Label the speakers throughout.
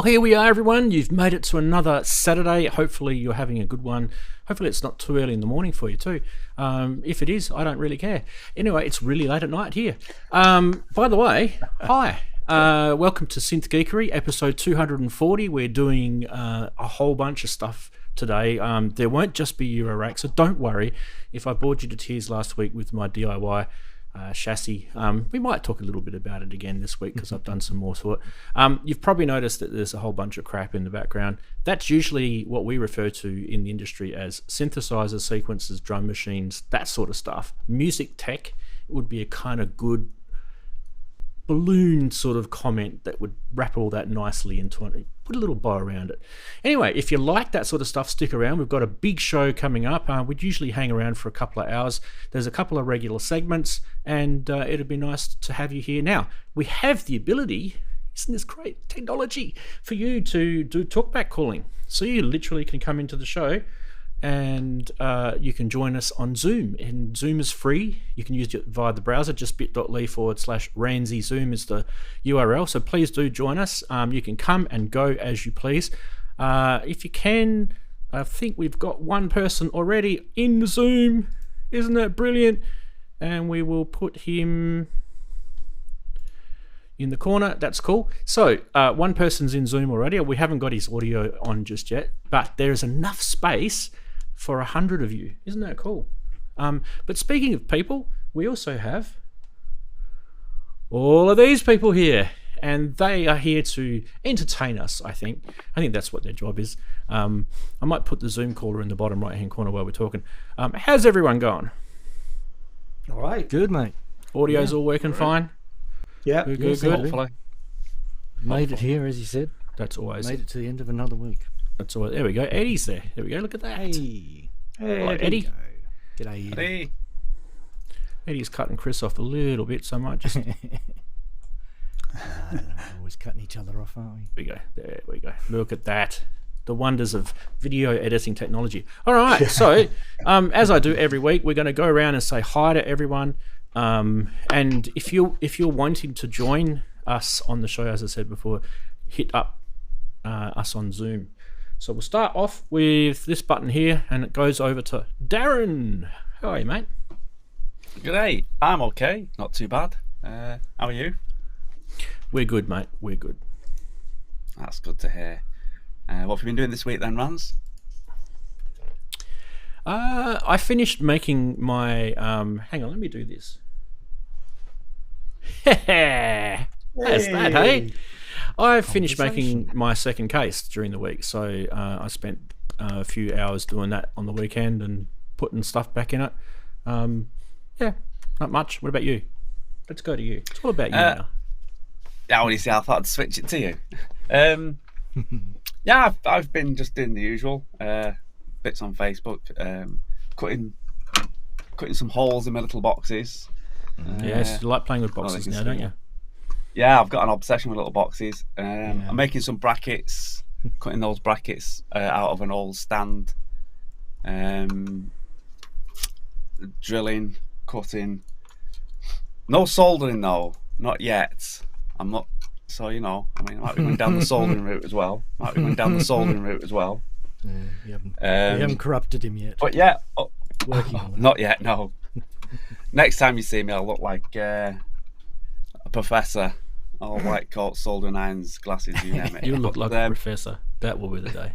Speaker 1: Well, here we are, everyone. You've made it to another Saturday. Hopefully you're having a good one. Hopefully it's not too early in the morning for you too. If it is, I don't really care. Anyway, it's really late at night here. By the way, hi. Welcome to Synth Geekery, episode 240. We're doing a whole bunch of stuff today. There won't just be eurorack, so don't worry if I bored you to tears last week with my DIY chassis. We might talk a little bit about it again this week because I've done some more to it. You've probably noticed that there's a whole bunch of crap in the background. That's usually what we refer to in the industry as synthesizers, sequencers, drum machines, that sort of stuff. Music tech would be a kind of good balloon sort of comment that would wrap all that nicely into it, put a little bow around it. Anyway, if you like that sort of stuff, stick around. We've got a big show coming up. We'd usually hang around for a couple of hours. There's a couple of regular segments, and it'd be nice to have you here. Now, we have the ability, isn't this great technology, for you to do talkback calling. So you literally can come into the show and you can join us on Zoom, and Zoom is free. You can use it via the browser, just bit.ly/Ranzee Zoom is the URL, so please do join us. You can come and go as you please. If you can, I think we've got one person already in the Zoom. Isn't that brilliant? And we will put him in the corner. That's cool. So one person's in Zoom already. We haven't got his audio on just yet, but there's enough space for 100 of you. Isn't that cool? But speaking of people, we also have all of these people here, and they are here to entertain us. I think that's what their job is. I might put the Zoom caller in the bottom right hand corner while we're talking. How's everyone going?
Speaker 2: All right, good, mate.
Speaker 1: Audio's all working fine.
Speaker 2: Yeah,
Speaker 1: good.
Speaker 3: Hopefully.
Speaker 2: Made it here, as you said.
Speaker 1: That's always
Speaker 2: made it to the end of another week.
Speaker 1: That's all. There we go. Eddie's there. There we go. Look at that.
Speaker 2: Hey,
Speaker 1: Right, Eddie.
Speaker 2: G'day, Eddie.
Speaker 3: Hey.
Speaker 1: Eddie's cutting Chris off a little bit, so I might just.
Speaker 2: We're always cutting each other off, aren't we?
Speaker 1: There we go. There we go. Look at that. The wonders of video editing technology. All right. So, as I do every week, we're going to go around and say hi to everyone. And if you're wanting to join us on the show, as I said before, hit up us on Zoom. So we'll start off with this button here, and it goes over to Darren. How are you, mate?
Speaker 3: G'day. I'm okay. Not too bad. How are you?
Speaker 1: We're good, mate. We're good.
Speaker 3: That's good to hear. What have you been doing this week then, Ranz?
Speaker 1: I finished making my... hang on, let me do this. That's that, hey? I finished making my second case during the week, so I spent a few hours doing that on the weekend and putting stuff back in it. Yeah, not much. What about you? Let's go to you. It's all about you now.
Speaker 3: Yeah, well, you see, I thought I'd switch it to you. Yeah, I've been just doing the usual bits on Facebook, cutting some holes in my little boxes.
Speaker 1: Yes, you like playing with boxes now, don't you?
Speaker 3: Yeah, I've got an obsession with little boxes. I'm making some brackets, cutting those brackets out of an old stand. Drilling, cutting. No soldering though, not yet. I'm not. So I might be going down the soldering route as well.
Speaker 2: Yeah, you haven't corrupted him yet.
Speaker 3: But yeah,
Speaker 2: Working on it.
Speaker 3: not yet. No. Next time you see me, I'll look like a professor. All white coat, soldering irons, glasses, you name it.
Speaker 1: You look like a professor. That will be the day.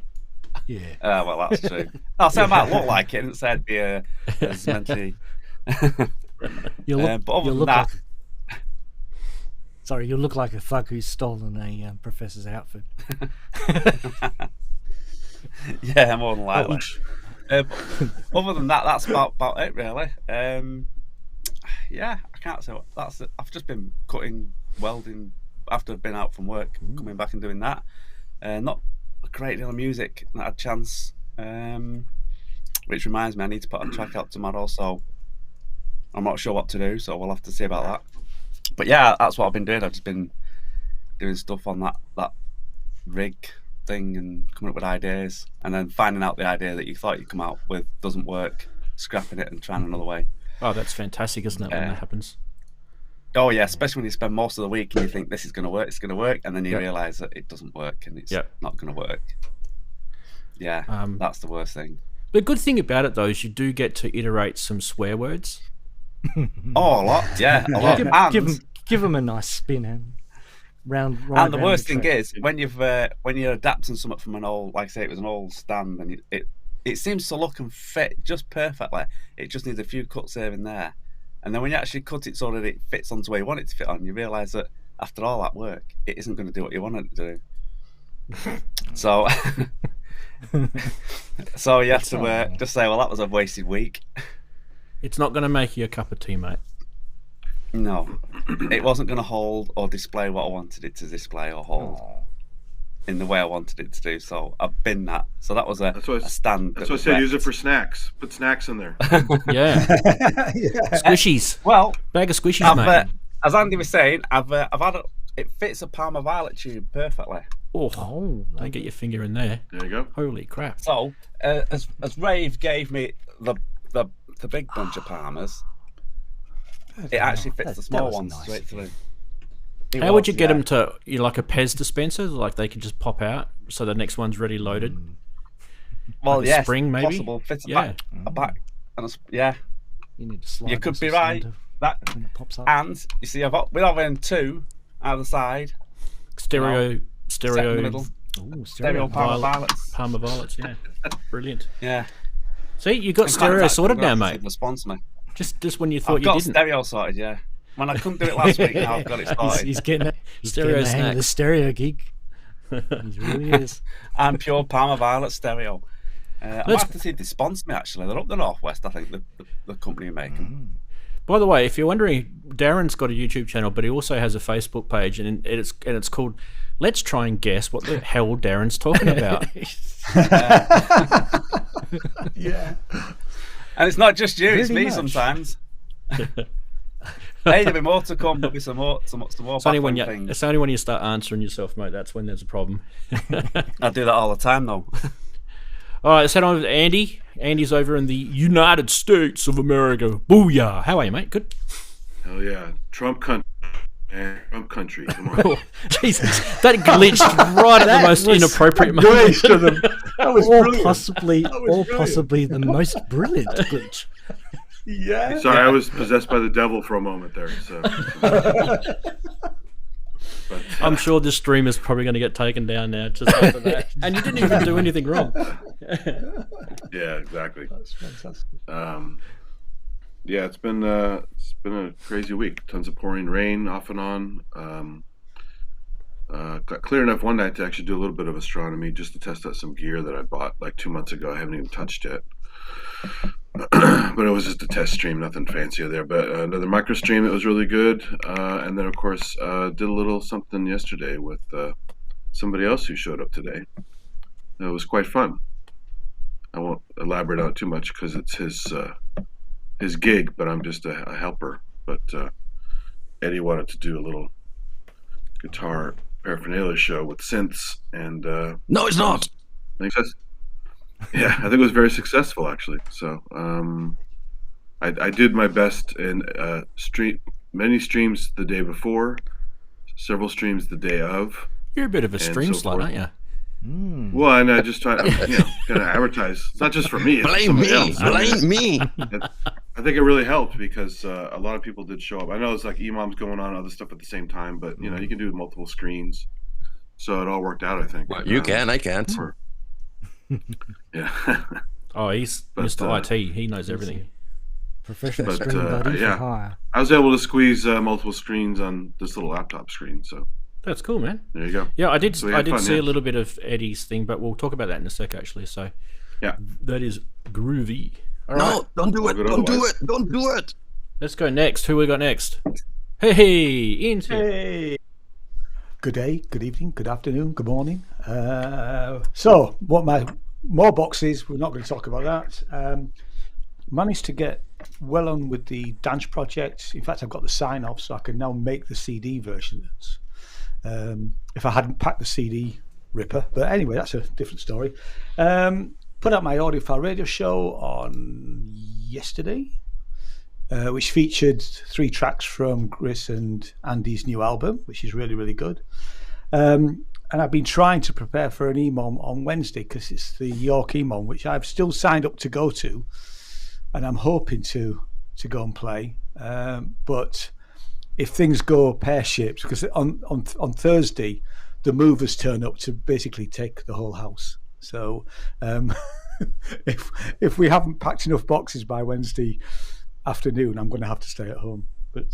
Speaker 2: Yeah.
Speaker 3: Well, that's true. I'll say I might look like it. I didn't say I'd be as mentally.
Speaker 2: You look,
Speaker 3: but other than
Speaker 2: look
Speaker 3: that,
Speaker 2: like. Sorry, you look like a thug who's stolen a professor's outfit.
Speaker 3: yeah, more than likely. But other than that, that's about it, really. Yeah, I can't say what that's it. I've just been cutting, welding after I've been out from work, coming back and doing that. Not a great deal of music, not a chance. Which reminds me, I need to put a track out tomorrow, so I'm not sure what to do, so we'll have to see about that. But yeah, that's what I've been doing. I've just been doing stuff on that rig thing and coming up with ideas, and then finding out the idea that you thought you'd come out with doesn't work, scrapping it and trying another way.
Speaker 1: Oh, that's fantastic, isn't it, when that happens?
Speaker 3: Oh yeah, especially when you spend most of the week and you think this is going to work, it's going to work, and then you realise that it doesn't work and it's not going to work. Yeah, that's the worst thing.
Speaker 1: The good thing about it though is you do get to iterate some swear words.
Speaker 3: Oh, a lot, yeah, a lot.
Speaker 2: Give them a nice spin and round.
Speaker 3: And the worst thing is when you're adapting something from an old, like I say, it was an old stand, and it seems to look and fit just perfectly. It just needs a few cuts here and there, and then when you actually cut it so that it fits onto where you want it to fit on, you realise that after all that work, it isn't going to do what you want it to do. So, so you have to just say, well, that was a wasted week.
Speaker 1: It's not going to make you a cup of tea, mate.
Speaker 3: No, it wasn't going to hold or display what I wanted it to display or hold in the way I wanted it to do. So I've been that. So that was a stand.
Speaker 4: That's what I said. Use it for snacks. Put snacks in there.
Speaker 1: Yeah. Squishies.
Speaker 3: Well,
Speaker 1: bag of squishies, mate.
Speaker 3: As Andy was saying, I've had it fits a Palmer Violet tube perfectly.
Speaker 1: Oh, don't get your finger in there.
Speaker 4: There you go.
Speaker 1: Holy crap!
Speaker 3: So as Rave gave me the big bunch of Palmers, it actually fits the small ones straight through.
Speaker 1: How would you get them to, like a Pez dispenser, like they can just pop out so the next one's ready loaded?
Speaker 3: Well,
Speaker 1: like
Speaker 3: yes,
Speaker 1: spring maybe.
Speaker 3: Possible. Fits a back, and
Speaker 2: You need to slide.
Speaker 3: You could be right. That
Speaker 2: pops up.
Speaker 3: And you see, we're having two either side.
Speaker 1: Stereo
Speaker 3: Palmer Violets.
Speaker 1: Palmer Violets, yeah. Brilliant.
Speaker 3: Yeah.
Speaker 1: See, you got stereo sorted now, mate.
Speaker 3: Sponsor me.
Speaker 1: Just when you thought
Speaker 3: you didn't.
Speaker 1: I've got
Speaker 3: stereo sorted, yeah. When I couldn't do it last week, now I've got it started.
Speaker 2: He's getting the hang of the stereo geek. He really is.
Speaker 3: And pure Palmer Violet stereo. I might have to see if they sponsor me, actually. They're up the Northwest, I think, the company who make them.
Speaker 1: By the way, if you're wondering, Darren's got a YouTube channel, but he also has a Facebook page, and it's called Let's Try and Guess What the Hell Darren's Talking About.
Speaker 2: Yeah.
Speaker 3: And it's not just you, it's
Speaker 2: Really
Speaker 3: me
Speaker 2: much.
Speaker 3: Sometimes. Hey, there'll be more to come, there'll be some more
Speaker 1: It's only when you start answering yourself, mate, that's when there's a problem.
Speaker 3: I do that all the time, though.
Speaker 1: All right, let's head on with Andy. Andy's over in the United States of America. Booyah. How are you, mate? Good?
Speaker 4: Hell yeah. Trump country. Man, Trump country. Come on.
Speaker 1: Jesus, that glitched right at the most inappropriate moment.
Speaker 2: That was possibly the most brilliant glitch.
Speaker 3: Yeah.
Speaker 4: Sorry, I was possessed by the devil for a moment there. So. But,
Speaker 1: I'm sure this stream is probably going to get taken down now just after that. And you didn't even do anything wrong.
Speaker 4: Yeah, exactly.
Speaker 2: That's fantastic.
Speaker 4: Yeah, it's been a crazy week. Tons of pouring rain off and on. Got clear enough one night to actually do a little bit of astronomy just to test out some gear that I bought like 2 months ago. I haven't even touched yet. But it was just a test stream, nothing fancier there. But another micro stream that was really good. And then, of course, did a little something yesterday with somebody else who showed up today. It was quite fun. I won't elaborate on it too much because it's his gig, but I'm just a helper. But Eddie wanted to do a little guitar paraphernalia show with synths. And
Speaker 5: no, it's not.
Speaker 4: Yeah, I think it was very successful, actually. So I did my best in many streams the day before, several streams the day of.
Speaker 1: You're a bit of a stream slut, aren't you?
Speaker 4: Well, and I just try, kind of advertise. It's not just for me.
Speaker 5: Blame me.
Speaker 4: I think it really helped because a lot of people did show up. I know it's like EMOM's going on, other stuff at the same time, but you can do multiple screens. So it all worked out, I think.
Speaker 5: Well, you can, I can't.
Speaker 4: Yeah.
Speaker 1: Oh, he's Mr. IT. He knows everything.
Speaker 2: Professional stream buddy for hire.
Speaker 4: I was able to squeeze multiple screens on this little laptop screen, so
Speaker 1: that's cool, man.
Speaker 4: There you go.
Speaker 1: Yeah, I did see a little bit of Eddie's thing, but we'll talk about that in a sec, actually. So,
Speaker 4: yeah,
Speaker 1: that is groovy.
Speaker 5: All right. Don't do it. Don't do it.
Speaker 1: Let's go next. Who we got next? Hey, Ian's here.
Speaker 6: Hey. Good day, good evening, good afternoon, good morning. So, what my more boxes? We're not going to talk about that. Managed to get well on with the dance project. In fact, I've got the sign off, so I can now make the CD versions. If I hadn't packed the CD ripper, but anyway, that's a different story. Put out my audiophile radio show on yesterday. which featured 3 tracks from Chris and Andy's new album, which is really, really good. And I've been trying to prepare for an EMOM on Wednesday because it's the York EMOM, which I've still signed up to go to, and I'm hoping to go and play. But if things go pear-shaped, because on Thursday, the movers turn up to basically take the whole house. So if we haven't packed enough boxes by Wednesday afternoon, I'm going to have to stay at home. But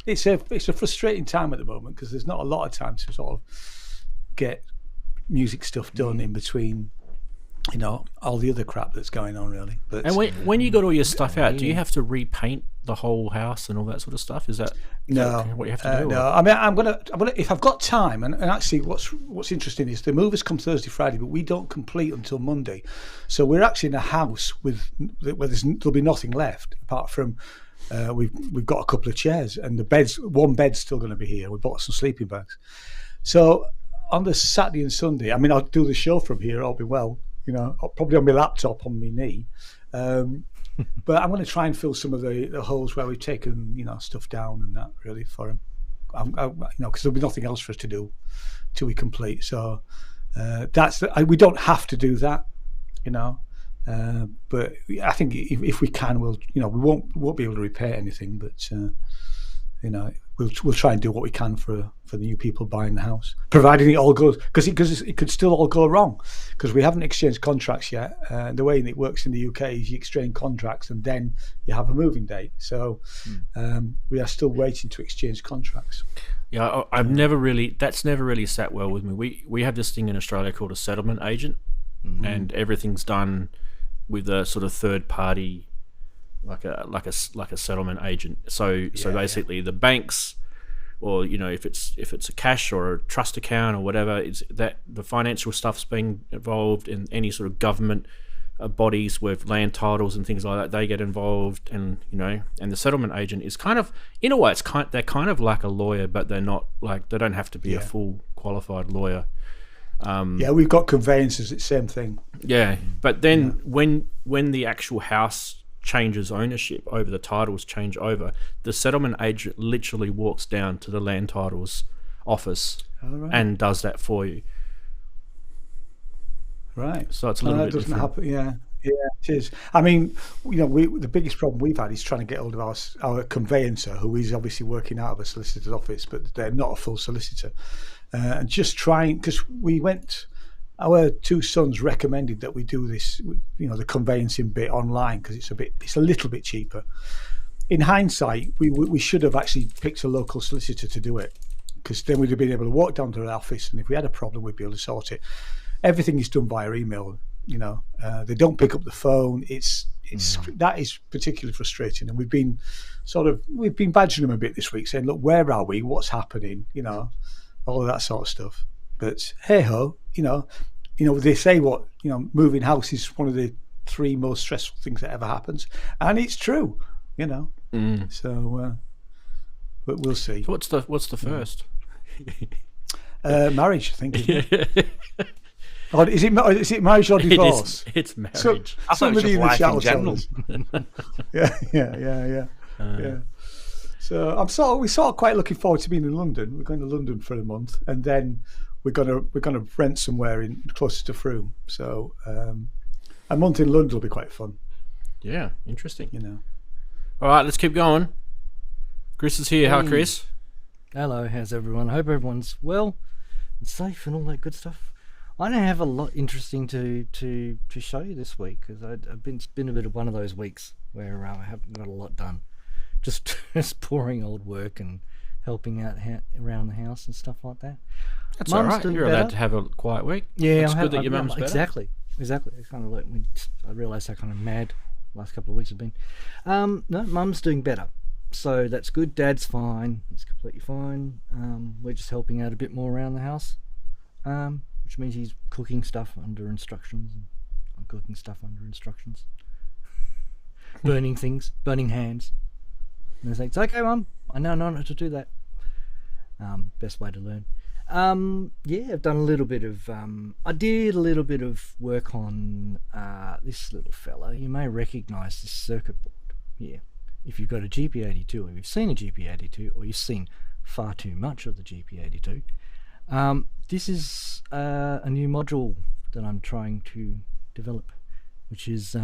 Speaker 6: it's a frustrating time at the moment because there's not a lot of time to sort of get music stuff done in between, all the other crap that's going on, really. But
Speaker 1: and when you got all your stuff out, do you have to repaint the whole house and all that sort of stuff? Is that what you have to do?
Speaker 6: No. I mean, I'm gonna if I've got time. And actually, what's interesting is the movers come Thursday, Friday, but we don't complete until Monday. So we're actually in a house where there'll be nothing left apart from. We've got a couple of chairs and the beds. One bed's still going to be here. We bought some sleeping bags. So on the Saturday and Sunday, I mean, I'll do the show from here. I'll be well, probably on my laptop on my knee. But I'm going to try and fill some of the holes where we've taken, stuff down and that really for him. Because there'll be nothing else for us to do till we complete. So we don't have to do that, but I think if we can, we won't be able to repair anything, but we'll try and do what we can for the new people buying the house, providing it all goes, because it could still all go wrong, because we haven't exchanged contracts yet. The way it works in the UK is you exchange contracts and then you have a moving date. So we are still waiting to exchange contracts.
Speaker 1: Yeah, that's never really sat well with me. We have this thing in Australia called a settlement agent, and everything's done with a sort of third party, like a settlement agent. So basically the banks, or if it's a cash or a trust account or whatever, it's that the financial stuff's being involved, in any sort of government bodies with land titles and things like that, they get involved, and and the settlement agent is kind of, in a way, they're kind of like a lawyer, but they're not, like, they don't have to be a full qualified lawyer.
Speaker 6: We've got conveyances, it's the same thing.
Speaker 1: Yeah, but then when the actual house changes ownership over, the titles change over, the settlement agent literally walks down to the land titles office and does that for you.
Speaker 6: Right.
Speaker 1: So it's a little bit
Speaker 6: doesn't
Speaker 1: different.
Speaker 6: happen. Yeah, it is. I mean, the biggest problem we've had is trying to get hold of our conveyancer, who is obviously working out of a solicitor's office, but they're not a full solicitor. And just trying, because our 2 sons recommended that we do this, the conveyancing bit online, because it's a little bit cheaper. In hindsight, we should have actually picked a local solicitor to do it, because then we'd have been able to walk down to their office, and if we had a problem, we'd be able to sort it. Everything is done via email. They don't pick up the phone. That is particularly frustrating, and we've been badgering them a bit this week, saying, look, where are we? What's happening? All of that sort of stuff. But hey ho, they say moving house is one of the 3 most stressful things that ever happens, and it's true. So, but we'll see.
Speaker 1: What's the first?
Speaker 6: Marriage, I think. Or is it marriage or divorce?
Speaker 1: It's marriage.
Speaker 6: Somebody in the chat will tell
Speaker 3: general.
Speaker 6: us. Yeah. So we're sort of quite looking forward to being in London. We're going to London for a month, and then we're gonna rent somewhere closer to Frome. So a month in London will be quite fun.
Speaker 1: Yeah, interesting. All right, let's keep going. Chris is here. Hi, Chris.
Speaker 2: Hello, how's everyone? I hope everyone's well and safe and all that good stuff. I don't have a lot interesting to show you this week, because it's been a bit of one of those weeks where I haven't got a lot done. Just boring old work and helping out around the house and stuff like that.
Speaker 1: That's all right. You're allowed to have a quiet week.
Speaker 2: Yeah,
Speaker 1: it's good that your mum's better.
Speaker 2: Exactly. It's kind of like I realised how kind of mad the last couple of weeks have been. No, mum's doing better, so that's good. Dad's fine. He's completely fine. We're just helping out a bit more around the house, which means he's cooking stuff under instructions. And I'm cooking stuff under instructions. Burning things, burning hands. And they say, it's okay, Mum, I now know how to do that. Best way to learn. I've done a little bit of, I did a little bit of work on this little fella. You may recognise this circuit board. yeah, if you've got a GP82 or you've seen a GP82 or you've seen far too much of the GP82, this is a new module that I'm trying to develop, which is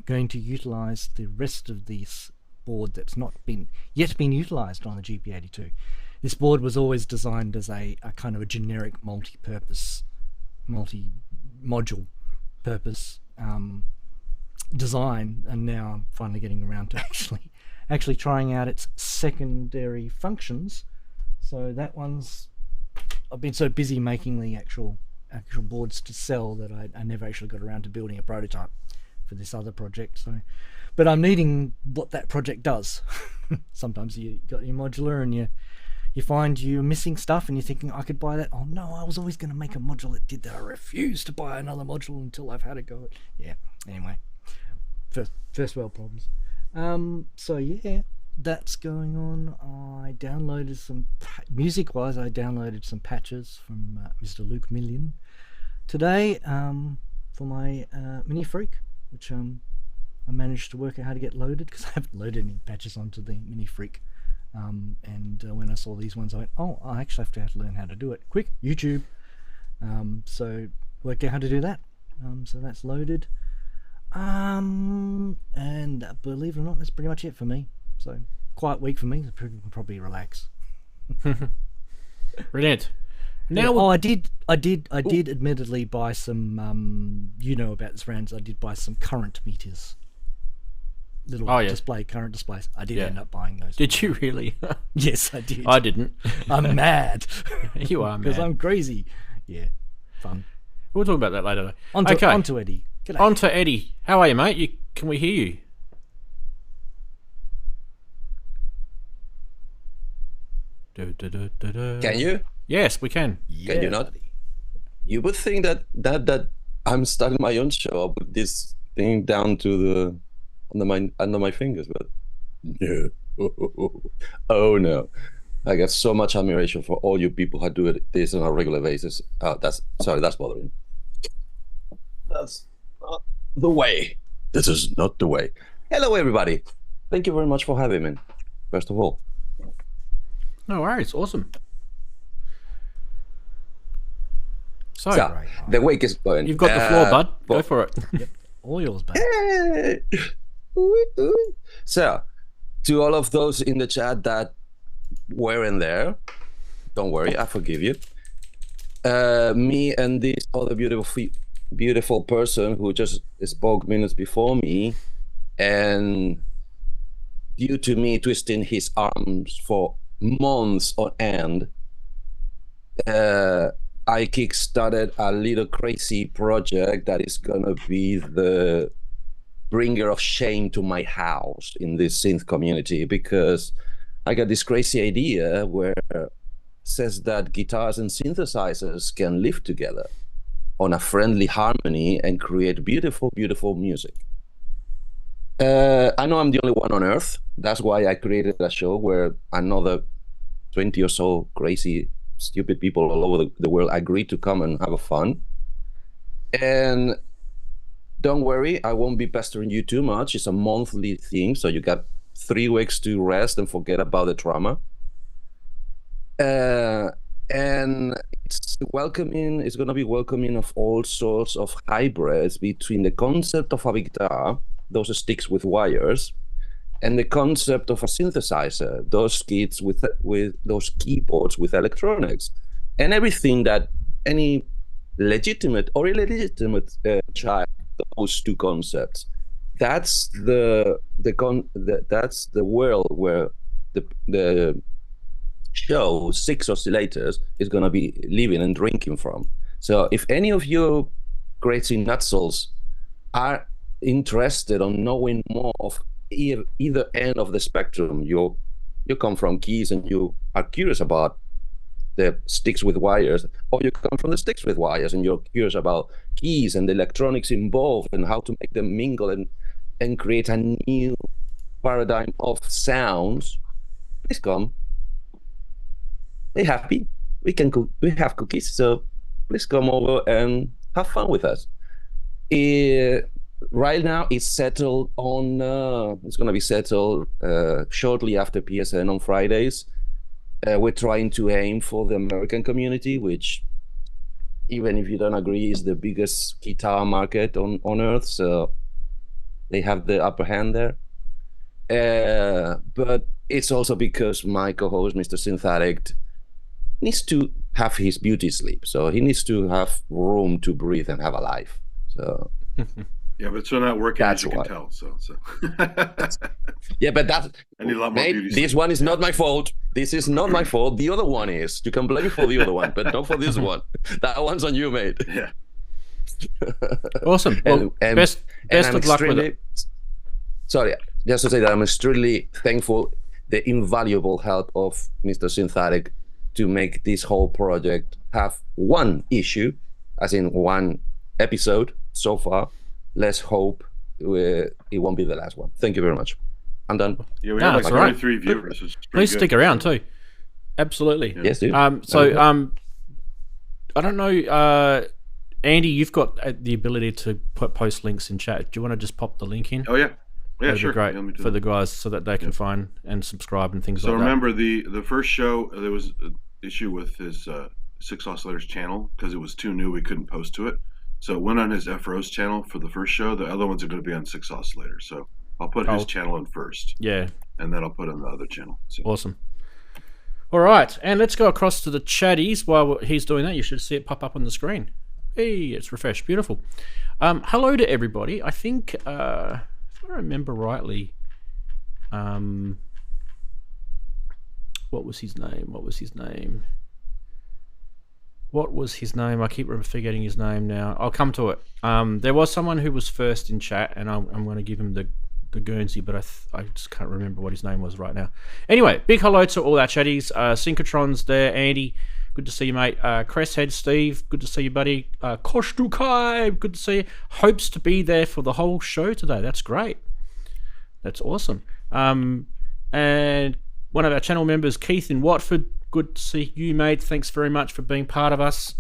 Speaker 2: going to utilize the rest of this board that's not yet been utilized on the GP82. This board was always designed as a kind of a generic multi-purpose, multi-module purpose design, and now I'm finally getting around to actually trying out its secondary functions. So that one's, I've been so busy making the actual boards to sell that I never actually got around to building a prototype for this other project. So, but I'm needing what that project does. Sometimes you got your modular and you find you're missing stuff and you're thinking, I could buy that. Oh no, I was always going to make a module that did that. I refuse to buy another module until I've had a go at. Yeah, anyway, first world problems. So yeah, that's going on. I downloaded some music-wise. I downloaded some patches from Mr. Luke Million today for my Mini Freak, which I managed to work out how to get loaded because I haven't loaded any patches onto the Mini Freak. And when I saw these ones, I went, oh, I actually have to learn how to do it. Quick, YouTube. So worked out how to do that. So that's loaded. And believe it or not, that's pretty much it for me. So quiet week for me. So probably relax.
Speaker 1: Brilliant. Now,
Speaker 2: I did admittedly buy some. You know about this, Ranzee. I did buy some current meters. Little current displays. I did end up buying those.
Speaker 1: Did you really?
Speaker 2: Yes, I did.
Speaker 1: I didn't.
Speaker 2: I'm mad.
Speaker 1: You are mad.
Speaker 2: Because I'm crazy. Yeah, fun.
Speaker 1: We'll talk about that later.
Speaker 2: On to Eddie. G'day.
Speaker 1: On to Eddie. How are you, mate? Can we hear you?
Speaker 5: Can you?
Speaker 1: Yes, we can.
Speaker 2: Yeah,
Speaker 5: Can you not?
Speaker 2: buddy.
Speaker 5: You would think that I'm starting my own show. I put this thing down to under my fingers, but no. Oh no. I got so much admiration for all you people who do this on a regular basis. That's bothering. That's not the way. This is not the way. Hello everybody. Thank you very much for having me, first of all.
Speaker 1: No worries. Awesome. So
Speaker 5: the week is going.
Speaker 1: you've got the floor, bud. Go for it.
Speaker 2: Yep. All yours, bud.
Speaker 5: Hey! So, to all of those in the chat that weren't there, don't worry, I forgive you. Me and this other beautiful person who just spoke minutes before me, and due to me twisting his arms for months on end, I kickstarted a little crazy project that is gonna be the bringer of shame to my house in this synth community, because I got this crazy idea where it says that guitars and synthesizers can live together on a friendly harmony and create beautiful, beautiful music. I know I'm the only one on earth. That's why I created a show where another 20 or so crazy, stupid people all over the world agreed to come and have a fun. And don't worry, I won't be pestering you too much. It's a monthly thing, so you got 3 weeks to rest and forget about the trauma. And it's going to be welcoming of all sorts of hybrids between the concept of a guitar, those sticks with wires, and the concept of a synthesizer, those kits with those keyboards with electronics, and everything that any legitimate or illegitimate child, those two concepts. That's the world where the show Six Oscillators is going to be living and drinking from. So if any of you crazy nutsels are interested on knowing more of either end of the spectrum, you come from keys and you are curious about the sticks with wires, or you come from the sticks with wires and you're curious about keys and the electronics involved and how to make them mingle and create a new paradigm of sounds, please come. Be happy. We have cookies, so please come over and have fun with us. right now it's settled on. It's going to be settled shortly after PSN on Fridays. We're trying to aim for the American community, which, even if you don't agree, is the biggest guitar market on Earth. So they have the upper hand there. But it's also because my co-host, Mr. Synthetic, needs to have his beauty sleep. So he needs to have room to breathe and have a life. So
Speaker 4: Yeah, but it's still not working,
Speaker 5: That's
Speaker 4: as you
Speaker 5: why.
Speaker 4: can tell. So.
Speaker 5: yeah, but that
Speaker 4: I need a lot more
Speaker 5: mate,
Speaker 4: beauty
Speaker 5: this
Speaker 4: sleep.
Speaker 5: one is not my fault. This is not my fault. The other one is. You can blame me for the other one, but not for this one. That one's on you, mate.
Speaker 4: Yeah.
Speaker 1: Awesome. Well, best
Speaker 5: I'm
Speaker 1: of luck with
Speaker 5: extremely-
Speaker 1: it.
Speaker 5: Sorry, just to say that I'm extremely thankful the invaluable help of Mr. Synthetic to make this whole project have one issue, as in one episode so far. Let's hope it won't be the last one. Thank you very much. I'm done.
Speaker 4: Yeah, we
Speaker 1: No,
Speaker 4: have
Speaker 1: it's
Speaker 4: like
Speaker 1: all right.
Speaker 4: 33 viewers. Which is pretty
Speaker 1: Please
Speaker 4: good.
Speaker 1: stick around too. Absolutely.
Speaker 5: Yes, dude.
Speaker 1: I don't know, Andy, you've got the ability to post links in chat. Do you want to just pop the link in?
Speaker 4: Oh, yeah. Yeah,
Speaker 1: That'd
Speaker 4: sure.
Speaker 1: be great
Speaker 4: Yeah, let me do
Speaker 1: for
Speaker 4: that.
Speaker 1: the guys so that they can find and subscribe and things
Speaker 4: So
Speaker 1: like
Speaker 4: remember the first show, there was an issue with his Six Oscillators channel because it was too new. We couldn't post to it. So it went on his FRO's channel for the first show. The other ones are going to be on Six Oscillators. So I'll put his channel in first,
Speaker 1: that. Yeah,
Speaker 4: and then I'll put in the other channel. So.
Speaker 1: awesome. All right, and let's go across to the chatties. While he's doing that, you should see it pop up on the screen. Hey, it's refreshed. Beautiful. Hello to everybody. I think, if I remember rightly, what was his name? I keep forgetting his name now. I'll come to it. There was someone who was first in chat, and I'm going to give him the Guernsey, but I just can't remember what his name was right now. Anyway, big hello to all our chatties. Synchrotron's there. Andy, good to see you, mate. Cresshead Steve, good to see you, buddy. Koshtukai, good to see you. Hopes to be there for the whole show today. That's great. That's awesome. And one of our channel members, Keith in Watford, good to see you, mate. Thanks very much for being part of us.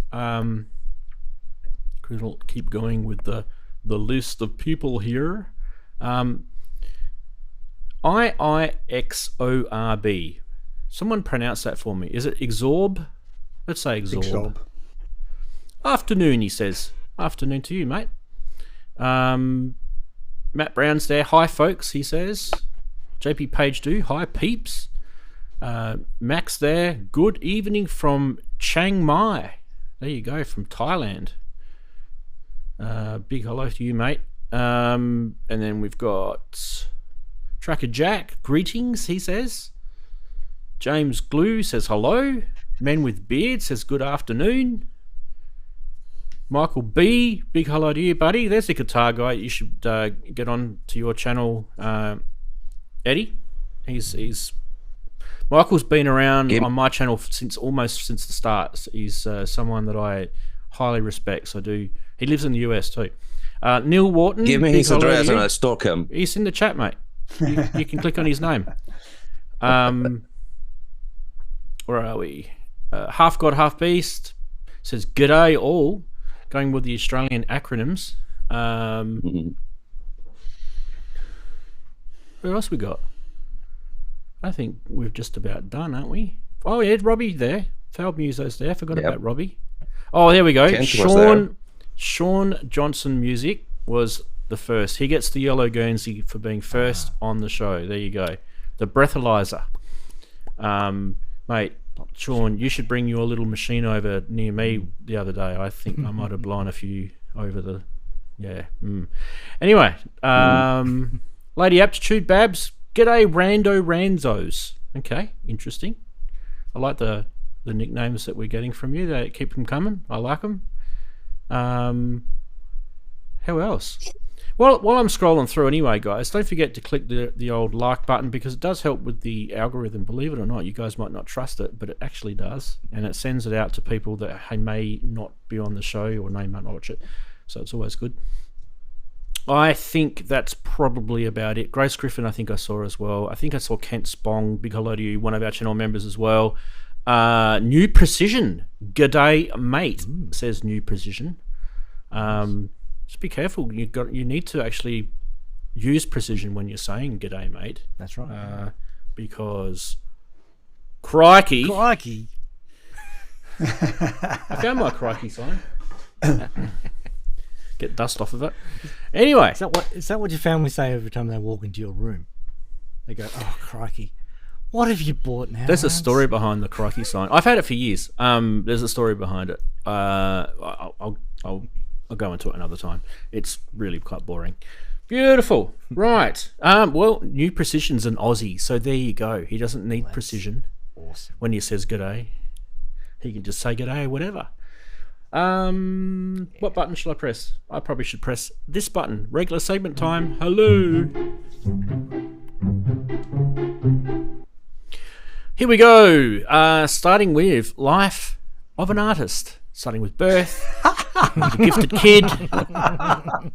Speaker 1: We'll keep going with the list of people here. IIXORB. Someone pronounce that for me. Is it Exorb? Let's say Exorb.
Speaker 6: Exorb.
Speaker 1: Afternoon, he says. Afternoon to you, mate. Matt Brown's there. Hi, folks, he says. JP Page do. Hi, peeps. Max there. Good evening from Chiang Mai. There you go, from Thailand. Big hello to you, mate. And then we've got Tracker Jack. Greetings, he says. James Glue says hello. Men with Beard says good afternoon. Michael B, big hello to you, buddy. There's the guitar guy. You should get on to your channel, Eddie. He's Michael's been around on my channel almost since the start. He's someone that I highly respect. So he lives in the US too. Neil Wharton.
Speaker 5: Give me his address and I'll stalk him.
Speaker 1: He's in the chat, mate. You can click on his name. Where are we? Half God, Half Beast says g'day all. Going with the Australian acronyms. Who else we got? I think we've just about done, aren't we? Oh yeah, Robbie there. Foul Muso's there. Forgot about Robbie. Oh, there we go. Sean Johnson Music was the first. He gets the yellow Guernsey for being first on the show. There you go. The breathalyzer. Mate, Sean, you should bring your little machine over near me the other day. I think I might have blown a few over the... Yeah. Anyway, Lady Aptitude Babs. G'day, Rando Ranzos. Okay, interesting. I like the nicknames that we're getting from you. They keep them coming. I like them. Who else? Well, while I'm scrolling through anyway, guys, don't forget to click the old like button because it does help with the algorithm. Believe it or not, you guys might not trust it, but it actually does. And it sends it out to people that may not be on the show or may not watch it. So it's always good. I think that's probably about it. Grace Griffin, I think I saw as well. I think I saw Kent Spong. Big hello to you, one of our channel members as well. New Precision. G'day, mate, says New Precision. just be careful. You need to actually use precision when you're saying "G'day, mate,"
Speaker 2: That's right.
Speaker 1: because crikey,
Speaker 2: Crikey.
Speaker 1: I found my crikey sign. Get dust off of it. Anyway,
Speaker 2: Is that what your family say every time they walk into your room? They go, "Oh, crikey, what have you bought now?"
Speaker 1: there's a
Speaker 2: Rance?"
Speaker 1: story behind the crikey sign. I've had it for years. There's a story behind it. I'll go into it another time. It's really quite boring. Beautiful. Right. Well, new precision's an Aussie, so there you go. He doesn't need precision.
Speaker 2: Awesome.
Speaker 1: When he says g'day, he can just say g'day or whatever. What button should I press? I probably should press this button. Regular segment time. Hello. Here we go. Starting with life of an artist. Starting with birth, a gifted kid,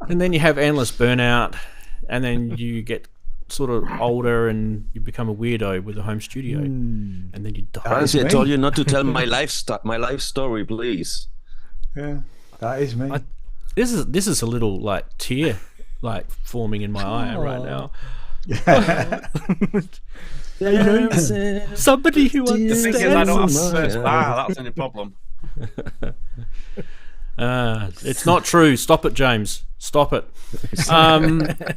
Speaker 1: and then you have endless burnout, and then you get sort of older and you become a weirdo with a home studio, and then you die.
Speaker 5: Ranzee, I told you not to tell my life story, please.
Speaker 6: Yeah, that is me.
Speaker 1: This is a little like tear like forming in my eye right now.
Speaker 2: Somebody who
Speaker 3: The thing is, I
Speaker 2: understands.
Speaker 3: don't have the first bar. That's the only problem.
Speaker 1: It's not true. Stop it, James. Stop it.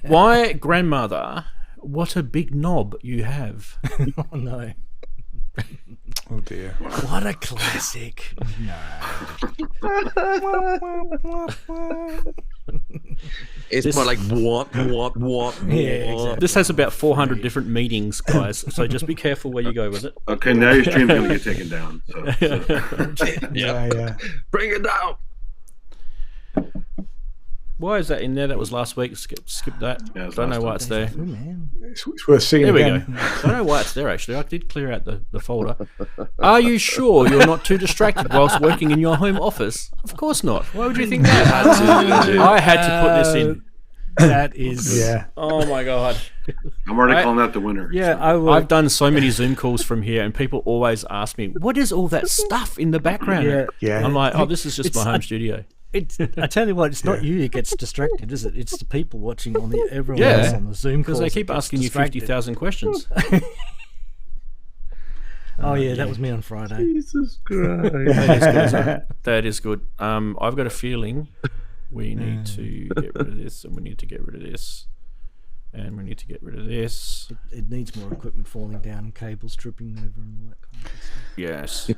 Speaker 1: Why, grandmother? What a big knob you have.
Speaker 2: Oh no!
Speaker 6: Oh dear.
Speaker 2: What a classic!
Speaker 5: It's more like what?
Speaker 2: Yeah,
Speaker 1: This has about 400 different meanings, guys. So just be careful where you go with it.
Speaker 4: Okay, now your stream's gonna get taken down. So.
Speaker 6: Yeah.
Speaker 5: Bring it down.
Speaker 1: Why is that in there? That was last week. Skip that.
Speaker 4: Yeah, it's
Speaker 1: Don't know
Speaker 4: last
Speaker 1: why
Speaker 4: week.
Speaker 1: it's there.
Speaker 2: Oh man!
Speaker 6: It's worth seeing
Speaker 1: There we go.
Speaker 6: again.
Speaker 1: Don't know why it's there, actually. I did clear out the folder. Are you sure you're not too distracted whilst working in your home office? Of course not. Why would you think that? I had to put this in.
Speaker 2: That is.
Speaker 6: Yeah.
Speaker 1: Oh my god.
Speaker 4: I'm already calling out the winner.
Speaker 2: Yeah,
Speaker 4: so.
Speaker 2: I will.
Speaker 1: I've done so many Zoom calls from here, and people always ask me, "What is all that stuff in the background?"
Speaker 2: Yeah.
Speaker 6: Yeah.
Speaker 1: I'm like, "Oh, this is just my
Speaker 2: It's
Speaker 1: home
Speaker 2: a-
Speaker 1: studio."
Speaker 2: I tell you what, it's not you who gets distracted, is it? It's the people watching on the everyone
Speaker 1: Yeah.
Speaker 2: else on the Zoom
Speaker 1: Because
Speaker 2: calls.
Speaker 1: they keep
Speaker 2: that gets
Speaker 1: asking you
Speaker 2: distracted.
Speaker 1: 50,000 questions.
Speaker 2: Oh yeah, that was me on Friday.
Speaker 5: Jesus Christ.
Speaker 1: That is good. I've got a feeling we need to get rid of this, and we need to get rid of this, and we need to get rid of this.
Speaker 2: It needs more equipment falling down, and cables tripping over, and all that kind of stuff.
Speaker 1: Yes.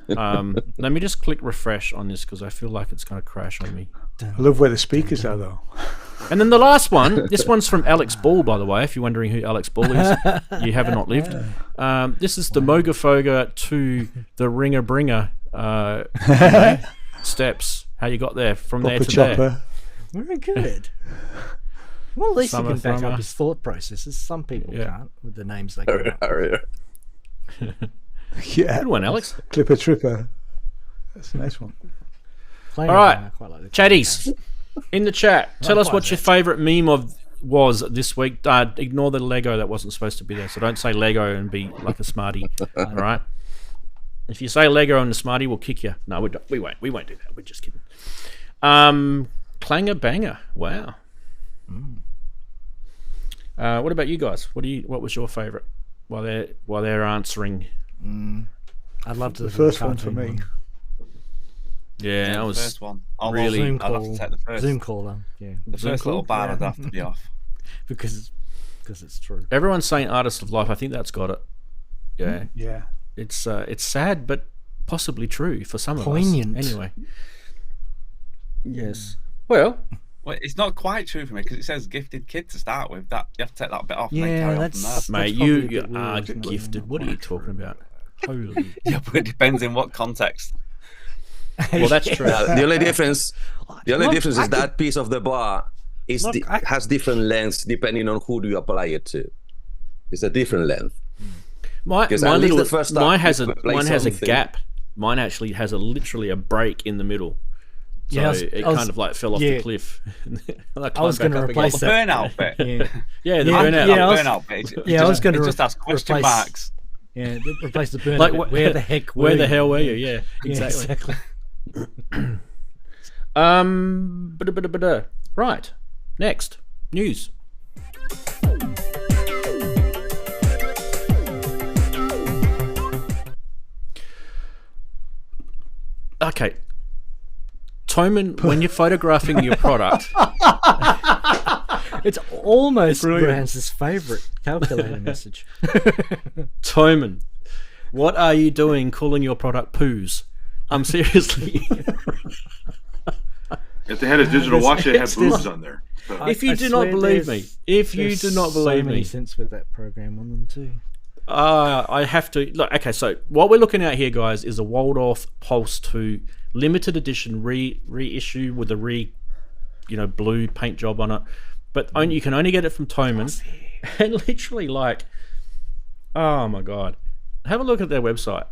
Speaker 1: Let me just click refresh on this because I feel like it's going to crash on me.
Speaker 6: I love where the speakers are though.
Speaker 1: And then the last one, this one's from Alex Ball, by the way, if you're wondering who Alex Ball is, you have not lived. This is the Mogafoga to the Ringer Bringer steps, how you got there, from there
Speaker 6: Proper
Speaker 1: to there.
Speaker 6: chopper.
Speaker 2: Very good. Well, at least
Speaker 1: Summer
Speaker 2: he can back
Speaker 1: Thrummer.
Speaker 2: up his thought processes. Some people
Speaker 1: Yeah.
Speaker 2: can't with the names they come up.
Speaker 6: Yeah.
Speaker 1: Good one, Alex.
Speaker 6: Clipper Tripper. That's a nice one.
Speaker 2: Playing
Speaker 1: All right.
Speaker 2: I quite like the
Speaker 1: Chatties, in the chat, tell us what
Speaker 2: Likewise,
Speaker 1: your favourite meme was this week. Ignore the Lego that wasn't supposed to be there. So don't say Lego and be like a smarty. All right. If you say Lego and a smarty, we'll kick you. No, we won't. We won't do that. We're just kidding. Clanger banger. Wow. What about you guys? What was your favourite? While they're answering.
Speaker 2: I'd love to.
Speaker 6: The first one for me.
Speaker 1: Yeah, that
Speaker 3: the
Speaker 1: was
Speaker 3: first one. Although
Speaker 1: really-
Speaker 2: Zoom
Speaker 3: I'd have
Speaker 2: call.
Speaker 3: to take the first.
Speaker 2: Zoom call though. Yeah,
Speaker 3: The first little bar
Speaker 2: yeah.
Speaker 3: I'd have to be off.
Speaker 2: because it's true.
Speaker 1: everyone's saying artist of life. I think that's got it. Yeah.
Speaker 6: Yeah.
Speaker 1: It's sad, but possibly true for some
Speaker 2: Poignant.
Speaker 1: of us. Anyway. Yes. Well,
Speaker 3: Well, it's not quite true for me because it says gifted kid to start with. That you have to take that bit off and then
Speaker 2: Yeah,
Speaker 3: carry on
Speaker 2: that's-
Speaker 3: from
Speaker 1: mate,
Speaker 2: probably a
Speaker 1: you
Speaker 2: bit
Speaker 1: are
Speaker 2: weird, isn't it?
Speaker 1: gifted. What are you talking about? Holy.
Speaker 3: there. Yeah, but it depends in what context.
Speaker 1: Well, that's true.
Speaker 5: The only difference
Speaker 2: Look,
Speaker 5: is that piece of the bar is
Speaker 2: Look,
Speaker 5: has different lengths depending on who do you apply it to. It's a different length.
Speaker 1: My
Speaker 5: Because at least
Speaker 1: little,
Speaker 5: the first time
Speaker 1: mine has
Speaker 5: you
Speaker 1: a
Speaker 5: play
Speaker 1: mine has a
Speaker 5: something-
Speaker 1: gap. Mine actually has literally a break in the middle. So
Speaker 2: Yeah, I was-
Speaker 1: it
Speaker 2: I was-
Speaker 1: kind of like fell off
Speaker 2: yeah.
Speaker 1: the cliff.
Speaker 2: I was going to replace
Speaker 3: The
Speaker 2: that.
Speaker 3: burnout bit.
Speaker 2: Yeah,
Speaker 1: Yeah, the
Speaker 2: Yeah,
Speaker 1: burnout.
Speaker 2: yeah, I was-
Speaker 3: burnout bit.
Speaker 2: yeah, I was going
Speaker 3: It
Speaker 2: to
Speaker 3: just has question
Speaker 2: replace-
Speaker 3: marks.
Speaker 2: yeah. Replace the burn.
Speaker 1: Like,
Speaker 2: Where the heck?
Speaker 1: Where the
Speaker 2: you?
Speaker 1: hell were you? Yeah,
Speaker 2: Yeah,
Speaker 1: exactly.
Speaker 2: exactly.
Speaker 1: Right. Next. News. Okay. Toman, when you're photographing your product,
Speaker 2: It's almost
Speaker 1: Brilliant.
Speaker 2: Rance's favourite calculator message.
Speaker 1: Toman, what are you doing calling your product poos? I'm seriously.
Speaker 4: If they had a digital watch, they had boobs on there. So.
Speaker 1: If you
Speaker 2: I
Speaker 1: do not
Speaker 2: swear
Speaker 1: believe me,
Speaker 2: there's-
Speaker 1: if you
Speaker 2: there's
Speaker 1: do not believe
Speaker 2: so many
Speaker 1: me,
Speaker 2: synths with that program on them too.
Speaker 1: I have to look. Okay, so what we're looking at here, guys, is a Waldorf Pulse 2 limited edition reissue with a blue paint job on it. But you can only get it from Toman, and literally, like, oh my god, have a look at their website.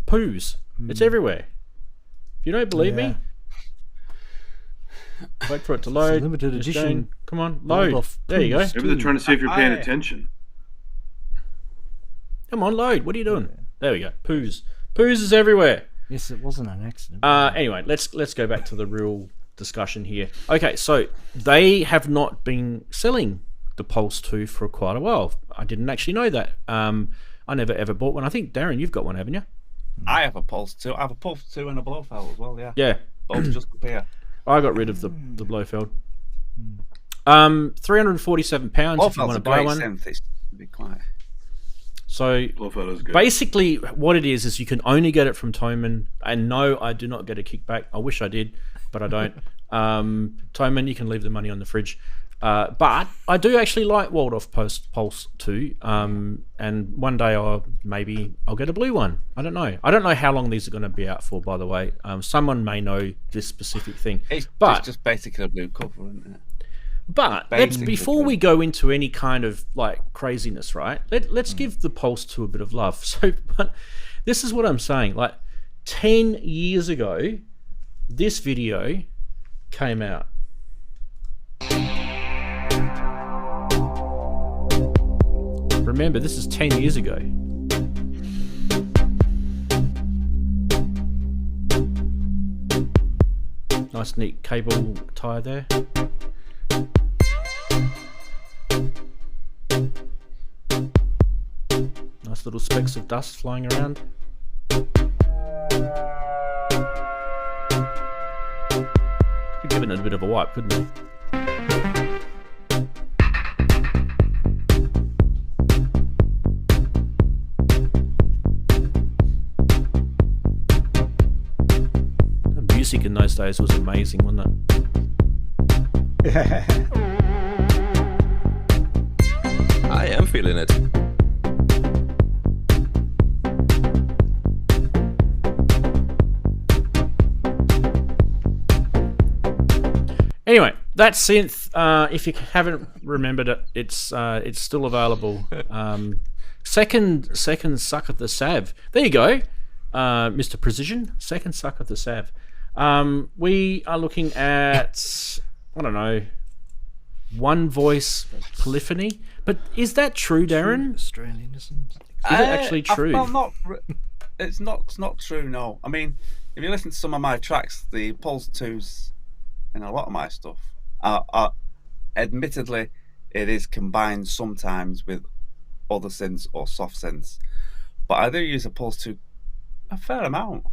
Speaker 1: Poos, it's everywhere. If you don't believe me, wait for it to load.
Speaker 2: limited
Speaker 1: It's
Speaker 2: edition
Speaker 1: going- Come on, load.
Speaker 2: Waldorf
Speaker 1: There you go.
Speaker 2: Poos.
Speaker 4: Maybe they're trying to see if you're paying
Speaker 3: I-
Speaker 4: attention.
Speaker 1: Come on, load. What are you doing? There we go. Poos. Poos is everywhere.
Speaker 2: Yes, it wasn't an accident.
Speaker 1: Anyway, let's go back to the real discussion here. Okay, so they have not been selling the Pulse 2 for quite a while. I didn't actually know that. I never ever bought one. I think, Darren, you've got one, haven't you?
Speaker 3: I have a Pulse 2. I have a Pulse 2 and a Blofeld as well, yeah.
Speaker 1: Yeah.
Speaker 3: Both just appear.
Speaker 1: I got rid of the Blofeld. £347 if you
Speaker 3: Blofeld's
Speaker 1: want
Speaker 3: a
Speaker 1: to buy
Speaker 3: great
Speaker 1: one.
Speaker 3: synth. It's be quiet.
Speaker 1: So
Speaker 4: Blofeld is good.
Speaker 1: basically what it is you can only get it from Toman. And no, I do not get a kickback. I wish I did, but I don't. Toman, you can leave the money on the fridge. But I do actually like Waldorf Pulse 2. And one day I'll get a blue one. I don't know. I don't know how long these are going to be out for, by the way. Someone may know this specific thing.
Speaker 3: It's just basically a blue cover, isn't it?
Speaker 1: But
Speaker 3: Basically,
Speaker 1: before we go into any kind of like craziness, right? Let's give the Pulse 2 a bit of love. So, but this is what I'm saying. Like 10 years ago, this video came out. Remember, this is 10 years ago. Nice neat cable tie there. Nice little specks of dust flying around. Could give it a bit of a wipe, couldn't we? The music in those days was amazing, wasn't it?
Speaker 5: I am feeling it.
Speaker 1: Anyway, that synth, if you haven't remembered it, it's still available. Second suck at the sav. There you go, Mr. Precision. Second suck at the sav. We are looking at, I don't know, one voice polyphony. But is that true, Darren?
Speaker 2: Australianism.
Speaker 1: Is it actually true?
Speaker 3: It's not true. No, I mean, if you listen to some of my tracks, the Pulse 2s in a lot of my stuff are admittedly, it is combined sometimes with other synths or soft synths, but I do use a Pulse 2 a fair amount.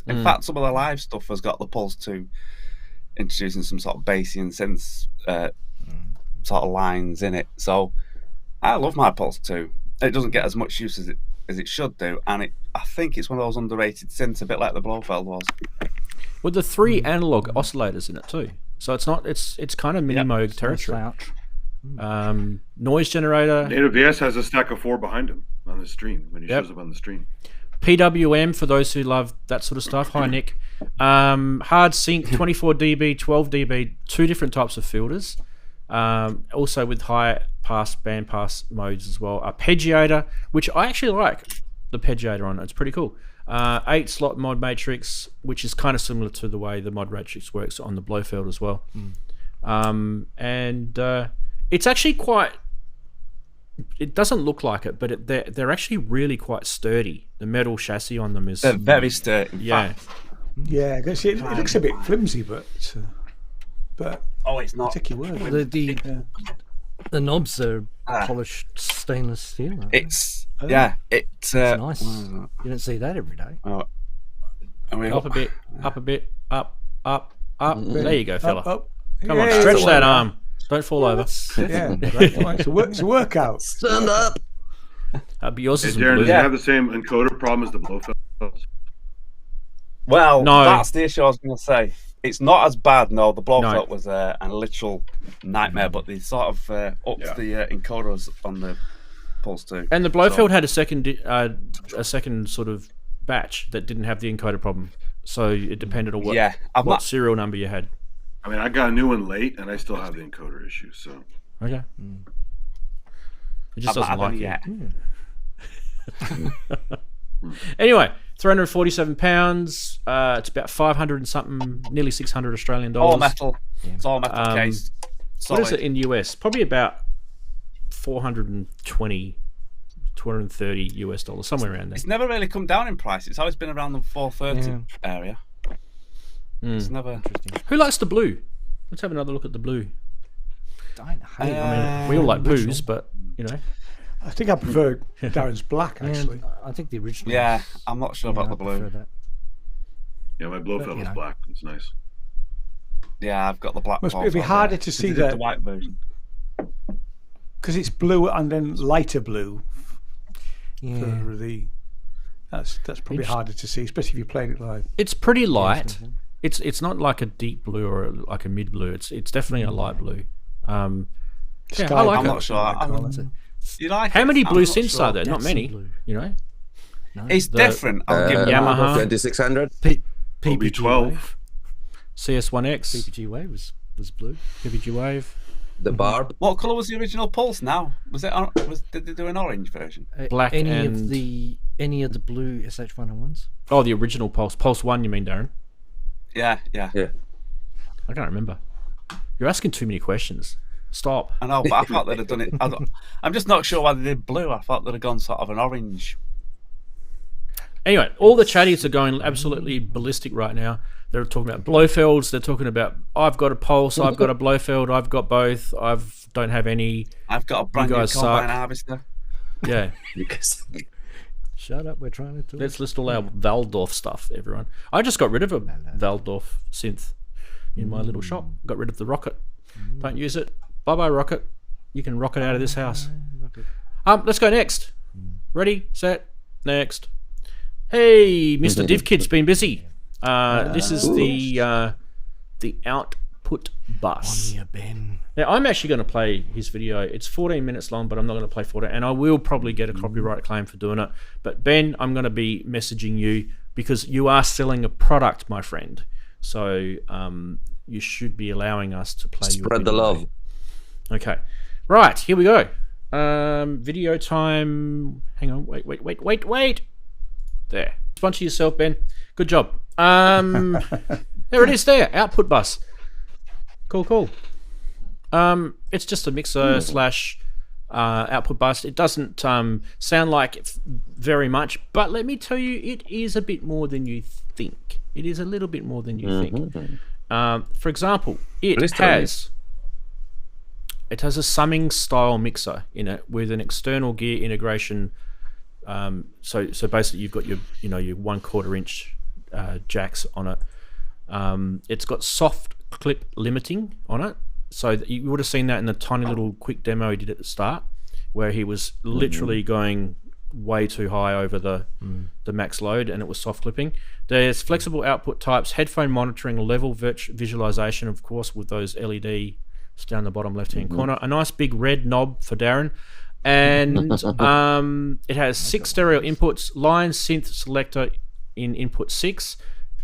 Speaker 3: In fact, some of the live stuff has got the Pulse 2 introducing some sort of Bassian synths sort of lines in it. So I love my Pulse 2. It doesn't get as much use as it should do, and I think it's one of those underrated synths, a bit like the Blofeld was.
Speaker 1: With the 3 analog oscillators in it too, so it's not. It's kind of mini Moog territory. Noise generator.
Speaker 4: Native VS has a stack of 4 behind him on the stream when he shows up on the stream.
Speaker 1: PWM for those who love that sort of stuff. Hi Nick. Hard sync 24 dB, 12 dB, 2 different types of filters. Also with high pass, band pass modes as well. A Peggiator, which I actually like the Peggiator on it. It's pretty cool. 8 slot mod matrix, which is kind of similar to the way the mod matrix works on the Blofeld as well. And it's actually quite. It doesn't look like it, but they're actually really quite sturdy. The metal chassis on them is.
Speaker 3: They're very sturdy.
Speaker 1: Yeah.
Speaker 6: Yeah, it looks a bit flimsy, but but
Speaker 3: Oh, it's not.
Speaker 6: take your word.
Speaker 2: The knobs are
Speaker 3: Ah.
Speaker 2: polished stainless steel. aren't they?
Speaker 3: It's it's
Speaker 2: It's nice. You don't see that every day.
Speaker 3: Oh, I mean,
Speaker 1: Up a bit, up. There you go, fella.
Speaker 6: Up.
Speaker 1: Come on,
Speaker 6: Yeah,
Speaker 1: stretch
Speaker 6: it's a
Speaker 1: that
Speaker 6: workout.
Speaker 1: arm. Don't fall over.
Speaker 6: Yeah, great point. It's a workout.
Speaker 5: Stand up.
Speaker 1: But yours
Speaker 4: Hey,
Speaker 1: isn't
Speaker 4: Darren,
Speaker 1: blue.
Speaker 4: does it have the same encoder problem as the Blofeld?
Speaker 3: well,
Speaker 1: No.
Speaker 3: that's the issue I was going to say. It's not as bad. No, the Blofeld
Speaker 1: No.
Speaker 3: was a literal nightmare, but they sort of upped the encoders on the Pulse 2.
Speaker 1: And the Blofeld had a second sort of batch that didn't have the encoder problem. So it depended on what serial number you had.
Speaker 4: I mean, I got a new one late, and I still have the encoder issue. So
Speaker 1: Okay. It just doesn't like it.
Speaker 3: yet.
Speaker 1: Anyway, £347. It's about 500 and something, nearly 600 Australian dollars.
Speaker 3: All metal. It's all metal case.
Speaker 1: What is
Speaker 3: Solid.
Speaker 1: it in US? Probably about 420, 230 US dollars, somewhere around there.
Speaker 3: It's never really come down in price. It's always been around the 430 area. It's never.
Speaker 1: Who likes the blue? Let's have another look at the blue.
Speaker 2: Don't hate it.
Speaker 1: I mean, we all like blues, but you know.
Speaker 6: I think I prefer Darren's black, actually.
Speaker 2: I think the original.
Speaker 3: Yeah, I'm not sure about the
Speaker 2: I prefer
Speaker 3: blue.
Speaker 2: that.
Speaker 4: yeah, my Blofeld is black. It's nice.
Speaker 3: Yeah, I've got the black.
Speaker 6: It'd be
Speaker 3: Blofeld
Speaker 6: harder
Speaker 3: there.
Speaker 6: to
Speaker 3: They
Speaker 6: see
Speaker 3: did
Speaker 6: that
Speaker 3: the white version.
Speaker 6: because it's blue and then lighter blue.
Speaker 2: Yeah.
Speaker 6: For the that's probably harder to see, especially if you're playing it live.
Speaker 1: It's pretty light. It's not like a deep blue or like a mid blue. It's definitely a light blue. Yeah,
Speaker 6: Sky
Speaker 1: I like
Speaker 3: I'm
Speaker 1: it.
Speaker 3: not sure. You like
Speaker 1: How
Speaker 3: it?
Speaker 1: many
Speaker 3: I'm
Speaker 1: blue
Speaker 3: not
Speaker 1: synths
Speaker 3: sure.
Speaker 1: are there? Not
Speaker 2: That's
Speaker 1: many.
Speaker 2: blue.
Speaker 1: You know.
Speaker 3: It's different. I'll give it
Speaker 1: Yamaha.
Speaker 5: 2600.
Speaker 2: PPG
Speaker 4: OB12.
Speaker 2: Wave.
Speaker 1: CS1X,
Speaker 2: PPG Wave was blue.
Speaker 1: PPG Wave,
Speaker 5: The Barb.
Speaker 3: What colour was the original Pulse? Now did they do an orange version?
Speaker 1: Black
Speaker 2: any
Speaker 1: and-
Speaker 2: of the blue SH101s.
Speaker 1: Oh, the original Pulse 1, you mean, Darren?
Speaker 3: Yeah.
Speaker 5: Yeah.
Speaker 1: I can't remember. You're asking too many questions. Stop.
Speaker 3: I know, but I thought they'd have done it. I'm just not sure why they did blue. I thought they'd have gone sort of an orange.
Speaker 1: Anyway, all the chatties are going absolutely ballistic right now. They're talking about Blofelds. They're talking about, I've got a Pulse, I've got a Blofeld, I've got both, don't have any.
Speaker 3: I've got a brand new
Speaker 1: guys
Speaker 3: combine
Speaker 1: suck.
Speaker 3: harvester.
Speaker 1: Yeah.
Speaker 5: Because
Speaker 2: Shut up, we're trying to talk.
Speaker 1: Let's list all our Waldorf stuff, everyone. I just got rid of a Waldorf synth in my little shop. Got rid of the Rocket. Don't use it. Bye-bye, Rocket. You can rocket out of this house. Let's go next. Ready, set, next. Hey, Mr. DivKid's been busy. This is the output bus.
Speaker 2: Yeah, Ben.
Speaker 1: Now, I'm actually going to play his video. It's 14 minutes long, but I'm not going to play 14, and I will probably get a copyright claim for doing it. But Ben, I'm going to be messaging you because you are selling a product, my friend. So you should be allowing us to play your
Speaker 5: spread the
Speaker 1: video.
Speaker 5: love.
Speaker 1: Okay. Right, here we go. Video time. Hang on. Wait. There. Sponsor yourself, Ben. Good job. There it is there. Output bus. Cool. It's just a mixer slash output bus. It doesn't sound like it very much, but let me tell you, it is a bit more than you think. It is a little bit more than you think. For example, it has a summing style mixer in it with an external gear integration. So basically, you've got your 1/4 inch jacks on it. It's got soft clip limiting on it, so that you would have seen that in the tiny little quick demo he did at the start, where he was literally going way too high over the max load, and it was soft clipping. There's flexible output types, headphone monitoring, level visualization, of course, with those LEDs down the bottom left hand corner. A nice big red knob for Darren. And it has 6 stereo inputs, line synth selector in input 6,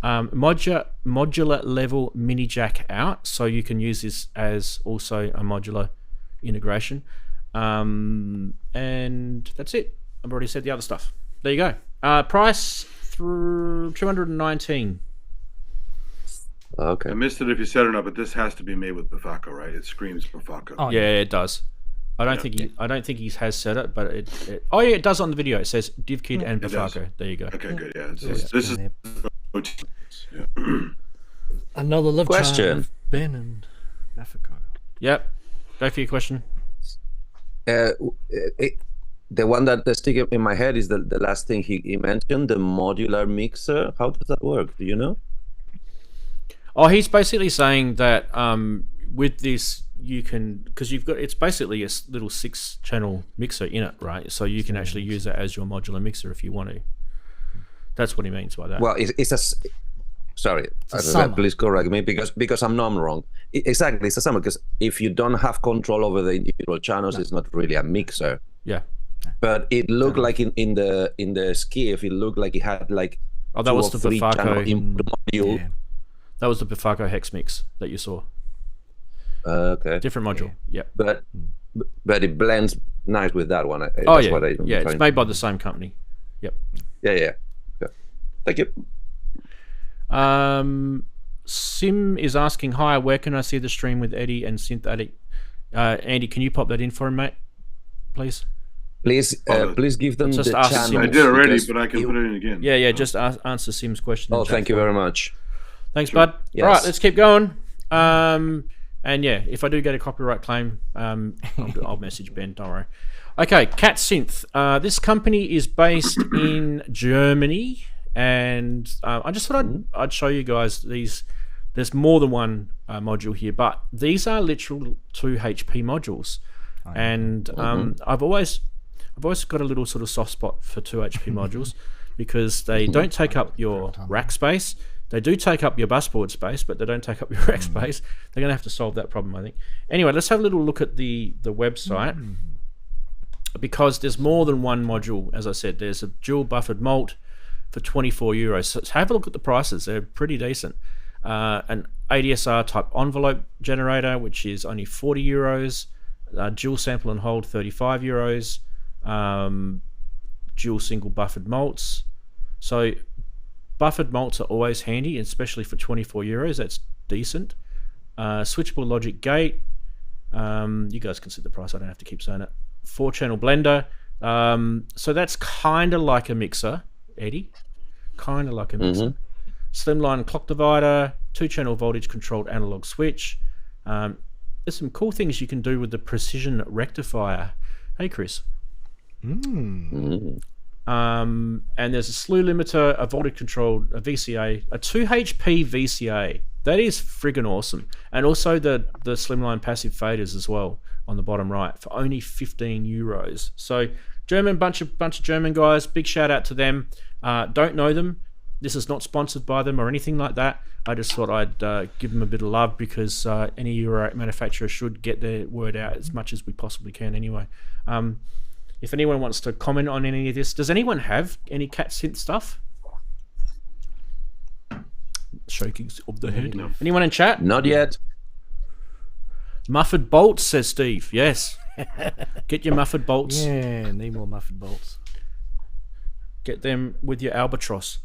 Speaker 1: modular level mini jack out, so you can use this as also a modular integration. And that's it. I've already said the other stuff. There you go. Price through 219.
Speaker 5: Okay.
Speaker 4: I missed it if you said it or not, but this has to be made with Bafako, right? It screams Bafako.
Speaker 2: Oh,
Speaker 1: Yeah, it does. I don't think he has said it, but it does on the video. It says DivKid and Bafako. There you go.
Speaker 4: Okay, good. Yeah, this is
Speaker 2: another love
Speaker 5: Question.
Speaker 2: child of Ben and Bafico.
Speaker 1: Yep. Go for your question.
Speaker 5: The one that sticks in my head is the last thing he mentioned, the modular mixer. How does that work? Do you know?
Speaker 1: Oh, he's basically saying that with this you can, because it's basically a little 6-channel mixer in it, right? So you can actually use it as your modular mixer if you want to. That's what he means by that.
Speaker 5: Well, it's a sorry, please correct me because I'm wrong. Exactly, it's a summer, because if you don't have control over the individual channels, it's not really a mixer.
Speaker 1: Yeah.
Speaker 5: But it looked like in the skiff, it looked like it had like
Speaker 1: that was the Bafico
Speaker 5: input module.
Speaker 1: Yeah. That was the Bafico hex mix that you saw.
Speaker 5: Okay.
Speaker 1: Different module. Yeah.
Speaker 5: But it blends nice with that one.
Speaker 1: It's made by the same company. Yep.
Speaker 5: Yeah. Thank you.
Speaker 1: Sim is asking, hi, where can I see the stream with Eddie and Synth Addict? Andy, can you pop that in for him, mate? Please.
Speaker 5: Please give them
Speaker 1: just
Speaker 5: the
Speaker 1: ask
Speaker 5: channel.
Speaker 1: Sim.
Speaker 4: I did already, but I can put it in again.
Speaker 1: Yeah, just answer Sim's question.
Speaker 5: Oh, thank you very much.
Speaker 1: Thanks, bud.
Speaker 5: Yes.
Speaker 1: All right, let's keep going. And yeah, if I do get a copyright claim, I'll message Ben, don't worry. Okay, Cat Synth. This company is based in Germany, and I just thought I'd show you guys these. There's more than one module here, but these are literal 2 HP modules, and I've always got a little sort of soft spot for 2 HP modules because they don't take up your rack space. They do take up your busboard space, but they don't take up your rack space. They're going to have to solve that problem, I think. Anyway, let's have a little look at the website, because there's more than one module. As I said, there's a dual buffered malt for €24. So have a look at the prices. They're pretty decent. An ADSR type envelope generator, which is only €40. Dual sample and hold, €35. Dual single buffered malts. So buffered malts are always handy, especially for €24. That's decent. Switchable logic gate. You guys can see the price. I don't have to keep saying it. 4-channel blender. So that's kind of like a mixer, Eddie. Kind of like a mixer. Slimline clock divider. 2-channel voltage controlled analog switch. There's some cool things you can do with the precision rectifier. Hey, Chris. And there's a slew limiter, a voltage controlled, a VCA, a 2 HP VCA. That is friggin' awesome. And also the slimline passive faders as well on the bottom right for only €15. So German, bunch of German guys. Big shout out to them. Don't know them. This is not sponsored by them or anything like that. I just thought I'd give them a bit of love because any eurorack manufacturer should get their word out as much as we possibly can anyway. If anyone wants to comment on any of this, does anyone have any Cat Synth stuff? Shakings of the head. No. Anyone in chat?
Speaker 5: Not yet.
Speaker 1: Muffled bolts, says Steve. Yes. Get your muffled bolts.
Speaker 2: Yeah, need more muffled bolts.
Speaker 1: Get them with your albatross.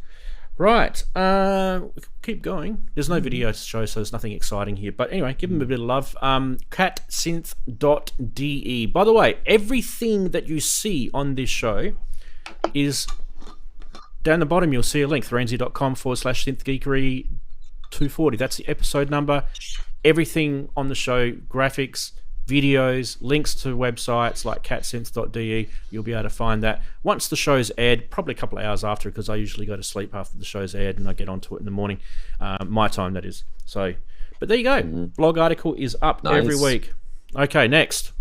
Speaker 1: Right, keep going. There's no video to show, so there's nothing exciting here. But anyway, give them a bit of love. catsynth.de. By the way, everything that you see on this show is down the bottom. You'll see a link, ranzee.com/Synth Geekery 240. That's the episode number. Everything on the show, graphics, videos, links to websites like catsynth.de, you'll be able to find that. Once the show's aired, probably a couple of hours after, because I usually go to sleep after the show's aired and I get onto it in the morning. My time, that is. So, but there you go. Blog article is up every week. Okay, next.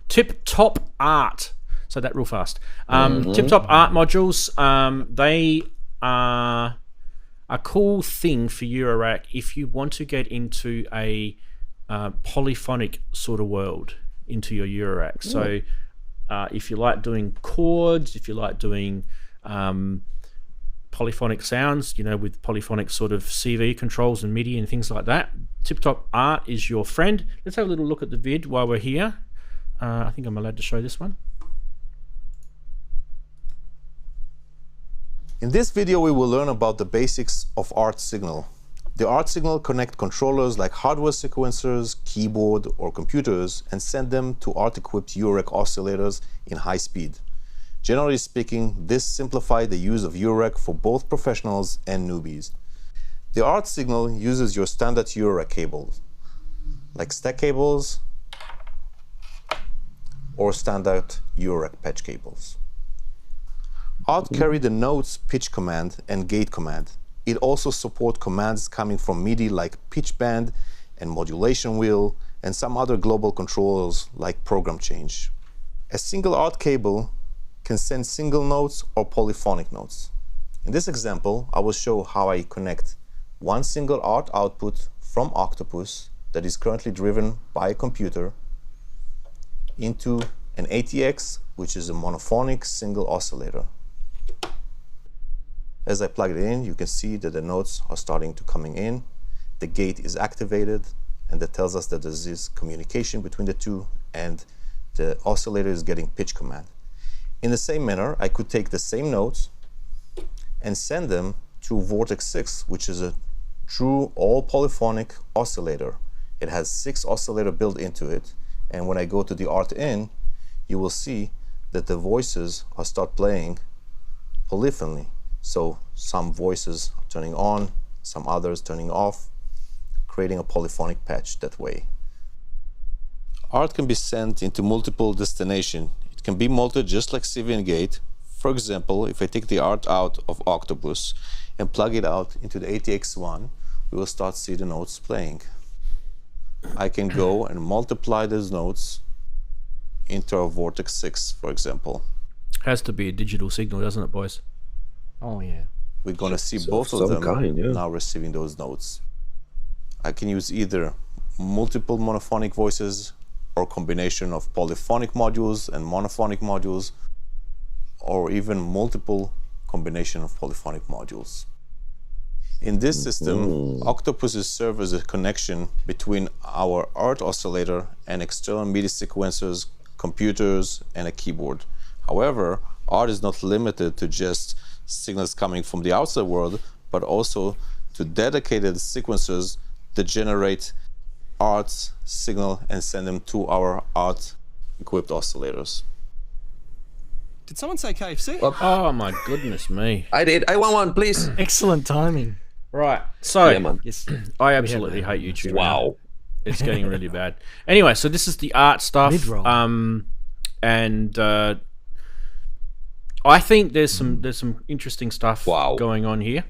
Speaker 1: Tip Top Art. So that real fast. Tip Top Art modules, they are a cool thing for Eurorack if you want to get into a polyphonic sort of world into your Eurorack. So if you like doing chords, if you like doing polyphonic sounds, you know, with polyphonic sort of CV controls and MIDI and things like that, Tip Top Art is your friend. Let's have a little look at the vid while we're here. I think I'm allowed to show this one.
Speaker 7: In this video, we will learn about the basics of Art Signal. The Art Signal connect controllers like hardware sequencers, keyboard, or computers and send them to Art-equipped Eurorack oscillators in high speed. Generally speaking, this simplifies the use of Eurorack for both professionals and newbies. The Art Signal uses your standard Eurorack cable. like stack cables or standard eurorack patch cables. Art carry the notes pitch command and gate command. It also supports commands coming from MIDI like pitch band and modulation wheel and some other global controllers like program change. A single art cable can send single notes or polyphonic notes. In this example, I will show how I connect one single art output from Octopus that is currently driven by a computer into an ATX, which is a monophonic single oscillator. As I plug it in, you can see that the notes are starting to coming in. The gate is activated, and that tells us that there's this communication between the two, and the oscillator is getting pitch command. In the same manner, I could take the same notes and send them to Vortex 6, which is a true all polyphonic oscillator. It has 6 oscillators built into it, and when I go to the art in, you will see that the voices are start playing polyphony. So some voices are turning on, some others turning off, creating a polyphonic patch that way. Art can be sent into multiple destinations. It can be mounted just like CV and gate. For example, if I take the art out of Octopus and plug it out into the ATX1, we will start see the notes playing. I can go and multiply those notes into a Vortex 6, for example.
Speaker 1: Has to be a digital signal, doesn't it, boys?
Speaker 2: Oh yeah.
Speaker 7: We're going to see
Speaker 5: So
Speaker 7: both of
Speaker 5: some
Speaker 7: them
Speaker 5: kind, yeah.
Speaker 7: now receiving those notes. I can use either multiple monophonic voices or combination of polyphonic modules and monophonic modules, or even multiple combination of polyphonic modules. In this system, Octopuses serve as a connection between our art oscillator and external MIDI sequencers, computers, and a keyboard. However, art is not limited to just signals coming from the outside world, but also to dedicated sequencers that generate art signal and send them to our art equipped oscillators.
Speaker 8: Did someone say KFC?
Speaker 1: Oh my goodness me.
Speaker 5: I did. I want one, please.
Speaker 2: Excellent timing.
Speaker 1: Right, so
Speaker 5: Yeah, man.
Speaker 2: Yes.
Speaker 1: I absolutely hate YouTube.
Speaker 5: Wow.
Speaker 1: now. It's getting really bad. Anyway, so this is the art stuff.
Speaker 2: Mid-roll.
Speaker 1: And I think there's some interesting stuff
Speaker 5: Wow.
Speaker 1: going on here.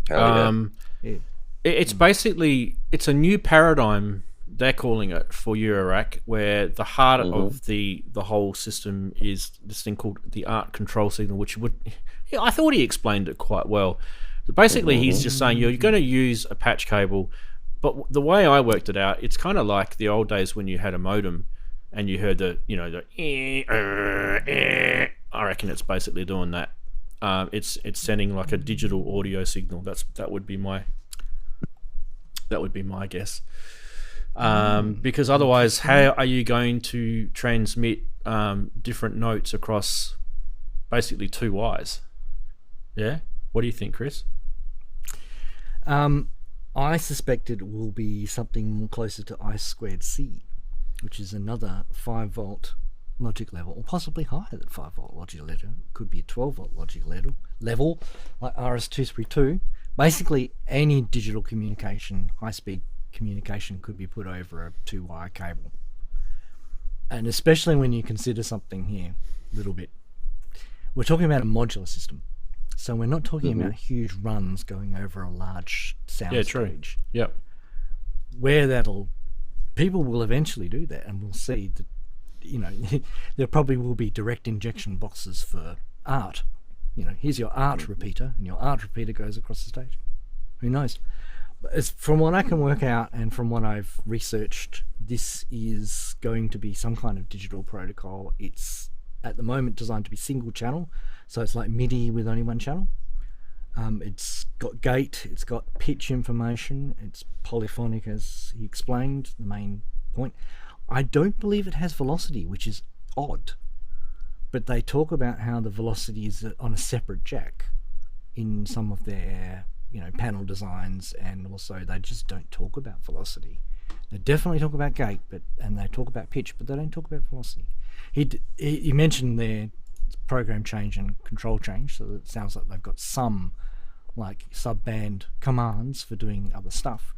Speaker 5: Hell yeah.
Speaker 2: Yeah.
Speaker 1: It's basically it's a new paradigm, they're calling it, for eurorack, where the heart of the whole system is this thing called the art control signal, which would, yeah, I thought he explained it quite well. Basically, he's just saying you're going to use a patch cable, but the way I worked it out, it's kind of like the old days when you had a modem and you heard the I reckon it's basically doing that. It's sending like a digital audio signal. That would be my guess. Because otherwise, how are you going to transmit different notes across basically two wires? Yeah. What do you think, Chris?
Speaker 2: I suspect it will be something closer to I²C, which is another 5-volt logic level, or possibly higher than 5-volt logic level. Could be a 12-volt logic level, like RS-232. Basically, any digital communication, high-speed communication, could be put over a 2-wire cable. And especially when you consider something here, a little bit. We're talking about a modular system. So we're not talking about huge runs going over a large sound stage.
Speaker 1: Yep.
Speaker 2: Where people will eventually do that, and we'll see that, there probably will be direct injection boxes for art. Here's your art repeater, and your art repeater goes across the stage. Who knows? But from what I can work out and from what I've researched, this is going to be some kind of digital protocol. It's at the moment designed to be single channel, so it's like MIDI with only one channel. It's got gate, it's got pitch information, it's polyphonic, as he explained, the main point. I don't believe it has velocity, which is odd, but they talk about how the velocity is on a separate jack in some of their panel designs, and also they just don't talk about velocity. They definitely talk about gate, and they talk about pitch, but they don't talk about velocity. He mentioned their program change and control change, so it sounds like they've got some like sub-band commands for doing other stuff,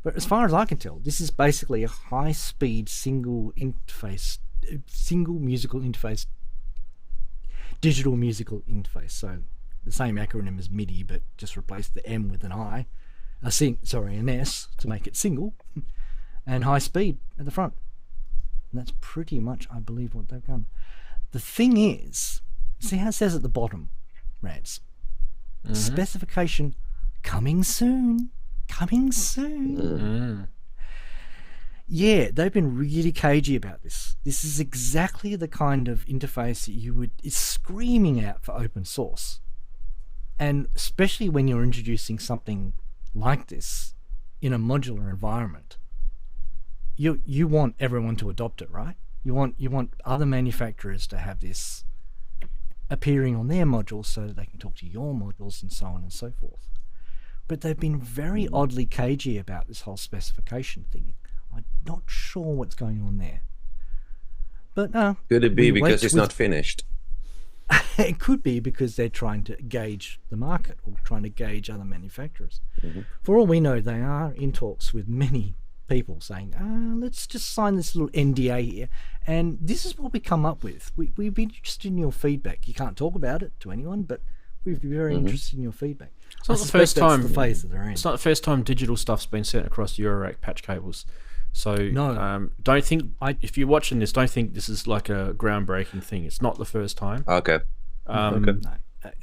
Speaker 2: But as far as I can tell, this is basically a high-speed single musical interface, digital musical interface. So the same acronym as MIDI, but just replace the M with an I, an S to make it single, and high speed at the front. And that's pretty much, I believe, what they've done. The thing is, see how it says at the bottom, Rants, specification coming soon. Yeah, they've been really cagey about this. This is exactly the kind of interface that is screaming out for open source. And especially when you're introducing something like this in a modular environment, you want everyone to adopt it, right? You want other manufacturers to have this appearing on their modules so that they can talk to your modules and so on and so forth. But they've been very oddly cagey about this whole specification thing. I'm not sure what's going on there. But
Speaker 5: could it be because it's not finished?
Speaker 2: It could be because they're trying to gauge the market or trying to gauge other manufacturers. For all we know, they are in talks with many people saying, let's just sign this little NDA here, and this is what we come up with. We'd be interested in your feedback. You can't talk about it to anyone, but we'd be very interested in your feedback.
Speaker 1: It's not the first time.
Speaker 2: The phase that they're in.
Speaker 1: It's not the first time digital stuff's been sent across eurorack patch cables. So
Speaker 2: no,
Speaker 1: don't think if you're watching this, don't think this is like a groundbreaking thing. It's not the first time.
Speaker 5: Okay.
Speaker 1: No.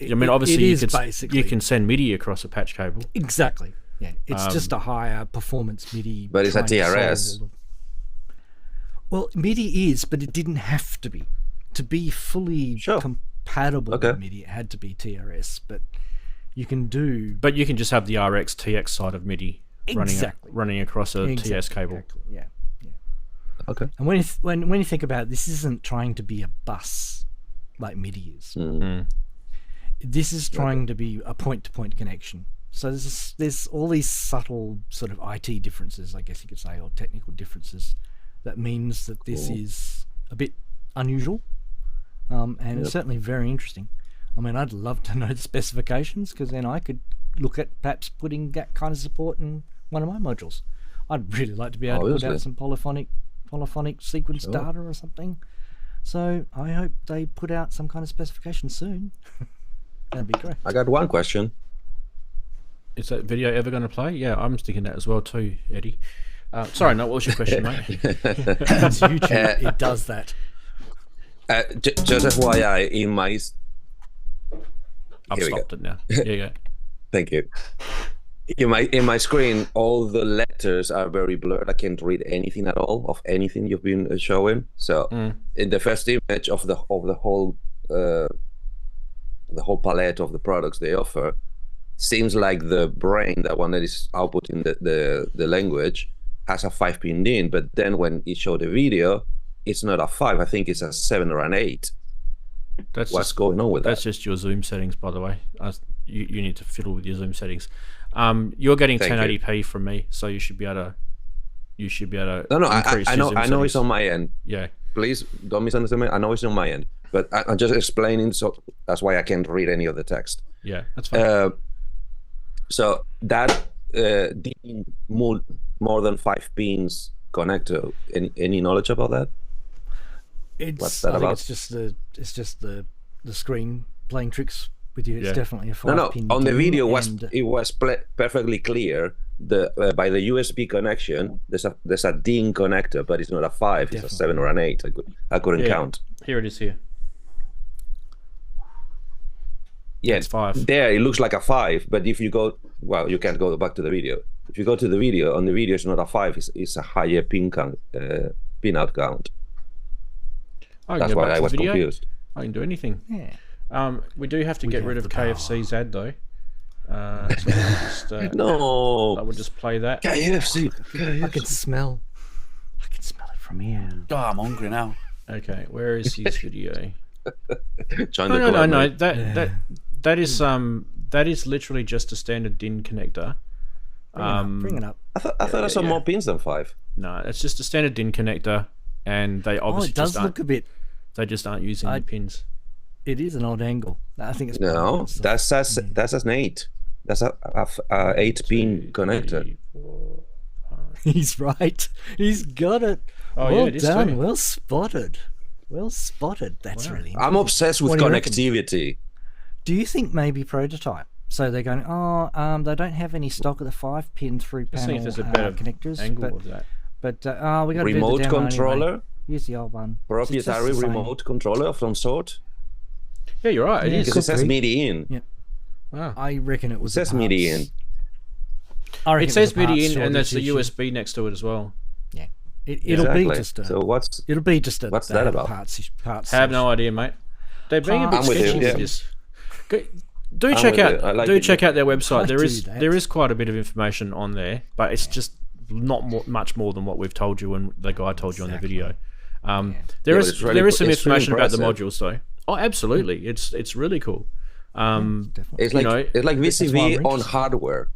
Speaker 1: I mean, obviously, you can send MIDI across a patch cable.
Speaker 2: Exactly. Yeah, it's just a higher performance MIDI.
Speaker 5: But it's a TRS.
Speaker 2: Well, MIDI is, but it didn't have to be. To be fully compatible with MIDI, it had to be TRS. But you can do. But
Speaker 1: you can just have the RX TX side of MIDI running across a TS cable.
Speaker 2: Exactly. Yeah.
Speaker 5: Okay.
Speaker 2: And when you think about it, this isn't trying to be a bus like MIDI is. This is trying to be a point-to-point connection. So there's all these subtle sort of IT differences, I guess you could say, or technical differences, that means that this is a bit unusual, and it's certainly very interesting. I mean, I'd love to know the specifications, because then I could look at perhaps putting that kind of support in one of my modules. I'd really like to be able to put out some polyphonic sequence data or something. So I hope they put out some kind of specification soon. That'd be great.
Speaker 5: I got one question.
Speaker 1: Is that video ever going to play? Yeah, I'm thinking that as well too, Eddie. Sorry, no, what was your question, mate?
Speaker 2: It's YouTube. It does that.
Speaker 5: Just FYI, in my...
Speaker 1: I've stopped it now. Here you go.
Speaker 5: Thank you. In my screen, all the letters are very blurred. I can't read anything at all of anything you've been showing. So in the first image of the whole palette of the products they offer, seems like the brain, that one that is outputting the language, has a 5-pin DIN, but then when it showed the video, it's not a 5. I think it's a 7 or an 8. What's going on with that?
Speaker 1: That's just your Zoom settings, by the way. You need to fiddle with your Zoom settings. You're getting 1080p from me, so you should be able to.
Speaker 5: No,
Speaker 1: increase
Speaker 5: I know.
Speaker 1: Zoom
Speaker 5: I know
Speaker 1: settings.
Speaker 5: it's on my end.
Speaker 1: Yeah.
Speaker 5: Please don't misunderstand me. I know it's on my end, but I'm just explaining. So that's why I can't read any of the text.
Speaker 1: Yeah, that's fine.
Speaker 5: So that more than 5 pins connector. Any knowledge about that? What's that about?
Speaker 2: It's just the screen playing tricks with you. It's definitely a 5-pin.
Speaker 5: On the video it was perfectly clear. By the USB connection, there's a DIN connector, but it's not a 5. Definitely. It's a 7 or an 8. I couldn't count.
Speaker 1: Here it is. Here.
Speaker 5: Yeah,
Speaker 1: it's 5.
Speaker 5: There it looks like a 5, but if you go, well, you can't go back to the video. If you go to the video, on the video it's not a 5. It's a higher pin count, pin out count. That's why I was confused.
Speaker 1: I can do anything.
Speaker 2: Yeah.
Speaker 1: We do have to get rid of KFC's ad though. So
Speaker 5: no.
Speaker 1: I would just play that.
Speaker 5: KFC.
Speaker 2: I can smell it from here.
Speaker 3: Oh, I'm hungry now.
Speaker 1: Okay, where is his video?
Speaker 5: No.
Speaker 1: That is literally just a standard DIN connector.
Speaker 2: Bring it up.
Speaker 5: I thought I saw more pins than 5.
Speaker 1: No, it's just a standard DIN connector, and they obviously
Speaker 2: it does look a bit.
Speaker 1: They just aren't using the pins.
Speaker 2: It is an odd angle. I think it's
Speaker 5: that's an 8. That's a 8-pin connector.
Speaker 1: 3, 4, 5,
Speaker 2: He's right. He's got it.
Speaker 1: Oh, yeah,
Speaker 2: well
Speaker 1: it is
Speaker 2: done.
Speaker 1: too.
Speaker 2: Well spotted. Well spotted. That's really
Speaker 5: I'm obsessed with
Speaker 2: What do you reckon?
Speaker 5: connectivity.
Speaker 2: Do you think maybe prototype? So they're going, they don't have any stock of the 5-pin through
Speaker 1: Let's see
Speaker 2: panel
Speaker 1: if there's a better
Speaker 2: connectors.
Speaker 1: angle of that.
Speaker 2: But we got to do the
Speaker 5: Remote
Speaker 2: demo
Speaker 5: controller,
Speaker 2: anyway. Use the old one.
Speaker 5: proprietary
Speaker 2: It's just the same.
Speaker 5: remote controller of some sort.
Speaker 1: Yeah, you're right. It
Speaker 2: Yeah,
Speaker 1: is.
Speaker 5: Because it says
Speaker 2: Could be.
Speaker 5: MIDI in.
Speaker 2: Yeah.
Speaker 1: Wow.
Speaker 2: I reckon it
Speaker 5: It
Speaker 2: was.
Speaker 5: says
Speaker 2: the
Speaker 5: MIDI in.
Speaker 2: parts. I reckon
Speaker 1: It says
Speaker 2: was a parts
Speaker 1: MIDI in, and there's
Speaker 2: shortage
Speaker 1: the
Speaker 2: issue.
Speaker 1: USB next to it as well.
Speaker 2: Yeah. It'll
Speaker 5: Exactly.
Speaker 2: be just a.
Speaker 5: So what's
Speaker 2: It'll be just a.
Speaker 5: what's
Speaker 2: they
Speaker 5: that
Speaker 2: have a
Speaker 5: about?
Speaker 2: Parts.
Speaker 1: Have no idea, mate. They're being a bit
Speaker 5: I'm with you,
Speaker 1: sketchy
Speaker 5: yeah.
Speaker 1: with this. Do
Speaker 5: I'm
Speaker 1: check
Speaker 5: with
Speaker 1: out.
Speaker 5: you. I like
Speaker 1: Do
Speaker 5: it.
Speaker 1: check out their website.
Speaker 2: I
Speaker 1: There
Speaker 2: do
Speaker 1: is
Speaker 2: that.
Speaker 1: there is quite a bit of information on there, but it's just not much more than what we've told you and the guy told you on the video. There
Speaker 5: Yeah, but
Speaker 1: is
Speaker 5: it's really-
Speaker 1: there is some
Speaker 5: it's really
Speaker 1: information about the
Speaker 5: impressive.
Speaker 1: modules though. Oh, absolutely. It's really cool.
Speaker 2: Definitely.
Speaker 5: it's like
Speaker 1: know,
Speaker 5: it's like
Speaker 2: why
Speaker 5: VCV
Speaker 2: we're
Speaker 5: on
Speaker 2: interested.
Speaker 5: hardware.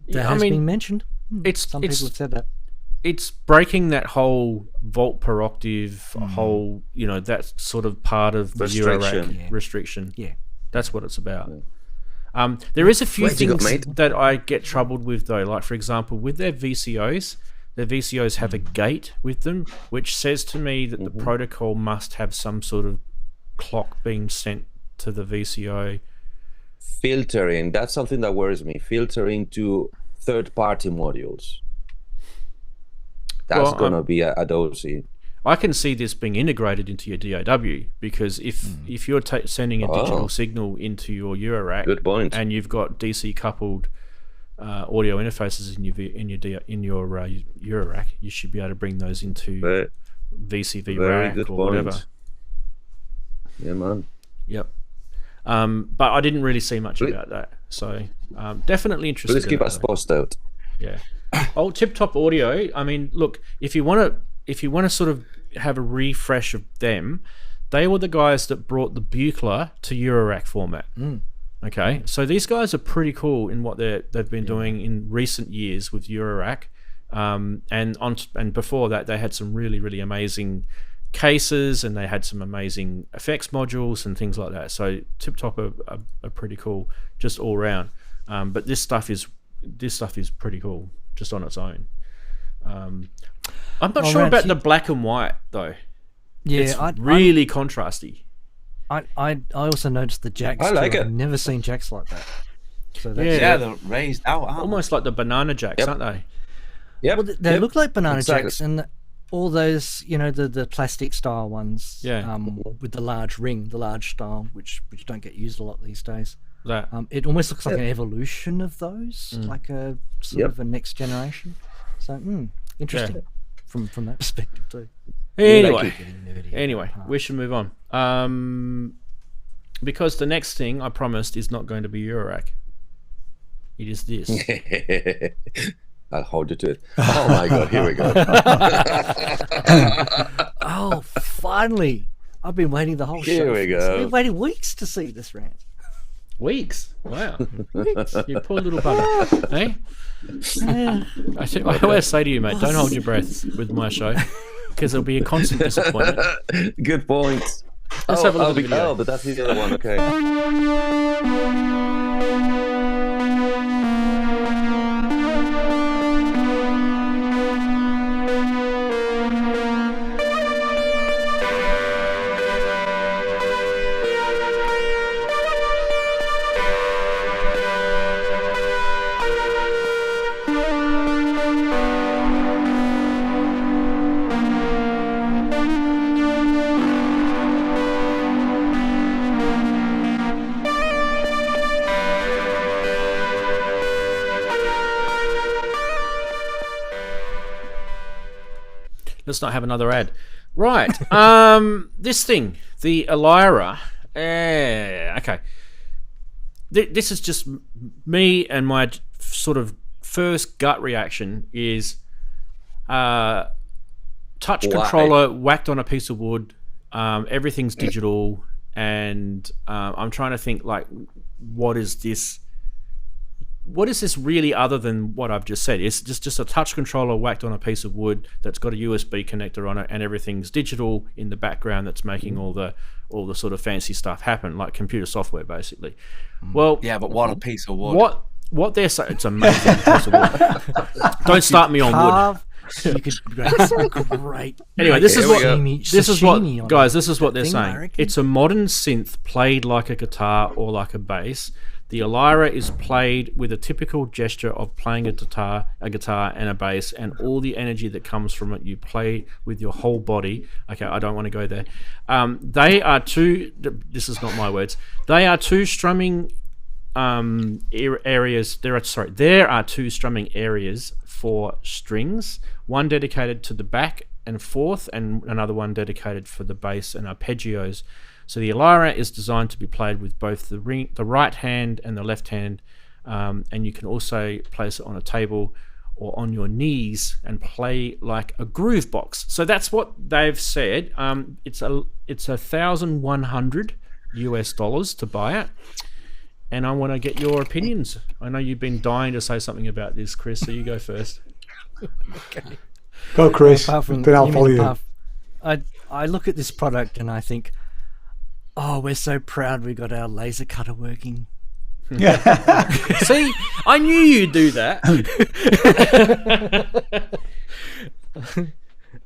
Speaker 2: That
Speaker 1: I
Speaker 2: has
Speaker 1: mean,
Speaker 2: been mentioned.
Speaker 1: it's
Speaker 2: Some people have said that.
Speaker 1: it's breaking that whole volt per octave whole, that sort of part of the
Speaker 5: Restriction.
Speaker 1: eurorack
Speaker 2: Yeah.
Speaker 1: restriction.
Speaker 2: Yeah.
Speaker 1: That's what it's about. There is a few
Speaker 5: Where'd you go,
Speaker 1: things
Speaker 5: mate?
Speaker 1: that I get troubled with though. Like for example, with their VCOs have a gate with them, which says to me that the protocol must have some sort of clock being sent to the VCO.
Speaker 5: Filtering, that's something that worries me. Filtering to third-party modules. That's
Speaker 1: Well,
Speaker 5: gonna be a dozy.
Speaker 1: I can see this being integrated into your DAW because if you're sending a digital signal into your eurorack,
Speaker 5: Good point.
Speaker 1: and you've got DC coupled audio interfaces in your eurorack, you should be able to bring those into
Speaker 5: Very,
Speaker 1: VCV
Speaker 5: very
Speaker 1: rack
Speaker 5: good
Speaker 1: or
Speaker 5: point.
Speaker 1: whatever.
Speaker 5: Yeah, man.
Speaker 1: Yep. But I didn't really see much about that, so definitely interested.
Speaker 5: Please
Speaker 1: in
Speaker 5: keep
Speaker 1: that,
Speaker 5: us
Speaker 1: though.
Speaker 5: posted.
Speaker 1: Yeah. Oh, Tip Top Audio. I mean, look, if you want to sort of have a refresh of them, they were the guys that brought the Buchla to Eurorack format. Okay, so these guys are pretty cool in what they've been doing in recent years with Eurorack, and before that they had some really, really amazing cases, and they had some amazing effects modules and things like that. So Tip Top are pretty cool just all round. But this stuff is pretty cool just on its own. I'm not sure
Speaker 2: Rant,
Speaker 1: about the black and white though.
Speaker 2: Yeah,
Speaker 1: It's really contrasty.
Speaker 2: I also noticed the jacks.
Speaker 5: I like
Speaker 2: too.
Speaker 5: it.
Speaker 2: I've never seen jacks like that. So that's,
Speaker 1: Yeah.
Speaker 3: They're raised out, aren't
Speaker 1: Almost like the banana jacks,
Speaker 5: Yep.
Speaker 1: aren't they?
Speaker 5: Yep.
Speaker 2: Well, they
Speaker 5: yep.
Speaker 2: look like banana
Speaker 5: Exactly.
Speaker 2: jacks, and all those, the plastic style ones.
Speaker 1: Yeah.
Speaker 2: With the large ring, the large style, which don't get used a lot these days.
Speaker 1: That.
Speaker 2: It almost looks like an evolution of those, like a sort
Speaker 5: Yep.
Speaker 2: of a next generation. So interesting from that perspective too.
Speaker 1: Anyway,
Speaker 2: Getting nerdy about
Speaker 1: we should move on. Because the next thing I promised is not going to be Eurorack. It is this.
Speaker 5: I'll hold you to it. Oh my god, here we go.
Speaker 2: Oh, finally! I've been waiting the whole show.
Speaker 5: Here we
Speaker 2: for this.
Speaker 5: go.
Speaker 2: I've been waiting weeks to see this rant.
Speaker 1: Weeks. Wow. You poor little bugger. Hey? I always say to you, mate, don't hold your breath with my show because it'll be a constant disappointment.
Speaker 5: Good point.
Speaker 1: Let's have a look at the video.
Speaker 5: Oh, but that's the other one. Okay.
Speaker 1: Let's not have another ad. Right. This thing, the Elira. Okay. This is just me, and my sort of first gut reaction is touch controller whacked on a piece of wood. Everything's digital, and I'm trying to think, like, what is this? What is this really other than what I've just said? It's just a touch controller whacked on a piece of wood that's got a USB connector on it, and everything's digital in the background that's making all the sort of fancy stuff happen, like computer software, basically. Well,
Speaker 3: Yeah, but what a piece of wood.
Speaker 1: what they're saying, it's amazing. Piece of wood. Don't start me on wood.
Speaker 2: Carve, you could great.
Speaker 1: Anyway, this is
Speaker 5: Here we
Speaker 1: what
Speaker 5: go.
Speaker 1: this is what guys. This is what they're
Speaker 2: thing, I
Speaker 1: saying.
Speaker 2: reckon.
Speaker 1: It's a modern synth played like a guitar or like a bass. The Elira is played with a typical gesture of playing a guitar and a bass, and all the energy that comes from it, you play with your whole body. Okay, I don't want to go there. They are two. This is not my words. They are two strumming areas. There are two strumming areas for strings. One dedicated to the back and forth, and another one dedicated for the bass and arpeggios. So the Elira is designed to be played with both the right hand and the left hand, and you can also place it on a table or on your knees and play like a groove box. So that's what they've said. It's $1,100 US to buy it, and I want to get your opinions. I know you've been dying to say something about this, Chris. So you go first.
Speaker 2: Okay.
Speaker 6: Go, Chris.
Speaker 2: Apart from,
Speaker 6: Then I'll
Speaker 2: you
Speaker 6: follow
Speaker 2: mean
Speaker 6: you.
Speaker 2: apart- I look at this product and I think, oh, we're so proud we got our laser cutter working.
Speaker 6: Yeah.
Speaker 1: See, I knew you'd do that.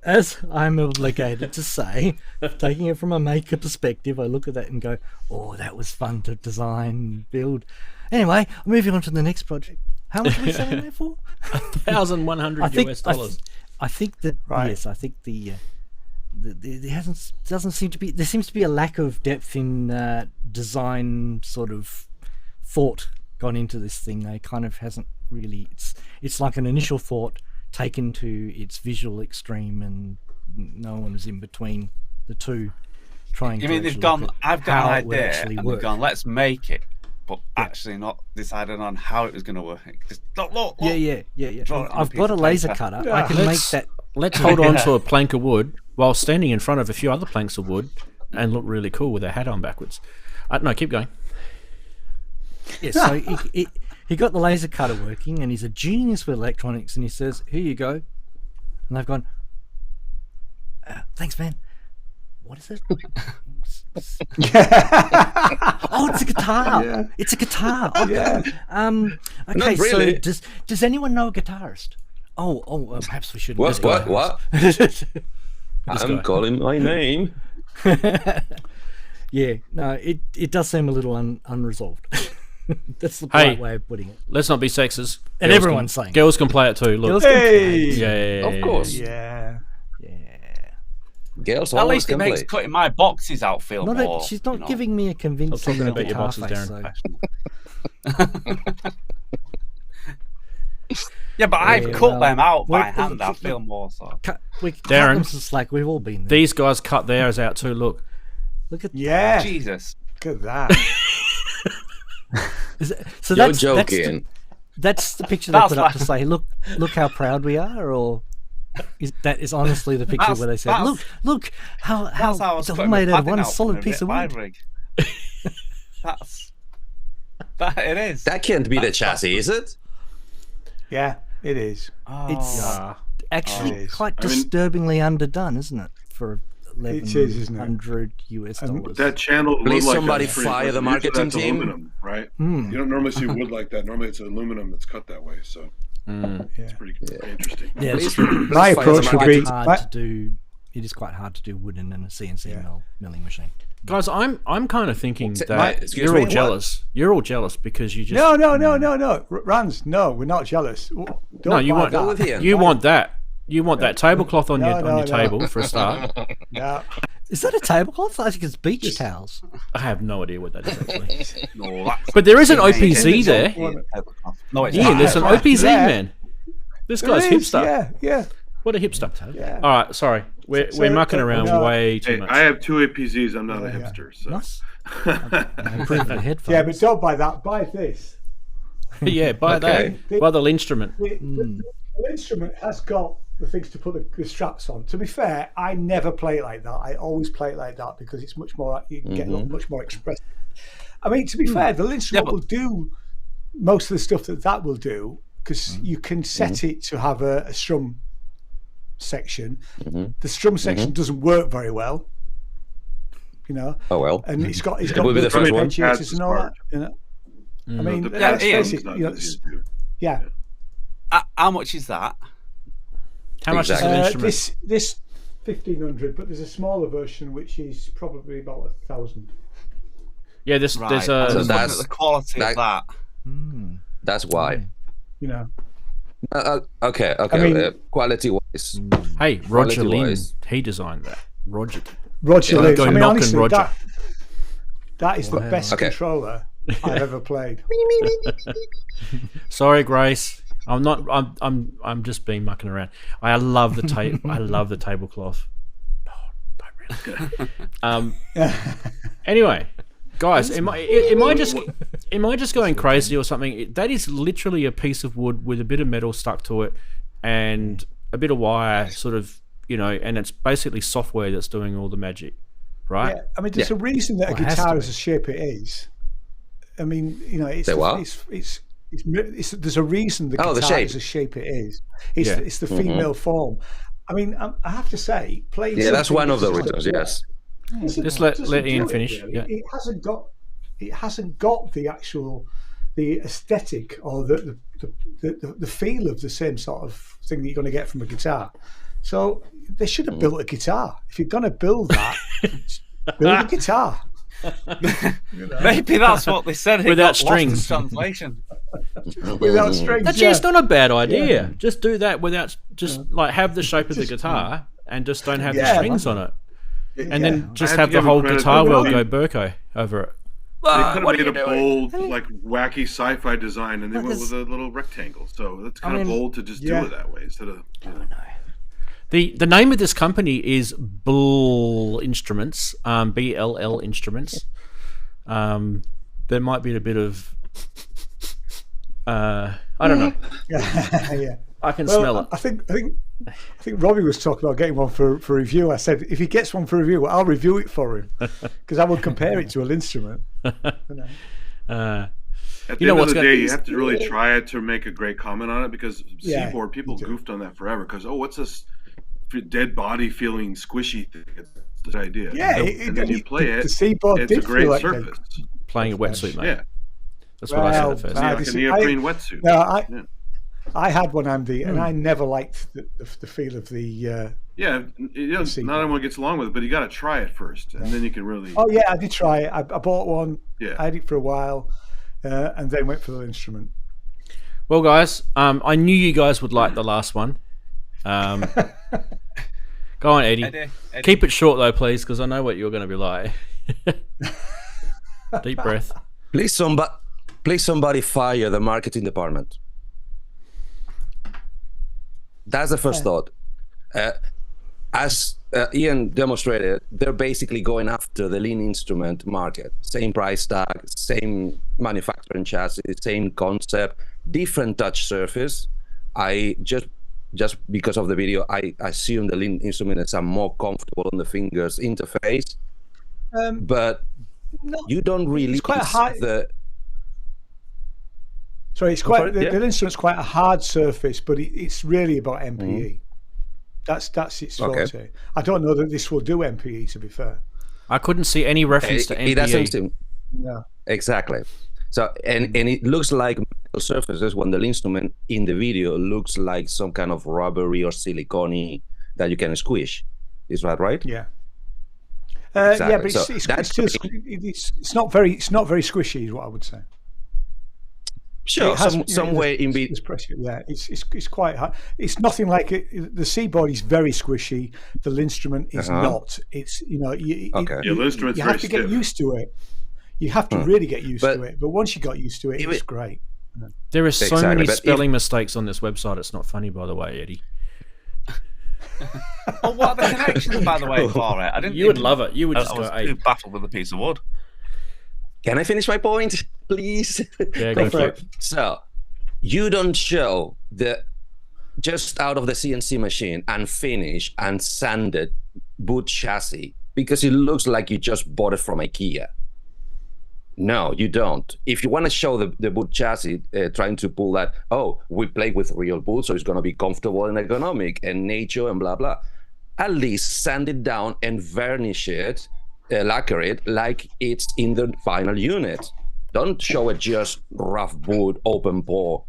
Speaker 2: As I'm obligated to say, taking it from a maker perspective, I look at that and go, oh, that was fun to design and build. Anyway, moving on to the next project. How much are we selling that for?
Speaker 1: $1,100 US.
Speaker 2: I think that,
Speaker 6: Right.
Speaker 2: yes, I think there doesn't seem to be, there seems to be a lack of depth in design sort of thought gone into this thing. They kind of hasn't really, it's like an initial thought taken to its visual extreme, and no one was in between the two trying
Speaker 3: You
Speaker 2: to
Speaker 3: mean they've
Speaker 2: actually
Speaker 3: gone,
Speaker 2: look at
Speaker 3: I've got
Speaker 2: how
Speaker 3: an
Speaker 2: it would
Speaker 3: idea,
Speaker 2: actually
Speaker 3: and
Speaker 2: work.
Speaker 3: they've gone, let's make it, but actually not decided on how it was going to work. Just look.
Speaker 2: Yeah.
Speaker 3: Draw it on a
Speaker 2: I've
Speaker 3: piece
Speaker 2: got a
Speaker 3: of
Speaker 2: laser
Speaker 3: paper.
Speaker 2: cutter.
Speaker 6: Yeah.
Speaker 2: I can make
Speaker 1: Let's-
Speaker 2: that.
Speaker 1: Let's hold on to a plank of wood while standing in front of a few other planks of wood and look really cool with our hat on backwards. No, keep going.
Speaker 2: Yeah, so he got the laser cutter working, and he's a genius with electronics, and he says, here you go. And they've gone, thanks, man. What is it? Oh, it's a guitar.
Speaker 6: Yeah.
Speaker 2: It's a guitar. Okay.
Speaker 6: Yeah.
Speaker 2: Okay,
Speaker 5: Not really.
Speaker 2: so does anyone know a guitarist? Oh, perhaps we shouldn't.
Speaker 5: What? I'm calling my name.
Speaker 2: Yeah, no, it does seem a little unresolved. That's the
Speaker 1: Hey.
Speaker 2: polite way of putting it.
Speaker 1: Let's not be sexist.
Speaker 2: And
Speaker 1: Girls
Speaker 2: everyone's
Speaker 1: can,
Speaker 2: saying
Speaker 1: girls can play it too. Look.
Speaker 2: Girls can
Speaker 6: Hey.
Speaker 2: play.
Speaker 1: Yeah.
Speaker 5: Of course.
Speaker 6: Yeah.
Speaker 5: Girls
Speaker 3: At
Speaker 5: always
Speaker 3: least it
Speaker 5: can
Speaker 3: makes
Speaker 5: play.
Speaker 3: cutting my boxes out feel
Speaker 2: Not
Speaker 3: more.
Speaker 2: she's not
Speaker 3: you know,
Speaker 2: giving me a convincing
Speaker 1: talking about your
Speaker 2: guitar
Speaker 1: boxes,
Speaker 2: face.
Speaker 1: Darren.
Speaker 3: Yeah, but I've
Speaker 2: Yeah,
Speaker 3: cut
Speaker 2: well,
Speaker 3: them out by
Speaker 2: well,
Speaker 3: hand. I feel more so.
Speaker 2: We
Speaker 1: Darren.
Speaker 2: cut them some slack. We've all been there.
Speaker 1: These guys cut theirs out too. Look.
Speaker 2: Look at
Speaker 6: Yeah.
Speaker 3: Jesus.
Speaker 6: Look at that.
Speaker 2: so
Speaker 5: You're
Speaker 2: that's
Speaker 5: joking.
Speaker 2: that's the picture they
Speaker 3: That's
Speaker 2: put up to
Speaker 3: like-
Speaker 2: say, look how proud we are, or that is honestly the picture
Speaker 3: That's-
Speaker 2: where they say,
Speaker 3: that's-
Speaker 2: look how
Speaker 3: That's how I was
Speaker 2: it's all
Speaker 3: cutting my
Speaker 2: made out of
Speaker 3: padding
Speaker 2: one
Speaker 3: out from
Speaker 2: solid
Speaker 3: a
Speaker 2: piece of
Speaker 3: vibe
Speaker 2: wood.
Speaker 3: rig. That it is.
Speaker 5: That can't be the chassis, is it?
Speaker 6: Yeah, it is.
Speaker 2: It's
Speaker 1: Ah.
Speaker 2: actually
Speaker 6: It is.
Speaker 2: quite
Speaker 4: I mean-
Speaker 2: disturbingly underdone, isn't it? For
Speaker 6: It is, isn't it?
Speaker 2: $1,100 US dollars.
Speaker 4: That channel wood
Speaker 5: Please
Speaker 4: like
Speaker 5: somebody
Speaker 4: that's pretty
Speaker 5: fire the
Speaker 4: impressive. Usually
Speaker 5: marketing
Speaker 4: that's
Speaker 5: team.
Speaker 4: aluminum, right?
Speaker 2: Hmm.
Speaker 4: You don't normally see wood like that. Normally it's aluminum that's cut that way. So it's pretty interesting.
Speaker 2: Yeah,
Speaker 5: Please,
Speaker 2: it's
Speaker 5: please
Speaker 6: My
Speaker 5: fire the
Speaker 6: approach would
Speaker 5: marketing
Speaker 6: be-
Speaker 2: hard
Speaker 6: my-
Speaker 2: to do. It is quite hard to do wood in a CNC milling machine.
Speaker 1: Guys, I'm kind of thinking
Speaker 5: Mate,
Speaker 1: that
Speaker 5: excuse
Speaker 1: you're
Speaker 5: me,
Speaker 1: all
Speaker 5: what?
Speaker 1: jealous. You're all jealous because you just
Speaker 6: No. Rans, no, we're not jealous. Don't
Speaker 1: No, you
Speaker 6: buy
Speaker 1: want
Speaker 5: Go with him.
Speaker 1: you want that. You want that tablecloth on your
Speaker 6: No.
Speaker 1: table for a start.
Speaker 6: No.
Speaker 2: Is that a tablecloth? I think it's beach towels.
Speaker 1: I have no idea what that is actually.
Speaker 3: No, that's
Speaker 1: But there is an
Speaker 3: amazing.
Speaker 1: OPZ there.
Speaker 3: No, it's
Speaker 1: Yeah,
Speaker 3: not.
Speaker 1: there's an
Speaker 6: Right.
Speaker 1: OPZ
Speaker 6: Yeah.
Speaker 1: man. This
Speaker 6: There
Speaker 1: guy's
Speaker 6: is,
Speaker 1: hipster.
Speaker 6: Yeah.
Speaker 1: What a hipster.
Speaker 6: Yeah.
Speaker 1: All right, sorry. We're mucking around
Speaker 6: no.
Speaker 1: way too
Speaker 4: Hey,
Speaker 1: much.
Speaker 4: I have two APZs. I'm not a hipster. So.
Speaker 2: Nice. Improve the headphones.
Speaker 6: Yeah, but don't buy that. Buy this.
Speaker 1: Yeah, buy
Speaker 5: Okay.
Speaker 1: that. Buy the instrument.
Speaker 6: The instrument has got the things to put the straps on. To be fair, I never play it like that. I always play it like that because it's much more. You can get much more expressive. I mean, to be fair, the instrument will do most of the stuff that will do because you can set it to have a strum section. The strum section doesn't work very well, you know.
Speaker 5: Oh well.
Speaker 6: And it's got
Speaker 5: It will be the first one.
Speaker 6: arpeggiators and all that, you know. I mean,
Speaker 4: The
Speaker 3: Yeah,
Speaker 6: let's
Speaker 3: it
Speaker 6: face
Speaker 3: is.
Speaker 6: it. Yeah.
Speaker 3: How much is that?
Speaker 1: How much is
Speaker 5: Exactly.
Speaker 1: an instrument?
Speaker 6: This 1,500, but there's a smaller version which is probably about 1,000.
Speaker 1: Yeah, there's
Speaker 3: Right.
Speaker 1: a
Speaker 3: I'm just
Speaker 5: So
Speaker 3: looking
Speaker 5: that's-
Speaker 3: at the quality of that.
Speaker 5: That's why.
Speaker 6: You know.
Speaker 5: Okay.
Speaker 6: I mean-
Speaker 5: Quality wise,
Speaker 1: hey, Roger Lynn,
Speaker 5: Quality-wise.
Speaker 1: he designed that. Roger.
Speaker 6: Roger
Speaker 1: Yeah,
Speaker 6: Lynch.
Speaker 1: go
Speaker 6: I mean,
Speaker 1: knock
Speaker 6: honestly,
Speaker 1: and Roger.
Speaker 6: that is the best
Speaker 5: Okay.
Speaker 6: controller I've ever played.
Speaker 1: Sorry, Grace. I'm not. I'm just being mucking around. I love the I love the tablecloth. Don't really. Anyway, guys, am I just going crazy or something? That is literally a piece of wood with a bit of metal stuck to it and a bit of wire, sort of, and it's basically software that's doing all the magic, right?
Speaker 6: Yeah, I mean, there's a reason that a
Speaker 2: Well, it has
Speaker 6: guitar
Speaker 2: to
Speaker 6: is the shape it is. I mean, it's
Speaker 5: Say what?
Speaker 6: there's a reason the
Speaker 5: Oh, the
Speaker 6: guitar
Speaker 5: shape.
Speaker 6: is the shape it is. It's
Speaker 1: Yeah.
Speaker 6: it's the female form. I mean, I have to say, playing.
Speaker 5: Yeah, that's
Speaker 6: something
Speaker 5: one of the
Speaker 6: that's
Speaker 5: reasons. Yes.
Speaker 1: Just let
Speaker 6: doesn't
Speaker 1: Ian
Speaker 6: do it,
Speaker 1: finish.
Speaker 6: really.
Speaker 1: Yeah.
Speaker 6: It hasn't got the aesthetic or the feel of the same sort of thing that you're going to get from a guitar. So they should have built a guitar. If you're going to build that, build a guitar.
Speaker 3: Maybe that's what they said. It
Speaker 1: Without
Speaker 3: got lost in
Speaker 1: strings.
Speaker 3: translation.
Speaker 6: Without strings.
Speaker 1: Actually, it's not a bad idea. Just do that without, like have the shape of the guitar and just don't have the
Speaker 6: Yeah.
Speaker 1: strings on it, and then just
Speaker 4: I had
Speaker 1: have
Speaker 4: to
Speaker 1: the
Speaker 4: give
Speaker 1: whole
Speaker 4: him credit
Speaker 1: guitar
Speaker 4: for
Speaker 1: world
Speaker 4: that.
Speaker 1: go Burko over it.
Speaker 4: They could
Speaker 1: what
Speaker 4: have
Speaker 1: are
Speaker 4: made a
Speaker 1: you doing?
Speaker 4: bold, like wacky sci-fi design, and they went with a little rectangle. So that's kind of bold to just do it that way instead of.
Speaker 1: The name of this company is Bull Instruments, BLL Instruments. There might be a bit of, I don't know.
Speaker 6: Yeah.
Speaker 1: I can smell it.
Speaker 6: I think Robbie was talking about getting one for review. I said if he gets one for review, I'll review it for him because I will compare it to an instrument.
Speaker 4: At the
Speaker 1: You know
Speaker 4: end of
Speaker 1: what's
Speaker 4: the
Speaker 1: gonna-
Speaker 4: day, you have to really try it to make a great comment on it because
Speaker 6: Yeah,
Speaker 4: Seaboard people
Speaker 6: you do.
Speaker 4: goofed on that forever because what's this dead body feeling squishy thing? It's the idea.
Speaker 6: Yeah,
Speaker 4: and then you play it.
Speaker 6: The Seaboard
Speaker 4: It's a
Speaker 6: did
Speaker 4: great
Speaker 6: feel like
Speaker 4: surface.
Speaker 1: Playing a wetsuit, mate.
Speaker 4: Yeah,
Speaker 1: That's what I said
Speaker 6: Well,
Speaker 1: at first.
Speaker 6: Ah,
Speaker 4: like
Speaker 6: this
Speaker 4: a
Speaker 6: is-
Speaker 4: neoprene wetsuit.
Speaker 6: No, I had one, Andy, and I never liked the feel of the.
Speaker 4: Yeah,
Speaker 6: Seaboard.
Speaker 4: not everyone gets along with it, but you got to try it first, and then you can really.
Speaker 6: Oh yeah, I did try it. I bought one.
Speaker 4: Yeah.
Speaker 6: I had it for a while, and then went for the instrument.
Speaker 1: Well, guys, I knew you guys would like the last one. Go on, Eddie.
Speaker 3: Eddie.
Speaker 1: Keep it short though, please, because I know what you're going to be like. Deep breath.
Speaker 5: Please somebody fire the marketing department. That's the first thought. As Ian demonstrated, they're basically going after the lean instrument market. Same price tag, same manufacturing chassis, same concept, different touch surface. I just because of the video, I assume the lean instruments are more comfortable on the fingers interface. But you don't really
Speaker 6: quite a high-
Speaker 5: the
Speaker 6: Sorry, it's quite
Speaker 5: sorry,
Speaker 6: the instrument's quite a hard surface, but it's really about MPE. That's its
Speaker 5: Okay.
Speaker 6: forte. I don't know that this will do MPE. To be fair,
Speaker 1: I couldn't see any reference to
Speaker 5: it doesn't
Speaker 1: MPE.
Speaker 5: seem
Speaker 6: no.
Speaker 5: exactly. So and it looks like metal surfaces when the instrument in the video looks like some kind of rubbery or silicone that you can squish. Is that right?
Speaker 6: Yeah.
Speaker 5: Exactly.
Speaker 6: Yeah, but
Speaker 5: So
Speaker 6: it's
Speaker 5: that's
Speaker 6: still it's not very squishy, is what I would say.
Speaker 5: Sure,
Speaker 6: It has-
Speaker 5: some way in
Speaker 6: It's
Speaker 5: between.
Speaker 6: pressure. Yeah, it's quite hard. It's nothing like it. The Seaboard is very squishy. The Linstrument is not. It's
Speaker 5: Okay.
Speaker 4: Yeah, the instrument's
Speaker 6: you have
Speaker 4: very
Speaker 6: to get
Speaker 4: stiff.
Speaker 6: used to it. You have to really get used
Speaker 5: But-
Speaker 6: to it. But once you got used to it,
Speaker 5: Even-
Speaker 6: it's great.
Speaker 1: There are so
Speaker 5: Exactly,
Speaker 1: many
Speaker 5: but
Speaker 1: spelling mistakes on this website. It's not funny, by the way, Eddie.
Speaker 3: Oh, what are the connections, by the way, for it? I didn't.
Speaker 1: You would
Speaker 3: even-
Speaker 1: love it. You would
Speaker 3: I
Speaker 1: just
Speaker 3: was
Speaker 1: go,
Speaker 3: too
Speaker 1: hey.
Speaker 3: baffled with a piece of wood.
Speaker 5: Can I finish my point, please?
Speaker 1: Yeah, go
Speaker 5: Thank
Speaker 1: for
Speaker 5: you.
Speaker 1: it.
Speaker 5: So, you don't show the just out of the CNC machine and finish and sanded boot chassis because it looks like you just bought it from IKEA. No, you don't. If you want to show the boot chassis, trying to pull that, we play with real boots, so it's going to be comfortable and ergonomic and nature and blah, blah. At least sand it down and varnish it, lacquer it like it's in the final unit. Don't show it just rough boot, open bore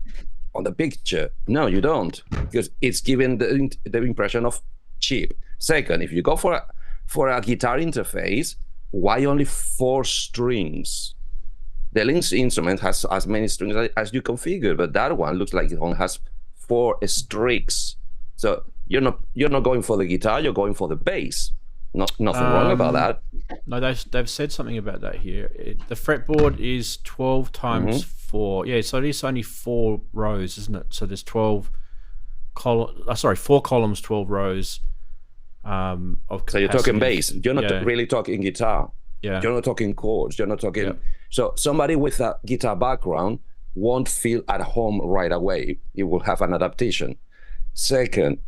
Speaker 5: on the picture. No, you don't, because it's giving the impression of cheap. Second, if you go for a guitar interface, why only 4 strings? The Lynx instrument has as many strings as you configure, but that one looks like it only has 4 strings. So you're not going for the guitar, you're going for the bass. Nothing wrong about that.
Speaker 1: No, they've said something about that here. The fretboard is 12 times 4. Yeah, so it is only 4 rows, isn't it? So there's 4 columns, 12 rows of capacity.
Speaker 5: So you're talking bass. You're not really talking guitar.
Speaker 1: Yeah.
Speaker 5: You're not talking chords. You're not talking. Yeah. So somebody with a guitar background won't feel at home right away. You will have an adaptation. Second,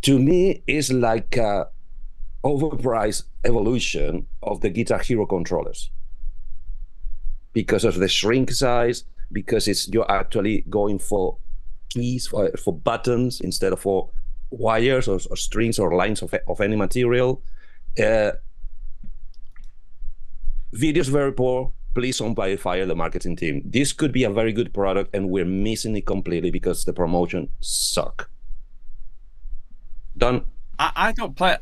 Speaker 5: to me, it's like a overpriced evolution of the Guitar Hero controllers because of the shrink size, because you're actually going for keys, for buttons instead of for wires or strings or lines of any material. Video's very poor. Please don't fire the marketing team. This could be a very good product, and we're missing it completely because the promotion suck. Done.
Speaker 3: I don't play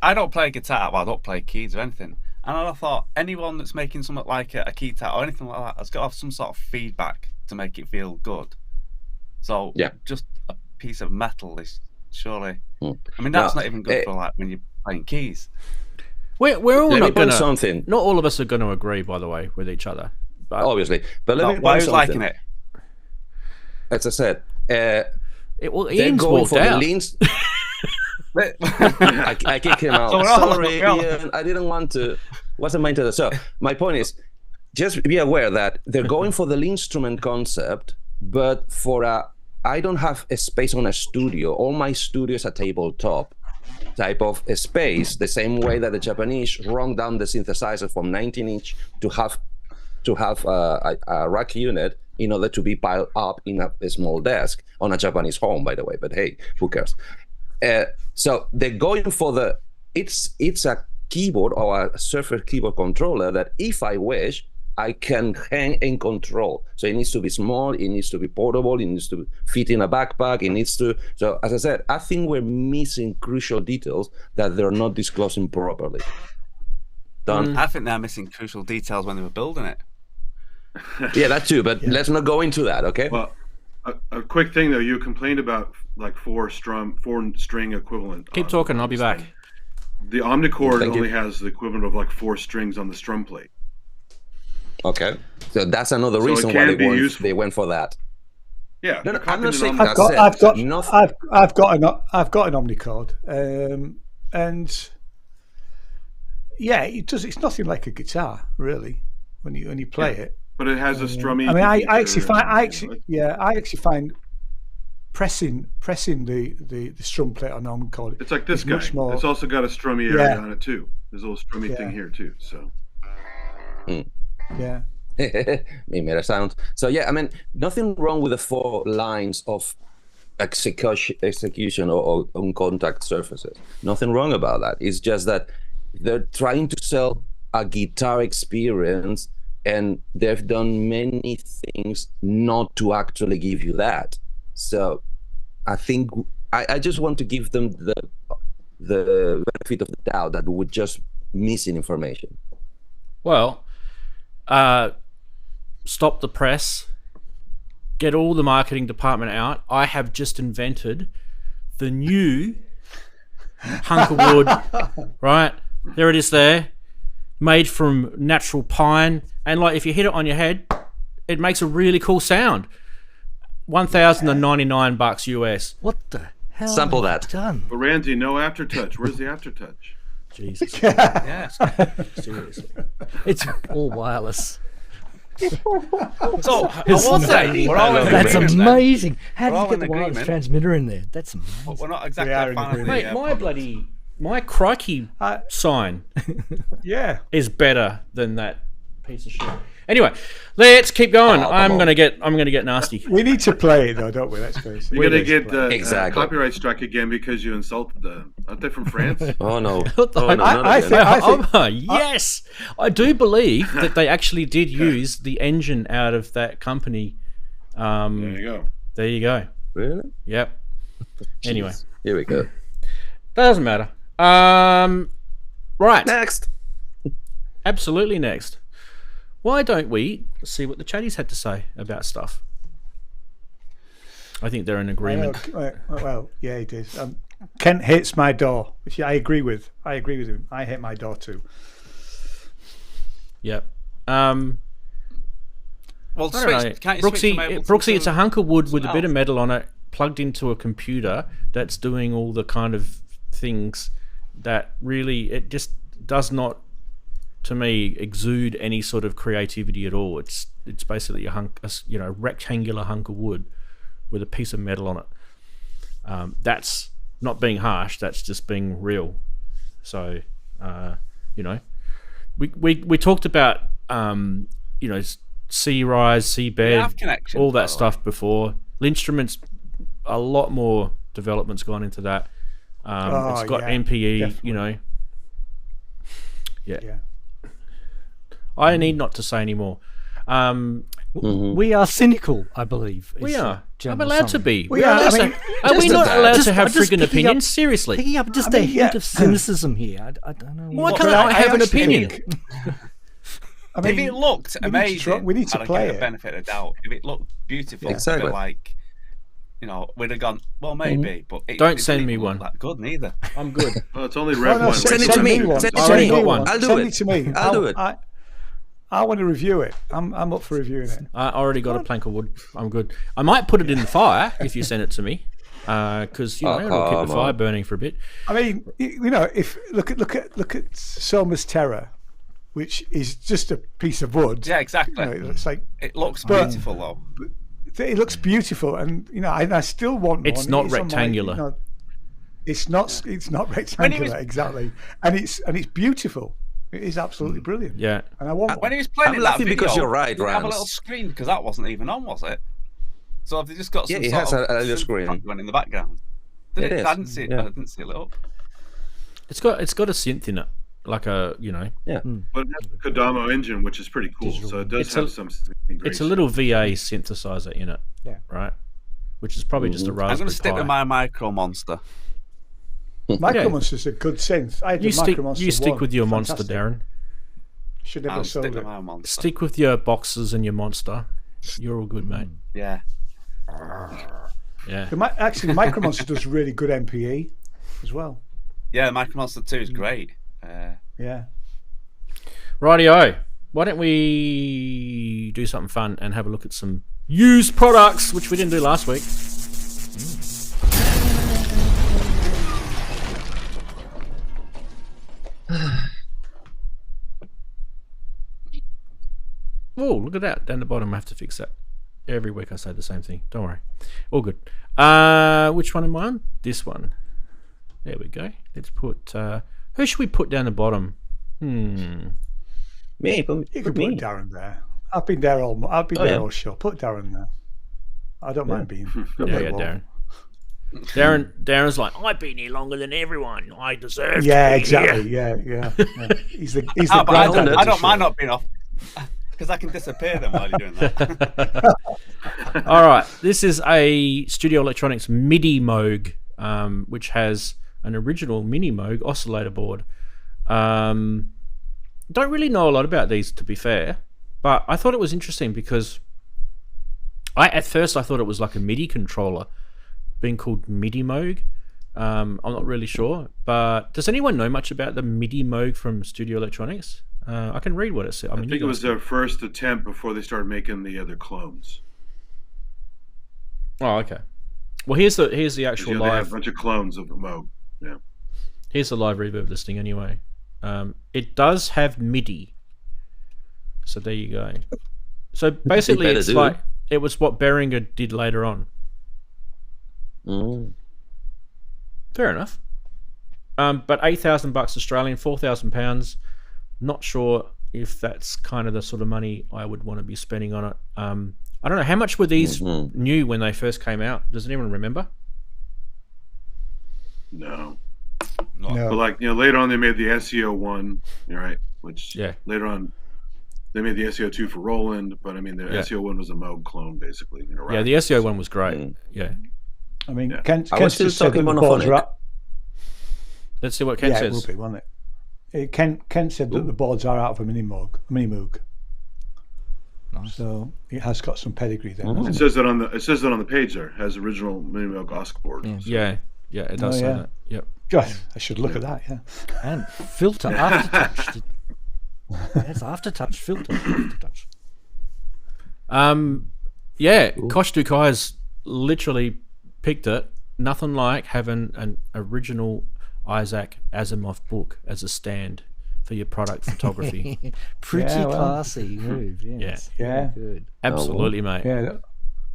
Speaker 3: guitar. Well, I don't play keys or anything. And I thought anyone that's making something like a keytar or anything like that has got to have some sort of feedback to make it feel good. So just a piece of metal is surely. I mean, that's not even good for like when you're playing keys.
Speaker 1: We're all not going
Speaker 5: to.
Speaker 1: Not all of us are going to agree, by the way, with each other. But
Speaker 5: obviously, but let me
Speaker 3: why is liking it?
Speaker 5: As I said,
Speaker 1: Ian's walked out.
Speaker 5: I kicked him out. Sorry, Ian. I didn't want to. Wasn't my intention. So my point is, just be aware that they're going for the instrument concept, but I don't have a space on a studio. All my studio is a tabletop type of a space, the same way that the Japanese run down the synthesizer from 19-inch to have a rack unit in order to be piled up in a small desk on a Japanese home, by the way. But hey, who cares? So they're going for it's a keyboard or a Surface keyboard controller that, if I wish, I can hang and control. So it needs to be small, it needs to be portable, it needs to fit in a backpack, it needs to. So as I said, I think we're missing crucial details that they're not disclosing properly. Done.
Speaker 3: I think they're missing crucial details when they were building it.
Speaker 5: Yeah, that too, but let's not go into that, okay?
Speaker 4: Well, a quick thing though, you complained about like 4-string equivalent.
Speaker 1: Keep talking, I'll be back.
Speaker 4: The Omnichord only has the equivalent of like 4 strings on the strum plate.
Speaker 5: Okay, so that's another reason why they went for that.
Speaker 4: Yeah,
Speaker 5: no, I'm not saying
Speaker 6: I've got an Omnichord, and yeah, it's nothing like a guitar really when you play it.
Speaker 4: But it has a strummy.
Speaker 6: I mean, I actually find pressing the strum plate on Omnichord.
Speaker 4: It's like this guy. Much more, it's also got a strummy area on it too. There's a little strummy thing here too. So.
Speaker 6: Yeah.
Speaker 5: Me made a sound. So yeah, I mean, nothing wrong with the 4 lines of execution or on contact surfaces. Nothing wrong about that. It's just that they're trying to sell a guitar experience, and they've done many things not to actually give you that. So I think I just want to give them the benefit of the doubt that we're just missing information.
Speaker 1: Well, stop the press, get all the marketing department out. I have just invented the new hunk of wood, right? There it is there, made from natural pine. And like, if you hit it on your head, it makes a really cool sound. $1,099 US.
Speaker 2: What the hell?
Speaker 5: Sample that.
Speaker 2: Done.
Speaker 4: But Ranzee, no aftertouch. Where's the aftertouch?
Speaker 1: Jesus.
Speaker 3: Yeah.
Speaker 1: Seriously.
Speaker 2: It's all wireless.
Speaker 3: So I will say, we're all in
Speaker 2: That's
Speaker 3: agreement
Speaker 2: amazing. How
Speaker 3: We're
Speaker 2: did
Speaker 3: all
Speaker 2: you get
Speaker 3: in
Speaker 2: the wireless
Speaker 3: agreement.
Speaker 2: transmitter in there? That's amazing.
Speaker 3: But we're not exactly
Speaker 6: We are
Speaker 3: a
Speaker 6: in
Speaker 3: fan of
Speaker 6: agreement.
Speaker 3: the
Speaker 1: Mate, my crikey sign
Speaker 6: Yeah.
Speaker 1: is better than that piece of shit. Anyway, let's keep going.
Speaker 5: Oh,
Speaker 1: I'm
Speaker 5: come
Speaker 1: gonna get nasty.
Speaker 6: We need to play it though, don't we? Let's face it.
Speaker 4: You're gonna get
Speaker 5: Exactly.
Speaker 4: copyright strike again because you insulted them. Aren't they from France?
Speaker 5: Oh no!
Speaker 1: What the-
Speaker 5: Oh, no, not
Speaker 6: I
Speaker 5: again.
Speaker 6: think-
Speaker 1: Oh, yes, I do believe that they actually did use the engine out of that company.
Speaker 4: There you go.
Speaker 1: There you go.
Speaker 5: Really?
Speaker 1: Yep. Anyway,
Speaker 5: Here we go.
Speaker 1: doesn't matter. Right.
Speaker 5: Next.
Speaker 1: Absolutely next. Why don't we see what the chatties had to say about stuff? I think they're in agreement.
Speaker 6: Well, yeah, it is. Kent hates my door, which I agree with. I agree with him. I hate my door too.
Speaker 1: Yep.
Speaker 3: Well,
Speaker 1: I don't know.
Speaker 3: can't you switch from Ableton
Speaker 1: Brooksy,
Speaker 3: to
Speaker 1: it's a hunk of wood with a
Speaker 3: something
Speaker 1: bit of
Speaker 3: else?
Speaker 1: metal on it, plugged into a computer that's doing all the kind of things that really it just does not, to me, exude any sort of creativity at all. It's basically a rectangular hunk of wood with a piece of metal on it. That's not being harsh. That's just being real. So, we talked about C rise, C bed,
Speaker 3: have connections,
Speaker 1: all
Speaker 3: by
Speaker 1: that
Speaker 3: the
Speaker 1: stuff before. L'instrument's a lot more development's gone into that. It's got
Speaker 6: yeah,
Speaker 1: MPE,
Speaker 6: definitely.
Speaker 1: Yeah. I need not to say any more.
Speaker 2: We are cynical, I believe.
Speaker 1: We
Speaker 2: is the
Speaker 1: are. I'm
Speaker 2: general
Speaker 1: allowed to
Speaker 2: summary.
Speaker 1: be.
Speaker 6: We are. I mean,
Speaker 1: Are we not allowed to have
Speaker 2: I'm just
Speaker 1: friggin'
Speaker 2: picking up-
Speaker 1: opinions? Seriously.
Speaker 2: Picking up just
Speaker 6: I
Speaker 2: a
Speaker 6: mean,
Speaker 2: hint
Speaker 6: yeah.
Speaker 2: of cynicism here. I don't know.
Speaker 1: Why
Speaker 2: what-
Speaker 1: can't I have an
Speaker 6: actually
Speaker 1: opinion?
Speaker 6: think- I
Speaker 3: If
Speaker 6: mean,
Speaker 3: it looked amazing,
Speaker 6: we need to
Speaker 3: I'd
Speaker 6: play
Speaker 3: get
Speaker 6: it.
Speaker 3: the benefit of the doubt. If it looked beautiful,
Speaker 5: Exactly.
Speaker 3: like, we'd have gone, well, maybe, but it,
Speaker 1: Don't
Speaker 3: it
Speaker 1: send
Speaker 3: didn't
Speaker 1: me
Speaker 3: look
Speaker 1: one.
Speaker 3: That good neither.
Speaker 1: I'm good.
Speaker 4: Well, it's only
Speaker 6: Oh,
Speaker 4: Rev
Speaker 6: no,
Speaker 4: 1.
Speaker 5: Send it to me.
Speaker 6: one.
Speaker 5: Send it
Speaker 1: to
Speaker 6: Send
Speaker 1: me.
Speaker 6: me one.
Speaker 5: I'll do
Speaker 6: Send
Speaker 5: it.
Speaker 6: it to me.
Speaker 5: I'll do it.
Speaker 6: I want to review it. I'm up for reviewing it.
Speaker 1: I already got a plank of wood. I'm good. I might put it in the fire if you send it to me, because it'll keep the
Speaker 5: come
Speaker 1: fire
Speaker 5: on.
Speaker 1: burning for a bit.
Speaker 6: I mean, if look at Soma's Terror, which is just a piece of wood.
Speaker 3: Yeah, exactly.
Speaker 6: It's like
Speaker 3: It looks
Speaker 6: But-
Speaker 3: beautiful, though.
Speaker 6: it looks beautiful, and I still want
Speaker 1: It's
Speaker 6: one.
Speaker 1: not
Speaker 6: on my,
Speaker 1: rectangular.
Speaker 6: it's not. It's not rectangular exactly, and it's beautiful. It is absolutely brilliant.
Speaker 1: Yeah.
Speaker 6: And I want
Speaker 3: When
Speaker 6: one.
Speaker 3: he was playing
Speaker 5: I'm
Speaker 3: in that
Speaker 5: laughing
Speaker 3: video,
Speaker 5: because you're right,
Speaker 3: did it have a
Speaker 5: Rams.
Speaker 3: little screen because that wasn't even on, was it? So have they just got some
Speaker 5: Yeah, it
Speaker 3: sort
Speaker 5: has
Speaker 3: of
Speaker 5: a little
Speaker 3: synth
Speaker 5: screen.
Speaker 3: background in the background? Did
Speaker 5: It
Speaker 3: it?
Speaker 5: is,
Speaker 3: I didn't see it.
Speaker 5: yeah.
Speaker 3: I didn't see it lit up.
Speaker 1: It's got a synth in it, like a
Speaker 5: Yeah.
Speaker 4: But it has the Kodama engine, which is pretty cool. So it does
Speaker 1: It's
Speaker 4: have
Speaker 1: a-
Speaker 4: some.
Speaker 1: it's a little VA synthesizer in it.
Speaker 2: Yeah.
Speaker 1: Right. Which is probably just a
Speaker 3: I'm
Speaker 1: Raspberry
Speaker 3: going to stick
Speaker 1: Pi.
Speaker 3: with my Micro Monster.
Speaker 6: Micro Monster's a good synth. I had
Speaker 1: You
Speaker 6: the
Speaker 1: stick.
Speaker 6: Micro Monster
Speaker 1: You stick
Speaker 6: 1.
Speaker 1: with your monster,
Speaker 6: Fantastic.
Speaker 1: Darren.
Speaker 6: Should never
Speaker 3: I'll
Speaker 6: have sold
Speaker 3: stick with
Speaker 6: it.
Speaker 3: my Monster.
Speaker 1: Stick with your boxes and your monster. You're all good, mate.
Speaker 3: Yeah.
Speaker 1: Yeah.
Speaker 6: Actually, the Micro Monster does really good MPE as well.
Speaker 3: Yeah, the Micro Monster 2
Speaker 1: Mm.
Speaker 3: is great.
Speaker 6: Yeah.
Speaker 1: Rightio. Why don't we do something fun and have a look at some used products, which we didn't do last week. Oh, look at that. Down the bottom, I have to fix that. Every week I say the same thing. Don't worry. All good. Which one am I on? This one. There we go. Let's put... who should we put down the bottom?
Speaker 5: Me, put
Speaker 6: You could
Speaker 5: me.
Speaker 6: put Darren there. I've been there all show. Put Darren there. I don't mind being.
Speaker 1: Yeah, Darren. Darren's like, I've been here longer than everyone. I deserve
Speaker 6: Yeah,
Speaker 1: to be
Speaker 6: exactly.
Speaker 1: here."
Speaker 6: Yeah. He's the
Speaker 3: But I
Speaker 6: granddad of
Speaker 3: I
Speaker 6: the
Speaker 3: don't mind
Speaker 6: show.
Speaker 3: not being off. Because I can disappear then while you're doing that.
Speaker 1: All right. This is a Studio Electronics MIDI Moog, which has an original mini Moog oscillator board. Don't really know a lot about these, to be fair, but I thought it was interesting because at first I thought it was like a MIDI controller being called MIDI Moog. I'm not really sure, but does anyone know much about the MIDI Moog from Studio Electronics? I can read what it said.
Speaker 4: I think it was their first attempt before they started making the other clones.
Speaker 1: Oh, okay. Well, here's the
Speaker 4: 'Cause,
Speaker 1: actual
Speaker 4: they had a
Speaker 1: live.
Speaker 4: bunch of clones of the Moog. Yeah.
Speaker 1: Here's the live reverb listing anyway. It does have MIDI. So there you go. So basically
Speaker 5: better
Speaker 1: it's
Speaker 5: do.
Speaker 1: like it was what Behringer did later on.
Speaker 5: Mm.
Speaker 1: Fair enough. But $8,000 Australian, £4,000. Not sure if that's kind of the sort of money I would want to be spending on it. I don't know, how much were these new when they first came out? Does anyone remember?
Speaker 4: No.
Speaker 6: No.
Speaker 4: But like, later on they made the SEO one, right? Which later on they made the SEO 2 for Roland, but I mean the SEO 1 was a Moog clone basically.
Speaker 1: Yeah, the SEO one was great. Yeah.
Speaker 6: I mean,
Speaker 4: Yeah.
Speaker 6: Kent
Speaker 5: I was
Speaker 6: just
Speaker 5: still
Speaker 6: said that
Speaker 5: talking
Speaker 6: the boards
Speaker 5: monophonic.
Speaker 6: are up.
Speaker 1: Let's see what Ken
Speaker 6: Yeah,
Speaker 1: says.
Speaker 6: it will be, won't it? Kent said that the boards are out for Mini Moog.
Speaker 2: Nice.
Speaker 6: So it has got some pedigree there.
Speaker 4: It says that on the page there. It has original Mini Moog OSC board.
Speaker 2: Yeah.
Speaker 1: Yeah, it does say that. Yep.
Speaker 6: God, I should look at that. Yeah.
Speaker 2: And filter aftertouch. That's aftertouch filter. Aftertouch.
Speaker 1: Kosh Dukai's literally picked it. Nothing like having an original Isaac Asimov book as a stand for your product photography.
Speaker 2: Pretty
Speaker 6: Yeah, well.
Speaker 2: classy move. Yes.
Speaker 6: Yeah.
Speaker 2: Very good.
Speaker 1: Absolutely, mate.
Speaker 6: Yeah.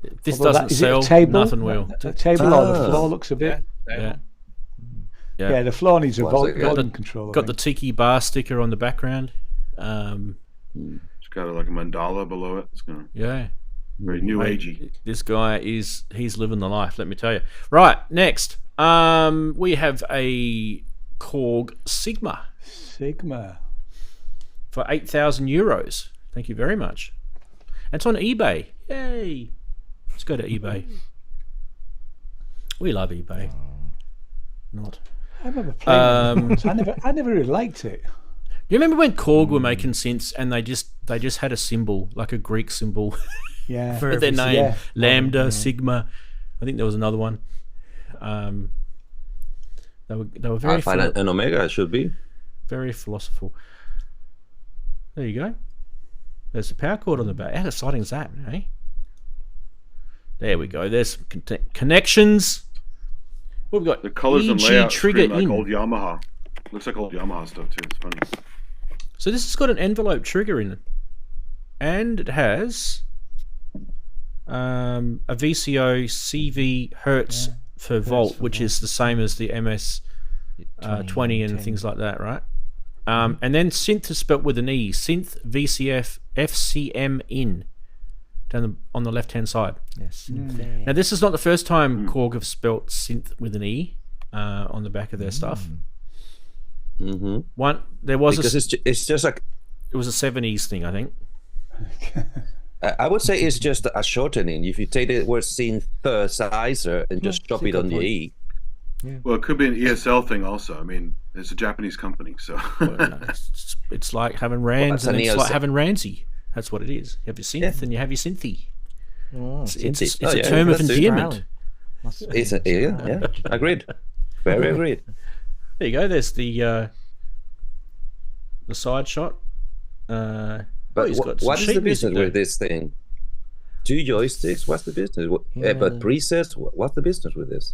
Speaker 1: If this
Speaker 6: Although
Speaker 1: doesn't
Speaker 6: is it a
Speaker 1: sell,
Speaker 6: table?
Speaker 1: nothing will.
Speaker 6: The table or the floor looks a bit.
Speaker 1: Yeah.
Speaker 6: Yeah, the floor needs a
Speaker 5: Well, so
Speaker 6: volume control. I
Speaker 1: Got the
Speaker 6: think.
Speaker 1: tiki bar sticker on the background.
Speaker 4: It's got like a mandala below it. It's gonna
Speaker 1: Yeah.
Speaker 4: very new
Speaker 1: Mate,
Speaker 4: agey.
Speaker 1: this guy he's living the life, let me tell you. Right, next. We have a Korg Sigma
Speaker 6: Sigma.
Speaker 1: for €8,000. Thank you very much. And it's on eBay. Yay. Let's go to eBay. We love eBay. Not.
Speaker 6: I remember playing it once. I never really liked it.
Speaker 1: You remember when Korg were making synths and they just had a symbol, like a Greek symbol
Speaker 6: Yeah.
Speaker 1: for their name?
Speaker 6: Yeah.
Speaker 1: Lambda, Sigma. I think there was another one. They were very
Speaker 5: Alpha and Omega should be.
Speaker 1: very philosophical. There you go. There's the power cord on the back. How exciting is that, eh? There we go. There's some connections. What have we got?
Speaker 4: The colors and
Speaker 1: EG
Speaker 4: layout
Speaker 1: trigger
Speaker 4: scream like
Speaker 1: in.
Speaker 4: old Yamaha. Looks like old Yamaha stuff too. It's funny.
Speaker 1: So this has got an envelope trigger in it, and it has a VCO CV Hertz for volt, which is the same as the MS 20 and
Speaker 2: 10.
Speaker 1: things like that, right? And then synth is spelt with an E. Synth VCF FCM in down on the left hand side.
Speaker 2: Yes.
Speaker 1: Now this is not the first time Korg have spelt synth with an E on the back of their stuff.
Speaker 5: Mm-hmm.
Speaker 1: One there was
Speaker 5: Because it's just like,
Speaker 1: it was a 70s thing, I think.
Speaker 5: I would say it's just a shortening. If you take the word synthesizer and just drop it on the E.
Speaker 4: Well, it could be an ESL thing also. I mean, it's a Japanese company, so.
Speaker 1: It's like having Rands
Speaker 5: that's
Speaker 1: and
Speaker 5: an
Speaker 1: it's like
Speaker 5: EOS.
Speaker 1: having Ranzee. That's what it is. You have your synth and you have your synthy.
Speaker 2: Oh,
Speaker 1: It's
Speaker 5: Oh,
Speaker 1: a
Speaker 5: yeah,
Speaker 1: term of
Speaker 5: that's it.
Speaker 1: endearment.
Speaker 5: It's yeah, agreed. Very agreed.
Speaker 1: There you go. There's the side shot.
Speaker 5: But
Speaker 1: he's got some
Speaker 5: what is
Speaker 1: sheet
Speaker 5: the
Speaker 1: music
Speaker 5: business
Speaker 1: there.
Speaker 5: with this thing? 2 joysticks? What's the business? But presets? What's the business with this?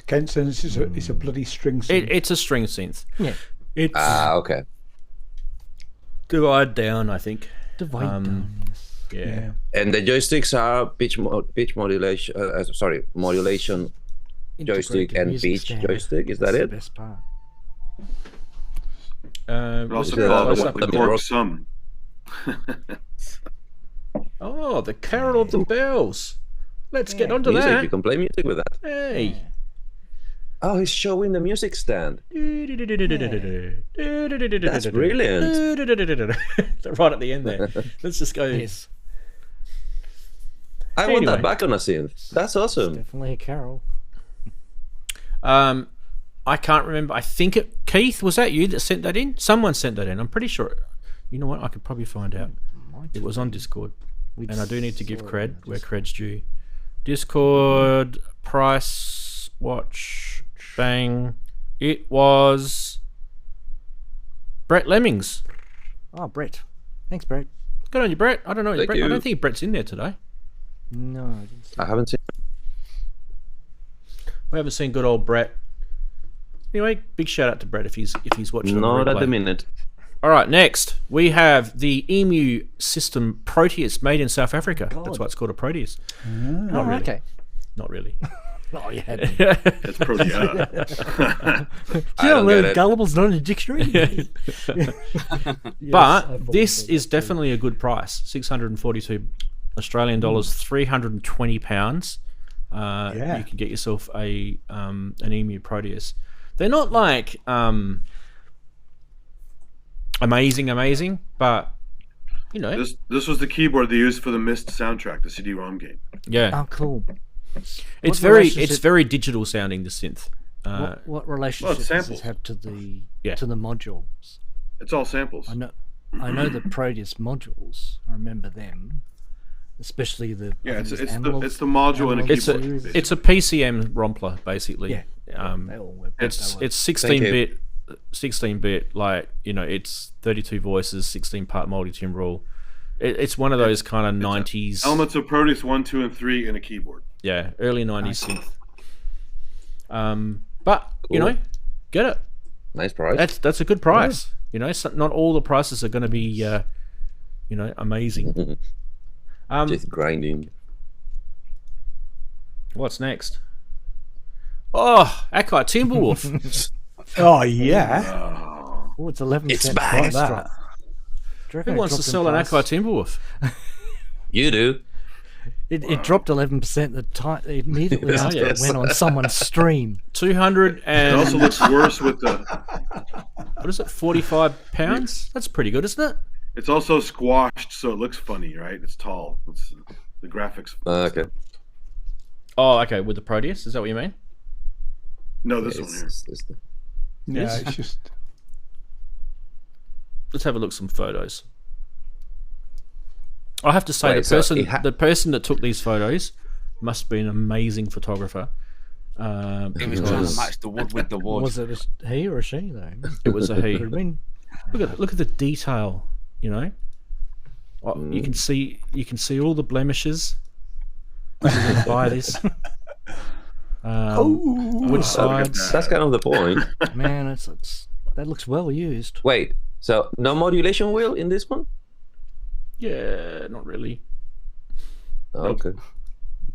Speaker 6: Kent says it's a bloody string synth.
Speaker 1: It's a string synth.
Speaker 2: Yeah.
Speaker 1: It's
Speaker 5: Okay.
Speaker 1: divide down, I think.
Speaker 2: Divide down, yes.
Speaker 1: Yeah.
Speaker 5: And the joysticks are pitch modulation. Modulation joystick
Speaker 2: Integrated
Speaker 5: and
Speaker 2: music
Speaker 5: pitch
Speaker 2: stand.
Speaker 5: joystick. Is that
Speaker 2: That's
Speaker 5: it?
Speaker 2: the best part.
Speaker 4: But
Speaker 1: what's
Speaker 4: also
Speaker 1: it-
Speaker 4: called
Speaker 1: what's
Speaker 4: the
Speaker 1: up?
Speaker 4: Korg Sum.
Speaker 1: Oh, the Carol of the Bells. Let's get onto
Speaker 5: Music.
Speaker 1: that.
Speaker 5: You can play music with that.
Speaker 1: Hey.
Speaker 5: Oh, he's showing the music stand.
Speaker 1: That's
Speaker 5: brilliant.
Speaker 1: Right at the end there. Let's just go.
Speaker 2: Yes.
Speaker 5: I want
Speaker 1: Anyway.
Speaker 5: that back on a synth. That's awesome.
Speaker 2: Definitely a Carol.
Speaker 1: I can't remember. I think Keith, was that you that sent that in? Someone sent that in. I'm pretty sure. You know what? I could probably find out. It was on Discord. And I do need to give cred where cred's due. Discord, price, watch, bang. It was Brett Lemmings.
Speaker 2: Oh, Brett. Thanks, Brett.
Speaker 1: Good on you, Brett. I don't know.
Speaker 5: Thank
Speaker 1: Brett, I
Speaker 5: you.
Speaker 1: don't think Brett's in there today.
Speaker 2: No, I didn't see
Speaker 5: I haven't seen.
Speaker 1: We haven't seen good old Brett. Anyway, big shout out to Brett if he's watching. on
Speaker 5: Not
Speaker 1: the
Speaker 5: at the
Speaker 1: replay.
Speaker 5: minute.
Speaker 1: All right, next we have the Emu System Proteus made in South Africa. That's why it's called a Proteus. Not really.
Speaker 2: Okay.
Speaker 1: Not really.
Speaker 2: Oh, you had me.
Speaker 4: It's Protea.
Speaker 2: Do you know
Speaker 5: don't get it.
Speaker 2: gullible's not in a dictionary?
Speaker 1: But this is definitely a good price. 642 Australian dollars, 320 pounds.
Speaker 6: Yeah.
Speaker 1: You can get yourself a an Emu Proteus. They're not like amazing, but you know,
Speaker 4: This was the keyboard they used for the Myst soundtrack, the CD-ROM game.
Speaker 1: yeah,
Speaker 2: Oh, cool.
Speaker 1: it's
Speaker 2: what
Speaker 1: it's very digital sounding, the synth.
Speaker 2: What relationship does
Speaker 4: samples.
Speaker 2: this have to the
Speaker 1: Yeah.
Speaker 2: modules?
Speaker 4: It's all samples.
Speaker 2: I know the Proteus modules. I remember them, especially the
Speaker 4: Yeah, it's the
Speaker 2: analog
Speaker 4: module and a
Speaker 1: It's
Speaker 4: keyboard.
Speaker 1: a it's a PCM Rompler basically.
Speaker 2: Yeah. They all were
Speaker 1: It's
Speaker 2: they were-
Speaker 1: 16-bit, like, you know, it's 32 voices, 16-part multi-timbral. It's one of those kind of 90s,
Speaker 4: Elements of Proteus 1, 2, and 3 in a keyboard.
Speaker 1: yeah, early 90s synth. But you know, get it.
Speaker 5: Nice price.
Speaker 1: That's a good price. You know, not all the prices are going to be, you know, amazing.
Speaker 5: Just grinding.
Speaker 1: What's next? Oh, Akai Timberwolf.
Speaker 6: Oh yeah.
Speaker 2: Oh, it's 11%.
Speaker 5: It's back.
Speaker 2: price
Speaker 6: That.
Speaker 2: drop. Do you reckon
Speaker 1: Who
Speaker 2: it
Speaker 1: wants to
Speaker 2: dropped in
Speaker 1: sell an
Speaker 2: price?
Speaker 1: Akai Timberwolf?
Speaker 5: You do.
Speaker 2: It dropped 11% immediately after
Speaker 5: yes.
Speaker 2: it went on someone's stream.
Speaker 1: 200
Speaker 4: It
Speaker 1: and
Speaker 4: also looks worse with the.
Speaker 1: what is it? 45 pounds. That's pretty good, isn't it?
Speaker 4: It's also squashed, so it looks funny, right? It's tall. It's the graphics.
Speaker 5: Okay.
Speaker 1: Oh, okay. With the Proteus, is that what you mean?
Speaker 4: No, this one here.
Speaker 6: Yeah, it's just.
Speaker 1: Let's have a look at some photos. I have to say,
Speaker 5: Wait, so it
Speaker 1: the person that took these photos must be an amazing photographer.
Speaker 3: He was trying
Speaker 1: Because
Speaker 3: to match the wood with the wood.
Speaker 2: Was it a he or a she, though?
Speaker 1: it was a he.
Speaker 2: Could have been.
Speaker 1: Look at the detail. You know, you can see all the blemishes. You can buy this. Wood sides.
Speaker 5: That's kind of the point.
Speaker 2: Man, that looks well used.
Speaker 5: Wait, so no modulation wheel in this one?
Speaker 1: Yeah, not really,
Speaker 5: Okay.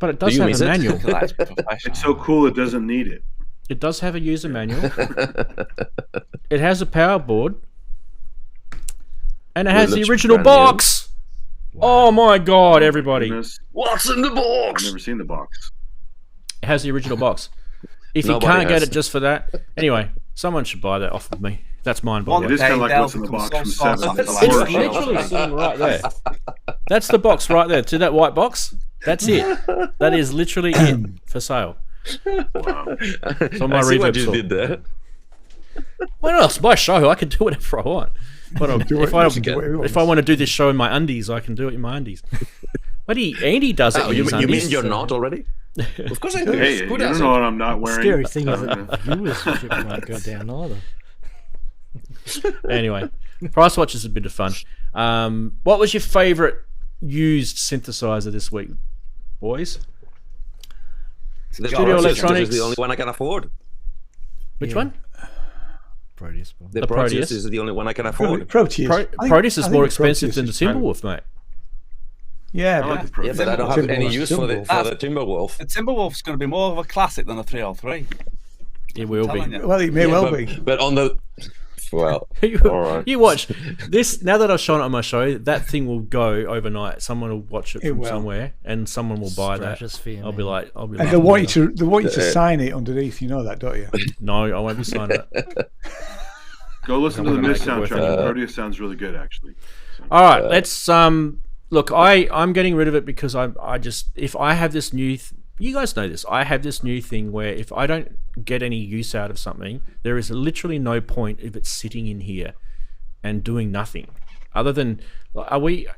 Speaker 1: but it does
Speaker 5: you
Speaker 1: have
Speaker 5: miss
Speaker 1: a
Speaker 5: it?
Speaker 1: manual.
Speaker 3: That's professional.
Speaker 4: It's so cool it doesn't need it.
Speaker 1: It does have a user manual. It has a power board, and it has the
Speaker 5: looks
Speaker 1: original
Speaker 5: brand new.
Speaker 1: box. Oh my god, everybody!
Speaker 4: Goodness,
Speaker 5: What's in the
Speaker 4: I've
Speaker 5: box?
Speaker 4: never seen the box.
Speaker 1: It has the original box. If you
Speaker 5: Nobody
Speaker 1: can't get
Speaker 5: has.
Speaker 1: it just for that, anyway, someone should buy that off of me. That's mine, by the
Speaker 4: It
Speaker 1: way.
Speaker 4: is kind of like
Speaker 3: They'll
Speaker 4: what's in the
Speaker 3: become
Speaker 4: box
Speaker 3: so
Speaker 4: from
Speaker 3: soft
Speaker 4: 7.
Speaker 3: after
Speaker 4: It's
Speaker 3: like
Speaker 1: It's
Speaker 3: Sure.
Speaker 1: literally sitting right there. That's the box right there. To that white box, that's it. That is literally it for sale.
Speaker 4: Wow.
Speaker 1: It's on my
Speaker 5: I see what
Speaker 1: reverb
Speaker 5: you
Speaker 1: store.
Speaker 5: did there.
Speaker 1: What else? My show, I can do whatever I want. But if I want to do this show in my undies, I can do it in my undies. But Andy does it
Speaker 5: Oh,
Speaker 1: in
Speaker 5: you
Speaker 1: his
Speaker 5: mean
Speaker 1: undies.
Speaker 5: you're not already? Of course I do.
Speaker 4: Hey,
Speaker 5: Who
Speaker 4: you don't
Speaker 5: doesn't?
Speaker 4: know what I'm not wearing.
Speaker 2: Scary thing is that viewership won't go down either.
Speaker 1: Anyway, Price Watch is a bit of fun. What was your favourite used synthesizer this week, boys?
Speaker 5: The
Speaker 1: Studio
Speaker 5: Proteus
Speaker 1: Electronics.
Speaker 5: is the only one I can afford.
Speaker 1: Which
Speaker 2: Yeah.
Speaker 1: one?
Speaker 2: Proteus.
Speaker 5: The,
Speaker 1: The
Speaker 5: Proteus
Speaker 1: Proteus.
Speaker 5: is the only one I can afford.
Speaker 6: Proteus.
Speaker 1: Proteus is more expensive than the Timberwolf, mate.
Speaker 6: Yeah,
Speaker 4: I like the
Speaker 6: but
Speaker 5: Yeah, but I don't have any
Speaker 6: Timberwolf.
Speaker 5: use for the Timberwolf.
Speaker 3: The Timberwolf's going to be more of a classic than a 303.
Speaker 1: It will be.
Speaker 3: Telling you.
Speaker 6: well, it may well
Speaker 5: but,
Speaker 6: be.
Speaker 5: but on the well,
Speaker 1: You,
Speaker 5: all right.
Speaker 1: you watch this now that I've shown it on my show. That thing will go overnight. Someone will watch it
Speaker 6: It
Speaker 1: from
Speaker 6: will.
Speaker 1: somewhere, and someone will buy that.
Speaker 2: Stratosphere,
Speaker 1: I'll be
Speaker 2: man.
Speaker 1: like,
Speaker 6: And
Speaker 1: like,
Speaker 6: they want you to sign it underneath. You know that, don't you?
Speaker 1: no, I won't be signing it.
Speaker 4: Go listen to the
Speaker 1: gonna
Speaker 4: Myst
Speaker 1: make it worth
Speaker 4: soundtrack.
Speaker 1: it.
Speaker 4: Proteus sounds really good, actually.
Speaker 1: All right, let's look. I'm getting rid of it because I just if I have this new. You guys know this. I have this new thing where if I don't get any use out of something, there is literally no point if it's sitting in here and doing nothing other than are we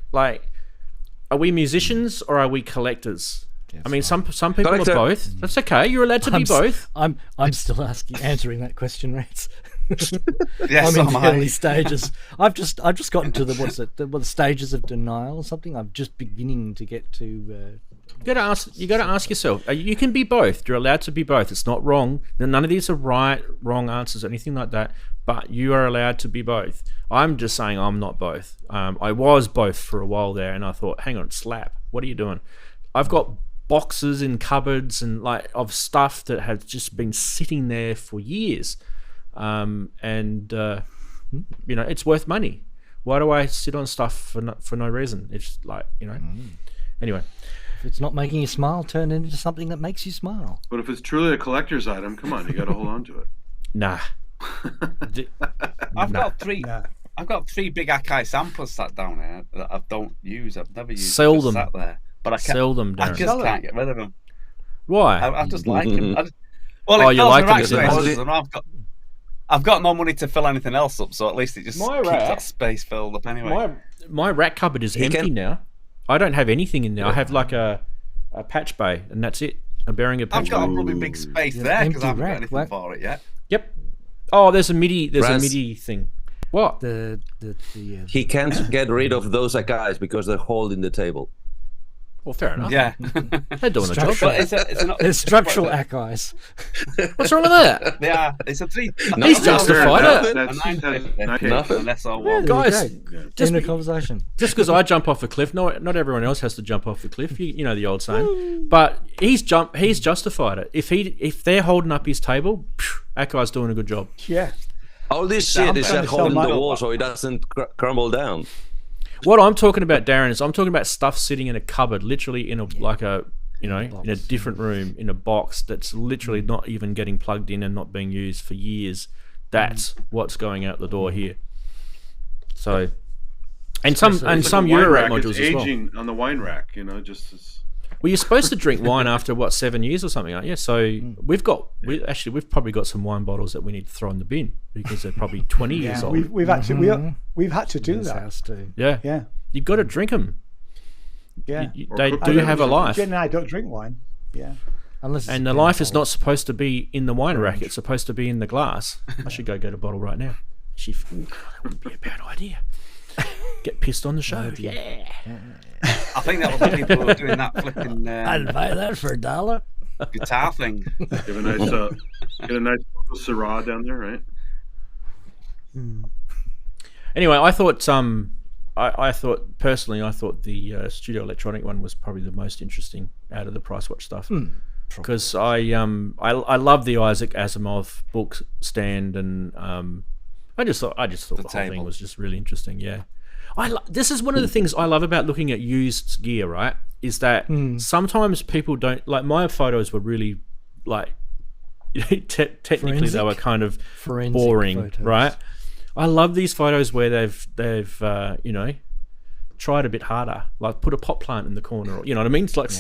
Speaker 1: musicians or are we collectors? I mean, some people
Speaker 5: Collector.
Speaker 1: are both. That's okay. You're allowed to be both.
Speaker 2: I'm still answering that question, Rance.
Speaker 3: Yes,
Speaker 2: I'm in
Speaker 3: am
Speaker 2: the
Speaker 3: I.
Speaker 2: early stages. I've just gotten to the stages of denial or something. I'm just beginning to get to.
Speaker 1: You got to ask yourself. You can be both. You're allowed to be both. It's not wrong. None of these are wrong answers, or anything like that. But you are allowed to be both. I'm just saying I'm not both. I was both for a while there, and I thought, hang on, slap. What are you doing? I've got boxes in cupboards and like of stuff that has just been sitting there for years, and you know, it's worth money. Why do I sit on stuff for no reason? It's like, you know. Anyway,
Speaker 2: If it's not making you smile, turn it into something that makes you smile.
Speaker 4: But if it's truly a collector's item, come on, you got to hold on to it.
Speaker 1: nah.
Speaker 3: I've got three. I've got 3 big Akai samplers sat down there that I don't use. I've never used.
Speaker 1: Sell
Speaker 3: just
Speaker 1: them.
Speaker 3: Sat there, but I can't.
Speaker 1: Sell them,
Speaker 3: I
Speaker 1: Darren.
Speaker 3: just can't get rid of them.
Speaker 1: Why?
Speaker 3: I just like them. Well,
Speaker 1: Oh,
Speaker 3: it
Speaker 1: you
Speaker 3: fills
Speaker 1: like
Speaker 3: my
Speaker 1: them,
Speaker 3: rack
Speaker 1: is it?
Speaker 3: spaces, and I've got no money to fill anything else up, so at least it just
Speaker 1: My
Speaker 3: keeps
Speaker 1: rack-
Speaker 3: that space filled up anyway.
Speaker 1: My rack cupboard is empty now. I don't have anything in there. I have like a patch bay, and that's it. A Behringer patch
Speaker 3: I've got a
Speaker 1: bay.
Speaker 3: bloody big space
Speaker 2: Yeah,
Speaker 3: there because I
Speaker 2: empty
Speaker 3: haven't got
Speaker 2: rack.
Speaker 3: anything
Speaker 2: What?
Speaker 3: for it yet.
Speaker 1: Yep. Oh, there's a MIDI. There's a
Speaker 5: Raz-
Speaker 1: MIDI thing. What?
Speaker 2: The
Speaker 5: He can't get rid of those Akais because they're holding the table.
Speaker 1: Well, fair enough.
Speaker 3: Yeah.
Speaker 1: They're doing the job.
Speaker 2: Structural-
Speaker 3: But it's an,
Speaker 2: There's structural Akais.
Speaker 1: What's wrong with that?
Speaker 3: Yeah, it's a 3.
Speaker 1: He's justified it.
Speaker 5: Nothing.
Speaker 3: Unless I
Speaker 2: Yeah,
Speaker 3: want.
Speaker 2: there you
Speaker 1: Guys,
Speaker 2: go.
Speaker 1: just
Speaker 2: End of
Speaker 1: be-
Speaker 2: conversation.
Speaker 1: Just because I jump off a cliff, not everyone else has to jump off the cliff. You know the old saying. But he's justified it. If they're holding up his table, Akai's doing a good job.
Speaker 6: Yeah.
Speaker 5: All this shit is
Speaker 6: trying
Speaker 5: just
Speaker 6: to sell
Speaker 5: holding
Speaker 6: my-
Speaker 5: the wall so it doesn't crumble down.
Speaker 1: What I'm talking about, Darren, is I'm talking about stuff sitting in a cupboard, literally in a in a different room, in a box that's literally not even getting plugged in and not being used for years. That's what's going out the door here. So, and some Eurorack modules
Speaker 4: it's
Speaker 1: as well.
Speaker 4: aging on the wine rack, you know, just as...
Speaker 1: Well, you're supposed to drink wine after 7 years or something, aren't you? So we've probably got some wine bottles that we need to throw in the bin because they're probably 20 years old.
Speaker 6: We've had to do
Speaker 2: This
Speaker 6: that.
Speaker 2: house too.
Speaker 1: Yeah,
Speaker 6: Yeah.
Speaker 1: you've got to drink them.
Speaker 6: Yeah.
Speaker 1: They
Speaker 4: cook
Speaker 1: do
Speaker 4: them.
Speaker 1: have a life,
Speaker 6: Jen and I don't drink wine. Yeah.
Speaker 2: Unless it's
Speaker 1: and the
Speaker 2: been
Speaker 1: life is
Speaker 2: cold.
Speaker 1: not supposed to be in the wine rack. It's supposed to be in the glass. I should go get a bottle right now. That wouldn't be a bad idea. Get pissed on the show. Yeah.
Speaker 3: I think that was the people who were doing that flipping
Speaker 2: I'd buy that for $1.
Speaker 3: guitar thing.
Speaker 4: Give a nice, get a nice Syrah down there, right?
Speaker 1: Anyway, I thought I thought the Studio Electronic one was probably the most interesting out of the Price Watch stuff because I love the Isaac Asimov book stand, and I just thought the whole thing
Speaker 3: table.
Speaker 1: was just really interesting. Yeah, this is one of the things I love about looking at used gear. Right, is that sometimes people don't like my photos were really like technically they were kind of
Speaker 2: Forensic
Speaker 1: boring,
Speaker 2: photos.
Speaker 1: right? I love these photos where they've tried a bit harder, like put a pot plant in the corner, or, you know what I mean? It's like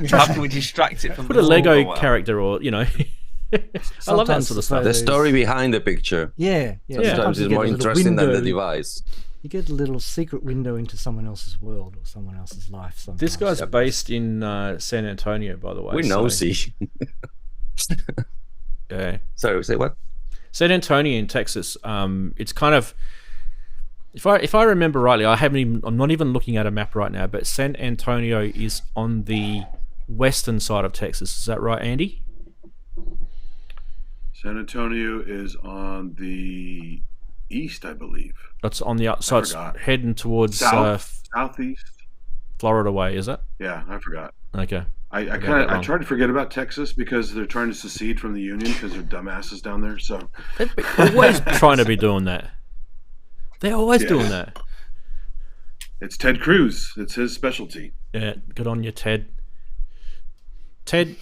Speaker 3: How can we distract it from
Speaker 1: put
Speaker 3: the
Speaker 1: a Lego
Speaker 3: wall or whatever?
Speaker 1: character, or I love that
Speaker 2: Sometimes
Speaker 1: sort of
Speaker 2: the
Speaker 1: stuff.
Speaker 5: The story behind the picture
Speaker 2: Yeah.
Speaker 5: sometimes
Speaker 2: you
Speaker 5: is
Speaker 2: get
Speaker 5: more
Speaker 2: a little
Speaker 5: interesting than the
Speaker 2: window-
Speaker 5: device.
Speaker 2: You get a little secret window into someone else's world or someone else's life. Sometimes.
Speaker 1: This guy's based in San Antonio, by the way.
Speaker 5: We're
Speaker 1: so,
Speaker 5: nosy.
Speaker 1: Yeah.
Speaker 5: Sorry, say what?
Speaker 1: San Antonio in Texas. It's kind of, if I remember rightly, I'm not even looking at a map right now, but San Antonio is on the western side of Texas. Is that right, Andy?
Speaker 4: San Antonio is on the east, I believe.
Speaker 1: It's on the so it's
Speaker 4: forgot.
Speaker 1: heading towards
Speaker 4: Southeast.
Speaker 1: Florida way, is it?
Speaker 4: Yeah, I forgot.
Speaker 1: Okay.
Speaker 4: I
Speaker 1: that
Speaker 4: kind of
Speaker 1: wrong.
Speaker 4: tried to forget about Texas because they're trying to secede from the union because they're dumbasses down there. So
Speaker 1: They're always trying to be doing that. They're always
Speaker 4: Yeah.
Speaker 1: doing that.
Speaker 4: it's Ted Cruz. It's his specialty.
Speaker 1: Yeah, good on you, Ted. Ted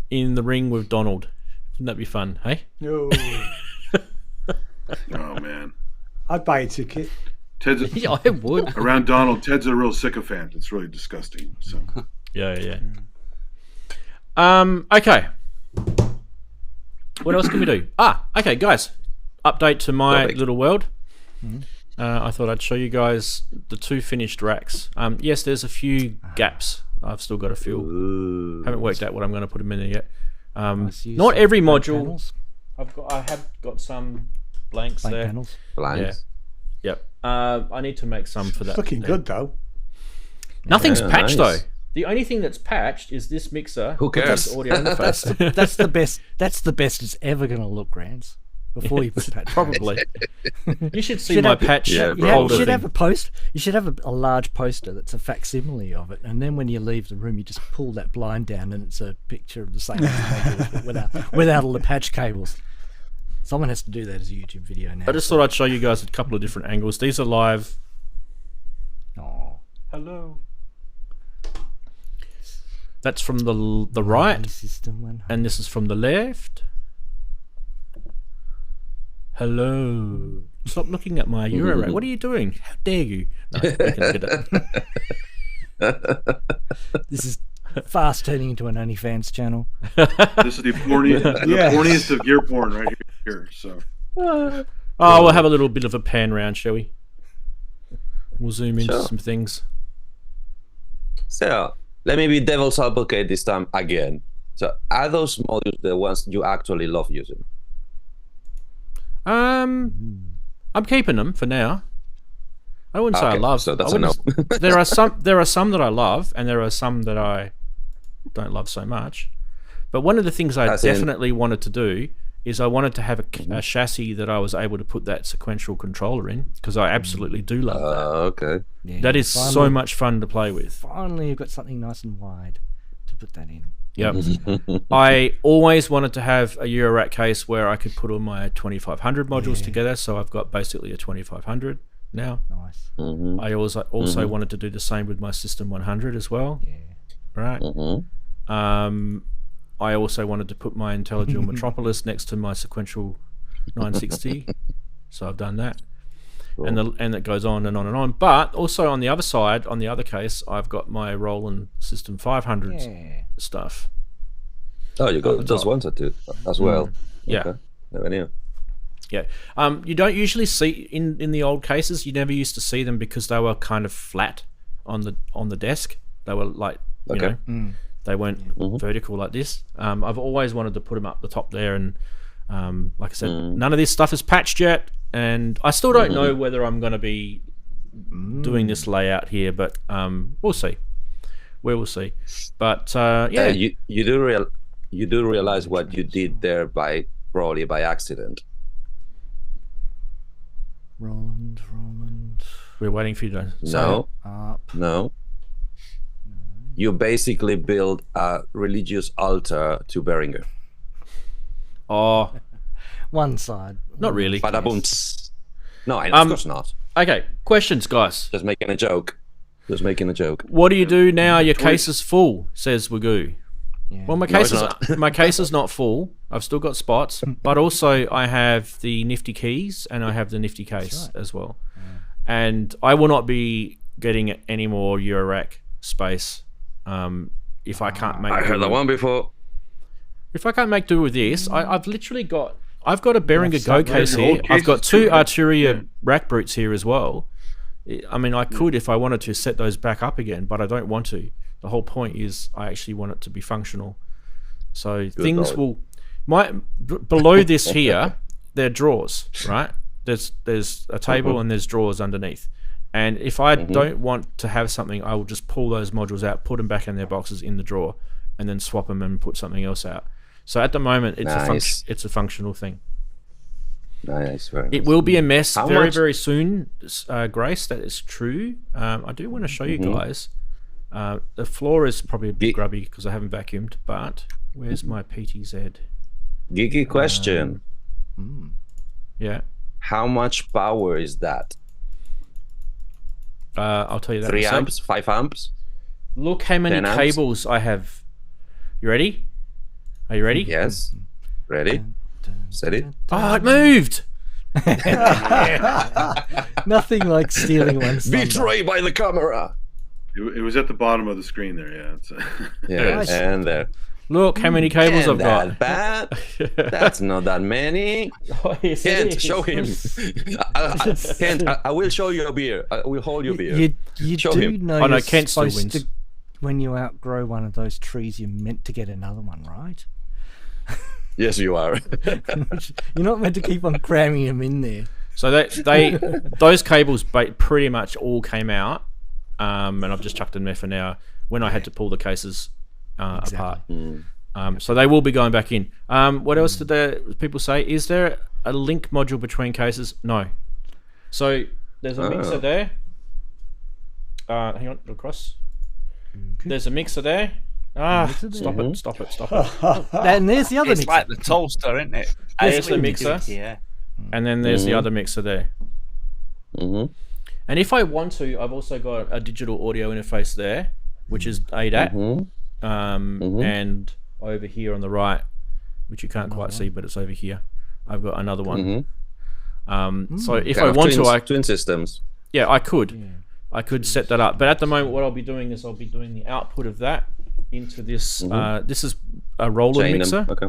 Speaker 1: in the ring with Donald. Wouldn't that be fun, hey?
Speaker 6: No.
Speaker 4: Oh man,
Speaker 6: I'd buy a ticket.
Speaker 4: Ted's
Speaker 1: Yeah, I would.
Speaker 4: around Donald. Ted's a real sycophant. It's really disgusting. So
Speaker 1: Yeah. Okay. What else can we do? Okay, guys. Update to my
Speaker 5: Topic.
Speaker 1: little world. I thought I'd show you guys the 2 finished racks. Yes, there's a few gaps I've still got to fill. Haven't worked out what I'm going to put them in there yet.
Speaker 2: Nice use
Speaker 1: Not
Speaker 2: of
Speaker 1: every
Speaker 2: blank
Speaker 1: module.
Speaker 2: panels.
Speaker 1: I have got some blanks
Speaker 2: Blank
Speaker 1: there.
Speaker 2: panels.
Speaker 5: Blinds.
Speaker 1: Yep. I need to make some for that.
Speaker 6: Looking good though.
Speaker 1: Nothing's
Speaker 5: Yeah,
Speaker 1: patched
Speaker 5: nice.
Speaker 1: though. The only thing that's patched is this mixer.
Speaker 5: Who
Speaker 1: with this
Speaker 5: cares?
Speaker 1: audio interface.
Speaker 2: That's the best. That's the best it's ever going to look, Grants. before you put patch cables.
Speaker 1: Probably. You should see
Speaker 2: Should
Speaker 1: my
Speaker 2: have-
Speaker 1: patch.
Speaker 5: Yeah,
Speaker 2: You
Speaker 1: holder
Speaker 2: should
Speaker 1: thing.
Speaker 2: have a post. You should have a large poster that's a facsimile of it, and then when you leave the room, you just pull that blind down, and it's a picture of the same modules, but without all the patch cables. Someone has to do that as a YouTube video now.
Speaker 1: I just thought I'd show you guys a couple of different angles. These are live.
Speaker 2: Oh,
Speaker 1: Hello. That's from the right,
Speaker 2: System 100.
Speaker 1: and this is from the left. Hello. Stop looking at my eurorack. What are you doing? How dare you? No, you can look at it.
Speaker 2: This is fast turning into an OnlyFans channel.
Speaker 4: This is the porniest of gear porn right here. So
Speaker 1: Oh, we'll have a little bit of a pan round, shall we? We'll zoom into
Speaker 5: Sure.
Speaker 1: some things.
Speaker 5: So let me be devil's advocate this time again. So are those modules the ones you actually love using?
Speaker 1: I'm keeping them for now. I wouldn't say I
Speaker 5: Okay,
Speaker 1: love.
Speaker 5: so that's
Speaker 1: I
Speaker 5: a no.
Speaker 1: wouldn't- there are some that I love, and there are some that I don't love so much. But one of the things I
Speaker 5: As in-
Speaker 1: definitely wanted to do is I wanted to have a chassis that I was able to put that sequential controller in, because I absolutely do love that.
Speaker 5: Okay.
Speaker 2: Yeah,
Speaker 1: That is so
Speaker 2: finally-
Speaker 1: much fun to play with.
Speaker 2: Finally, you've got something nice and wide to put that in.
Speaker 1: Yep. I always wanted to have a Eurorack case where I could put all my 2500 modules together, so I've got basically a 2500 now.
Speaker 2: Nice.
Speaker 1: I also wanted to do the same with my System 100 as well.
Speaker 2: Yeah.
Speaker 1: Right. I also wanted to put my Intelligible Metropolis next to my sequential 960, so I've done that. And it goes on and on and on. But also on the other side, on the other case, I've got my Roland System 500
Speaker 2: Yeah.
Speaker 1: stuff.
Speaker 5: Oh, you got those ones as well.
Speaker 1: Yeah.
Speaker 5: Okay. Never knew.
Speaker 1: Yeah. You don't usually see in the old cases. You never used to see them because they were kind of flat on the desk. They were like you
Speaker 5: Okay.
Speaker 1: know, they weren't vertical like this. I've always wanted to put them up the top there, and like I said, none of this stuff is patched yet, and I still don't know whether I'm going to be doing this layout here, but we'll see. We will see. But yeah,
Speaker 5: You do realize what you did there probably by accident.
Speaker 2: Roland.
Speaker 1: we're waiting for you to say
Speaker 5: No,
Speaker 2: Up.
Speaker 5: no. You basically build a religious altar to Behringer.
Speaker 1: Oh,
Speaker 2: One side.
Speaker 1: not really.
Speaker 5: Bada boom. No, of course not.
Speaker 1: Okay, questions, guys.
Speaker 5: Just making a joke. Just making a joke.
Speaker 1: What do you do now? Your case is full, says Wagoo.
Speaker 2: Yeah.
Speaker 1: Well, my
Speaker 5: No,
Speaker 1: case
Speaker 5: it's
Speaker 1: is my case is not full. I've still got spots, but also I have the nifty keys and I have the nifty case as well. And I will not be getting any more Eurorack space if I can't make.
Speaker 5: I heard that one before.
Speaker 1: If I can't make do with this, I've literally got. I've got a Behringer Go case
Speaker 4: your whole
Speaker 1: here. I've
Speaker 4: case
Speaker 1: got
Speaker 4: is
Speaker 1: two
Speaker 4: too, right?
Speaker 1: Arturia rack brutes here as well. I mean, I could if I wanted to set those back up again, but I don't want to. The whole point is I actually want it to be functional. So things
Speaker 5: Lord.
Speaker 1: will. Below this here, there are drawers, right? There's a table and there's drawers underneath. And if I don't want to have something, I will just pull those modules out, put them back in their boxes in the drawer, and then swap them and put something else out. So at the moment, it's
Speaker 5: Nice.
Speaker 1: it's a functional thing.
Speaker 5: Nice, very
Speaker 1: It
Speaker 5: nice.
Speaker 1: will be a mess
Speaker 5: How
Speaker 1: very,
Speaker 5: much-
Speaker 1: very soon, Grace. That is true. I do want to show you guys. The floor is probably a bit
Speaker 5: Ye-
Speaker 1: grubby because I haven't vacuumed, but where's my PTZ?
Speaker 5: Geeky question.
Speaker 1: Yeah,
Speaker 5: How much power is that?
Speaker 1: I'll tell you that.
Speaker 5: 3
Speaker 1: in a sec.
Speaker 5: amps? 5 amps?
Speaker 1: Look how many
Speaker 5: 10 amps?
Speaker 1: cables I have. You ready? Are you ready?
Speaker 5: Yes. Ready? Set it.
Speaker 1: Oh, it moved!
Speaker 2: Nothing like stealing one's thunder.
Speaker 5: Betrayed by the camera.
Speaker 4: It was at the bottom of the screen there. Yeah. It's,
Speaker 5: Yeah,
Speaker 2: Nice.
Speaker 5: and there.
Speaker 1: Look how many cables I've
Speaker 5: And
Speaker 1: got.
Speaker 5: that bad. That's not that many.
Speaker 1: Oh, yes, it
Speaker 5: Kent,
Speaker 1: is.
Speaker 5: show him. Kent, I will show you a beer. I will hold your beer.
Speaker 2: You
Speaker 5: Show
Speaker 2: do
Speaker 5: him.
Speaker 2: know
Speaker 1: Oh, no,
Speaker 2: you're
Speaker 1: Kent still
Speaker 2: supposed
Speaker 1: wins.
Speaker 2: to, when you outgrow one of those trees, you're meant to get another one, right?
Speaker 5: Yes, you are.
Speaker 2: You're not meant to keep on cramming them in there.
Speaker 1: So those cables pretty much all came out, and I've just chucked them there for now. When I had to pull the cases apart, so they will be going back in. What else did the people say? Is there a link module between cases? No. So there's a mixer there. Hang on, across. There's a mixer there. Stop it.
Speaker 2: And there's the other
Speaker 3: It's
Speaker 2: mixer.
Speaker 3: like the toaster, isn't it?
Speaker 1: There's the mixer.
Speaker 3: Yeah.
Speaker 1: And then there's the other mixer there.
Speaker 5: Mm-hmm.
Speaker 1: And if I want to, I've also got a digital audio interface there, which is ADAT. And over here on the right, which you can't quite see, but it's over here, I've got another one. So if I want to,
Speaker 5: twin systems.
Speaker 1: Yeah, I could. I could set that up. But at the moment, what I'll be doing is I'll be doing the output of that into this. This is a Roland mixer.
Speaker 5: Okay.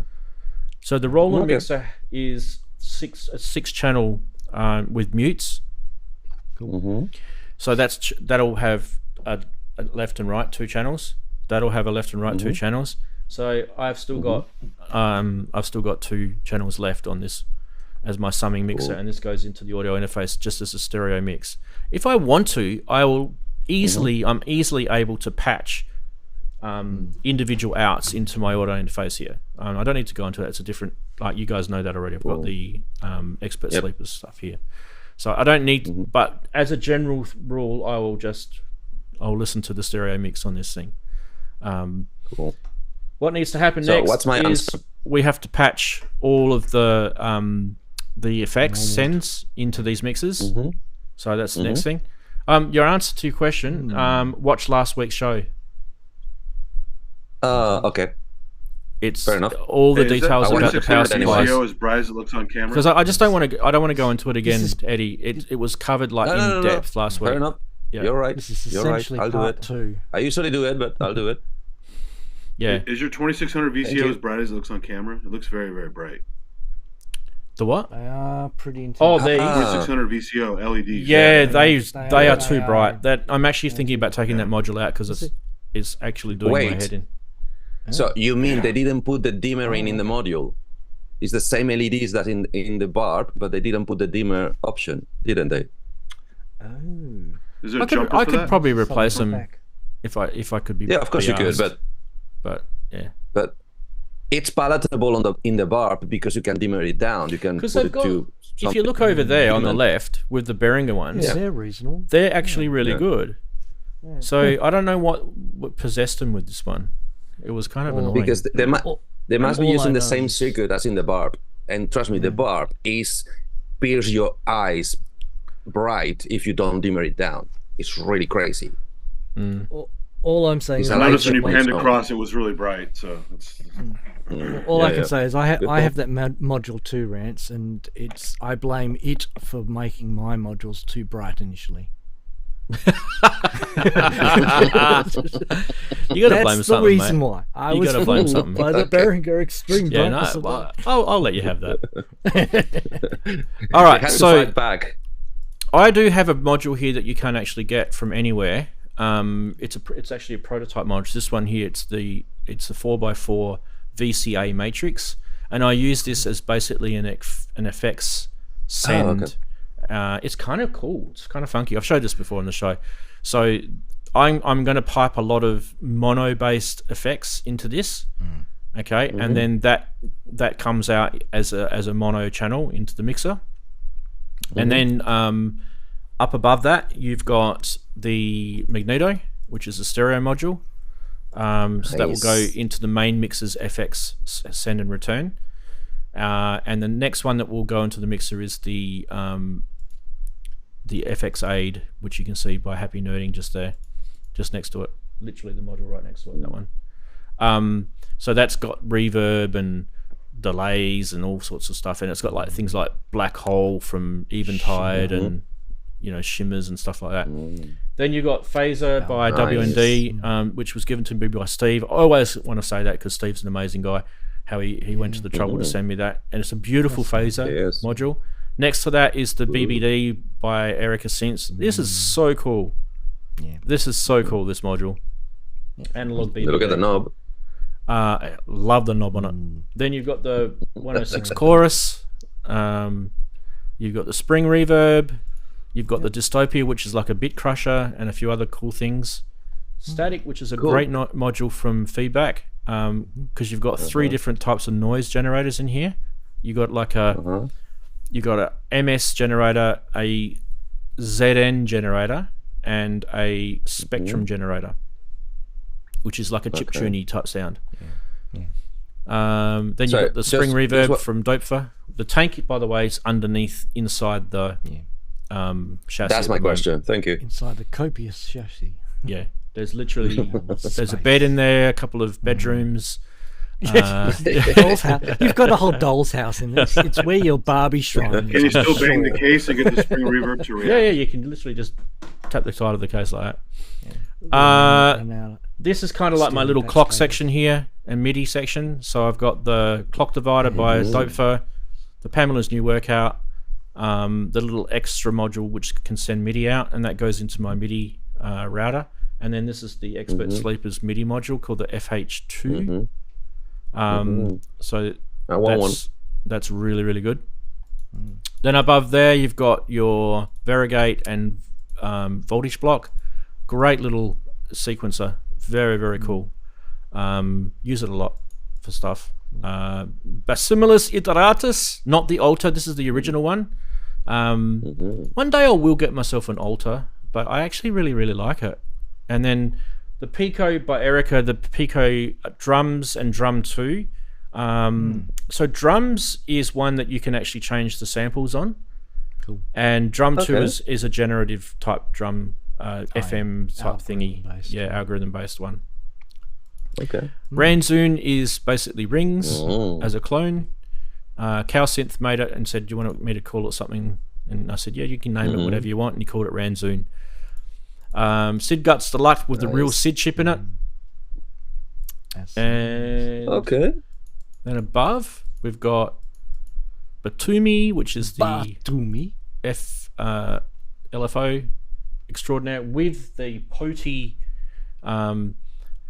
Speaker 1: So the Roland mixer is a 6-channel with mutes.
Speaker 2: Cool.
Speaker 1: So that'll have a left and right 2 channels. That'll have a left and right 2 channels. So I've still got 2 channels left on this as my summing mixer, and this goes into the audio interface just as a stereo mix. If I want to, I will easily. I'm easily able to patch individual outs into my audio interface here. I don't need to go into that. It's a different. Like you guys know that already. I've got the expert sleepers stuff here, so I don't need. But as a general rule, I'll listen to the stereo mix on this thing.
Speaker 5: Cool.
Speaker 1: What needs to happen
Speaker 5: So
Speaker 1: next
Speaker 5: what's my
Speaker 1: is
Speaker 5: answer?
Speaker 1: we have to patch all of the effects sends into these mixes. So that's the next thing. Your answer to your question, watch last week's show.
Speaker 5: Okay.
Speaker 1: It's
Speaker 5: Fair enough.
Speaker 1: all the details about the power
Speaker 4: 2600
Speaker 1: supplies.
Speaker 4: VCO as bright as it looks on camera.
Speaker 1: Because I just don't want to. I don't want to go into it again, Eddie. It was covered like in depth last week.
Speaker 5: Fair enough.
Speaker 1: Yeah.
Speaker 5: You're right.
Speaker 2: This is
Speaker 5: You're right.
Speaker 2: essentially
Speaker 5: I'll do
Speaker 2: part
Speaker 5: it.
Speaker 2: 2.
Speaker 5: I usually do it, but I'll do it.
Speaker 1: Yeah.
Speaker 4: Is your 2600
Speaker 5: Thank
Speaker 4: VCO
Speaker 5: you.
Speaker 4: as bright as it looks on camera? It looks very, very bright.
Speaker 1: The what?
Speaker 2: They are pretty intense.
Speaker 1: Oh, they.
Speaker 4: 2600 VCO LEDs.
Speaker 1: Yeah, they
Speaker 2: They
Speaker 1: are
Speaker 2: are-
Speaker 1: too
Speaker 2: they
Speaker 1: bright.
Speaker 2: are.
Speaker 1: That I'm actually thinking about taking that module out because it's actually doing my
Speaker 5: Wait.
Speaker 1: head in.
Speaker 5: So you mean they didn't put the dimmer in the module? It's the same LEDs that in the barb, but they didn't put the dimmer option, didn't they?
Speaker 2: Oh.
Speaker 4: Is there a
Speaker 1: I
Speaker 4: jumper for
Speaker 1: could
Speaker 4: that?
Speaker 1: probably replace
Speaker 2: Something
Speaker 1: them
Speaker 2: back.
Speaker 1: if I could be.
Speaker 5: Yeah, of course
Speaker 1: be
Speaker 5: you could,
Speaker 1: asked. But yeah.
Speaker 5: but it's palatable in the barb because you can dimmer it down. You can
Speaker 1: Because
Speaker 5: put
Speaker 1: they've
Speaker 5: it
Speaker 1: got.
Speaker 5: to.
Speaker 1: If you look over there on the
Speaker 5: Human.
Speaker 1: left with the Behringer ones,
Speaker 2: Yeah, they're reasonable.
Speaker 1: they're actually really
Speaker 5: Yeah.
Speaker 1: good. So I don't know what possessed them with this one. It was kind of annoying.
Speaker 5: Because they must be
Speaker 2: all
Speaker 5: using
Speaker 2: I
Speaker 5: the
Speaker 2: know
Speaker 5: same
Speaker 2: is-
Speaker 5: circuit as in the barb. And trust me, the barb is pierce your eyes bright if you don't dimmer it down. It's really crazy.
Speaker 2: All I'm saying
Speaker 5: It's
Speaker 2: is
Speaker 4: I
Speaker 5: a
Speaker 4: noticed when you
Speaker 5: light
Speaker 4: panned
Speaker 5: zone.
Speaker 4: across, it was really bright. So it's,
Speaker 2: all I
Speaker 5: Yeah,
Speaker 2: can
Speaker 5: yeah.
Speaker 2: say is
Speaker 5: Good
Speaker 2: I have that module too, Rants, and I blame it for making my modules too bright initially.
Speaker 1: You got to blame
Speaker 2: That's the
Speaker 1: something,
Speaker 2: reason
Speaker 1: mate.
Speaker 2: why I
Speaker 1: You
Speaker 2: was
Speaker 1: gotta blame
Speaker 2: fooled
Speaker 1: something.
Speaker 2: by the Behringer extreme
Speaker 1: Yeah,
Speaker 2: brightness
Speaker 1: no,
Speaker 2: of
Speaker 1: well,
Speaker 2: light.
Speaker 1: I'll let you have that. All
Speaker 5: I
Speaker 1: right,
Speaker 5: had to
Speaker 1: so
Speaker 5: fight back.
Speaker 1: I do have a module here that you can't actually get from anywhere. It's actually a prototype module. This one here, it's a 4x4 VCA matrix, and I use this as basically an effects send. It's kind of cool. It's kind of funky. I've showed this before on the show. So I'm going to pipe a lot of mono-based effects into this. Okay, and then that comes out as a mono channel into the mixer. And then up above that, you've got the magneto, which is a stereo module. So that will go
Speaker 5: Nice.
Speaker 1: into the main mixer's FX send and return. And the next one that will go into the mixer is the FX aid, which you can see by Happy Nerding just there, just next to it. Literally the module right next to it, that one. So that's got reverb and delays and all sorts of stuff, and it's got like things like Black Hole from Eventide and shimmers and stuff like that. Then you got Phaser by
Speaker 5: nice.
Speaker 1: W&D, which was given to me by Steve. I always want to say that because Steve's an amazing guy. How he went to the trouble to send me that, and it's a beautiful Phaser
Speaker 5: Yes.
Speaker 1: module. Next to that is the BBD by Erica Synths. This is so cool.
Speaker 2: Yeah.
Speaker 1: This is so cool. This module. Analog BBD.
Speaker 5: Look at the knob.
Speaker 1: Love the knob on it. Then you've got the 106 chorus. You've got the spring reverb. You've got the dystopia, which is like a bit crusher, and a few other cool things. Static, which is a great module from Feedback, because you've got three different types of noise generators in here. You got like a You got a MS generator, a ZN generator, and a Spectrum generator, which is like a chiptune type sound. Then you got the spring reverb from Dopefer. The tank, by the way, is underneath inside the chassis.
Speaker 5: That's my question. Thank you.
Speaker 2: Inside the copious chassis.
Speaker 1: Yeah, there's literally there's a bed in there, a couple of bedrooms.
Speaker 2: Doll's house. You've got a whole doll's house in this. It's where your Barbie shrine is.
Speaker 4: Can you still bang the case and get the spring reverb to react?
Speaker 1: Yeah, you can literally just tap the side of the case like that. This is kind of like my little clock section here and MIDI section. So I've got the clock divider by Dopefer, the Pamela's new workout, the little extra module which can send MIDI out, and that goes into my MIDI router. And then this is the Expert Sleepers MIDI module called the FH2. So that's really, really good. Then above there you've got your Varigate and voltage block. Great little sequencer, very, very cool. Use it a lot for stuff. Basiliscus Iteratus, not the Alter, this is the original one. One day I will get myself an Alter, but I actually really, really like it. And then the Pico by Erica, the Pico drums and drum 2. So drums is one that you can actually change the samples on. Cool. And drum 2 is a generative type drum, FM type thingy. Yeah, algorithm based one.
Speaker 5: Okay.
Speaker 1: Ranzee is basically rings as a clone. CalSynth made it and said, "Do you want me to call it something?" And I said, "Yeah, you can name it whatever you want." And he called it Ranzee. Sid Guts Deluxe with the real Sid chip in it. And then above we've got Batumi, which is the LFO extraordinaire with the Poti.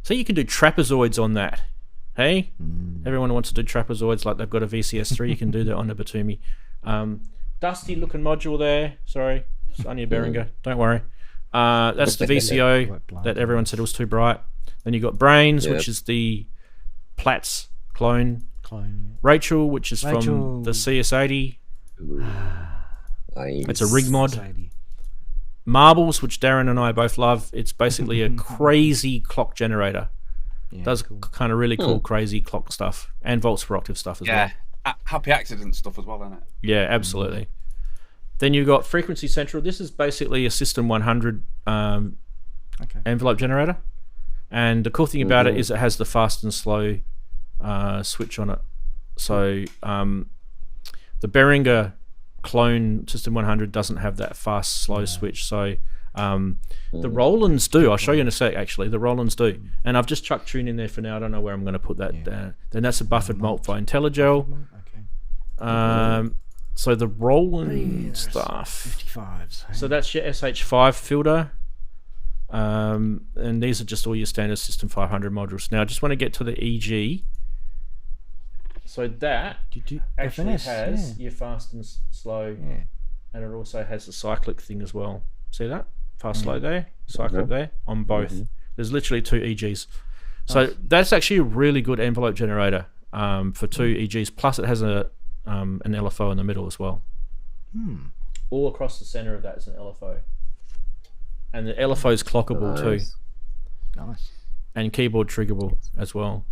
Speaker 1: So you can do trapezoids on that. Hey, everyone wants to do trapezoids like they've got a VCS3. You can do that on a Batumi. Dusty looking module there. Sorry, it's only a Behringer. Don't worry. That's the VCO that everyone said was too bright. Then you got Brains, which is the Platts clone. Rachel, which is from the CS80. It's a rig mod. Marbles, which Darren and I both love. It's basically a crazy clock generator. Does kind of really cool, crazy clock stuff and volts per octave stuff as well.
Speaker 3: Happy accident stuff as well, isn't it?
Speaker 1: Yeah, absolutely. Then you've got Frequency Central. This is basically a System 100 envelope generator. And the cool thing about it is it has the fast and slow switch on it. So the Behringer clone System 100 doesn't have that fast slow switch. So the Rolands do. I'll show you in a sec, actually. The Rolands do. And I've just chucked tune in there for now. I don't know where I'm going to put that down. Then that's a buffered malt by IntelliGel. So the Roland stuff. 55s. So that's your SH5 filter. And these are just all your standard System 500 modules. Now I just want to get to the EG. So that actually has your fast and slow, and it also has the cyclic thing as well. See that? Fast slow there, cyclic there, on both. There's literally 2 EGs. So that's actually a really good envelope generator for 2 EGs. Plus it has an LFO in the middle as well. All across the center of that is an LFO. And the LFO is clockable too.
Speaker 2: Nice.
Speaker 1: And keyboard triggerable as well.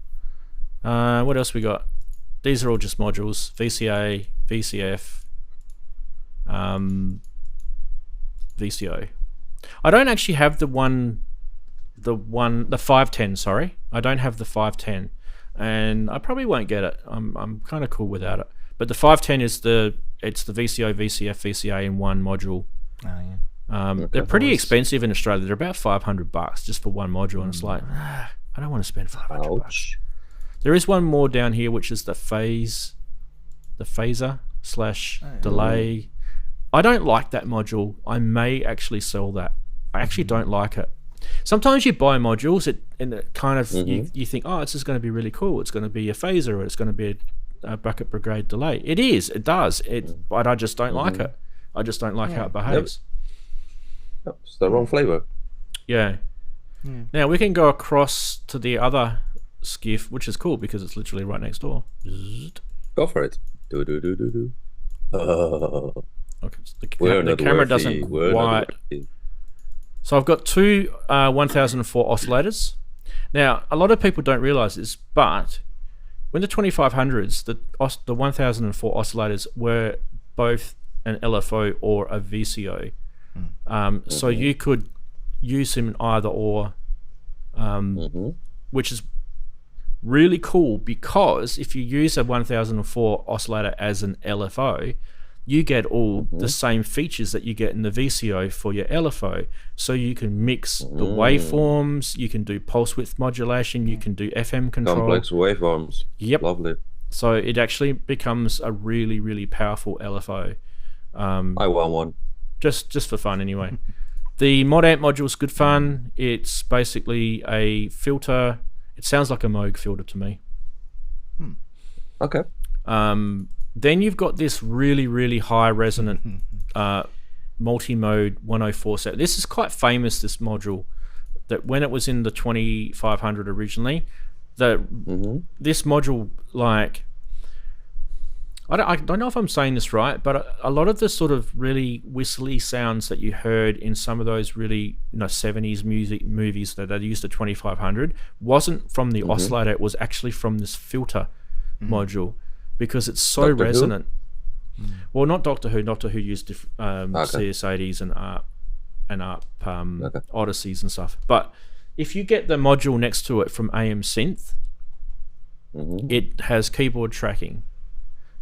Speaker 1: What else we got? These are all just modules. VCA, VCF, VCO. I don't actually have the 510, sorry. I don't have the 510. And I probably won't get it. I'm kind of cool without it. But the 510 is the VCO, VCF, VCA in one module. They're pretty expensive in Australia. They're about $500 just for one module, and it's like, I don't want to spend $500. There is one more down here, which is the phaser / delay. I don't like that module. I may actually sell that. I actually don't like it. Sometimes you buy modules and it kind of you think, oh, this is going to be really cool. It's going to be a phaser, or it's going to be a bucket brigade delay. It is. It does. But I just don't like it. I just don't like how it behaves.
Speaker 5: It's the wrong flavor.
Speaker 1: Yeah. Now we can go across to the other skiff, which is cool because it's literally right next door.
Speaker 5: Go for it. Do. Oh,
Speaker 1: Okay, the
Speaker 5: we're not
Speaker 1: camera
Speaker 5: worthy.
Speaker 1: doesn't
Speaker 5: We're not
Speaker 1: quite.
Speaker 5: worthy.
Speaker 1: So I've got two 1004 oscillators. Now, a lot of people don't realize this, but when the 2500s, the 1004 oscillators were both an LFO or a VCO. So you could use them in either or, which is really cool, because if you use a 1004 oscillator as an LFO, you get all the same features that you get in the VCO for your LFO. So you can mix the waveforms, you can do pulse width modulation, you can do FM control.
Speaker 5: Complex waveforms.
Speaker 1: Yep.
Speaker 5: Lovely.
Speaker 1: So it actually becomes a really, really powerful LFO.
Speaker 5: I want one.
Speaker 1: Just for fun anyway. The mod amp module is good fun. It's basically a filter. It sounds like a Moog filter to me.
Speaker 5: Okay.
Speaker 1: Then you've got this really, really high resonant multi-mode 104 set. This is quite famous, this module, that when it was in the 2500 originally, this module, like, I don't know if I'm saying this right, but a lot of the sort of really whistly sounds that you heard in some of those really 70s music movies that used the 2500 wasn't from the oscillator. It was actually from this filter module, because it's so
Speaker 5: Doctor
Speaker 1: resonant. Well, not Doctor Who. Doctor Who used CS80s and ARP Odysseys and stuff. But if you get the module next to it from AM Synth, it has keyboard tracking.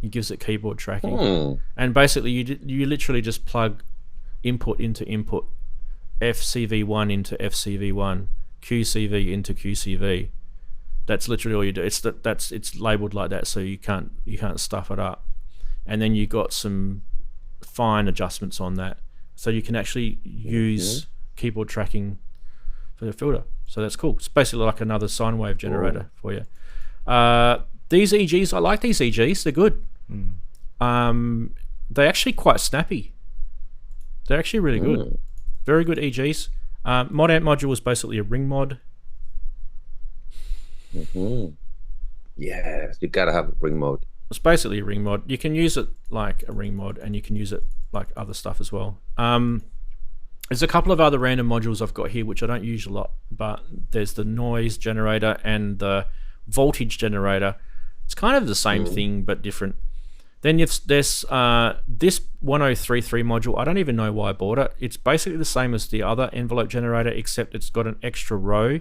Speaker 1: It gives it keyboard tracking, and basically you literally just plug input into input, FCV1 into FCV1, QCV into QCV. That's literally all you do. It's labeled like that, so you can't stuff it up. And then you got some fine adjustments on that, so you can actually use keyboard tracking for the filter. So that's cool. It's basically like another sine wave generator for you. These EGs, I like these EGs. They're good. They're actually quite snappy. They're actually really good. Very good EGs. Mod amp module is basically a ring mod.
Speaker 5: Yes, you gotta have a ring mode.
Speaker 1: It's basically a ring mod. You can use it like a ring mod, and you can use it like other stuff as well. There's a couple of other random modules I've got here which I don't use a lot, but there's the noise generator and the voltage generator. It's kind of the same thing but different. Then there's this 1033 module. I don't even know why I bought it. It's basically the same as the other envelope generator, except it's got an extra row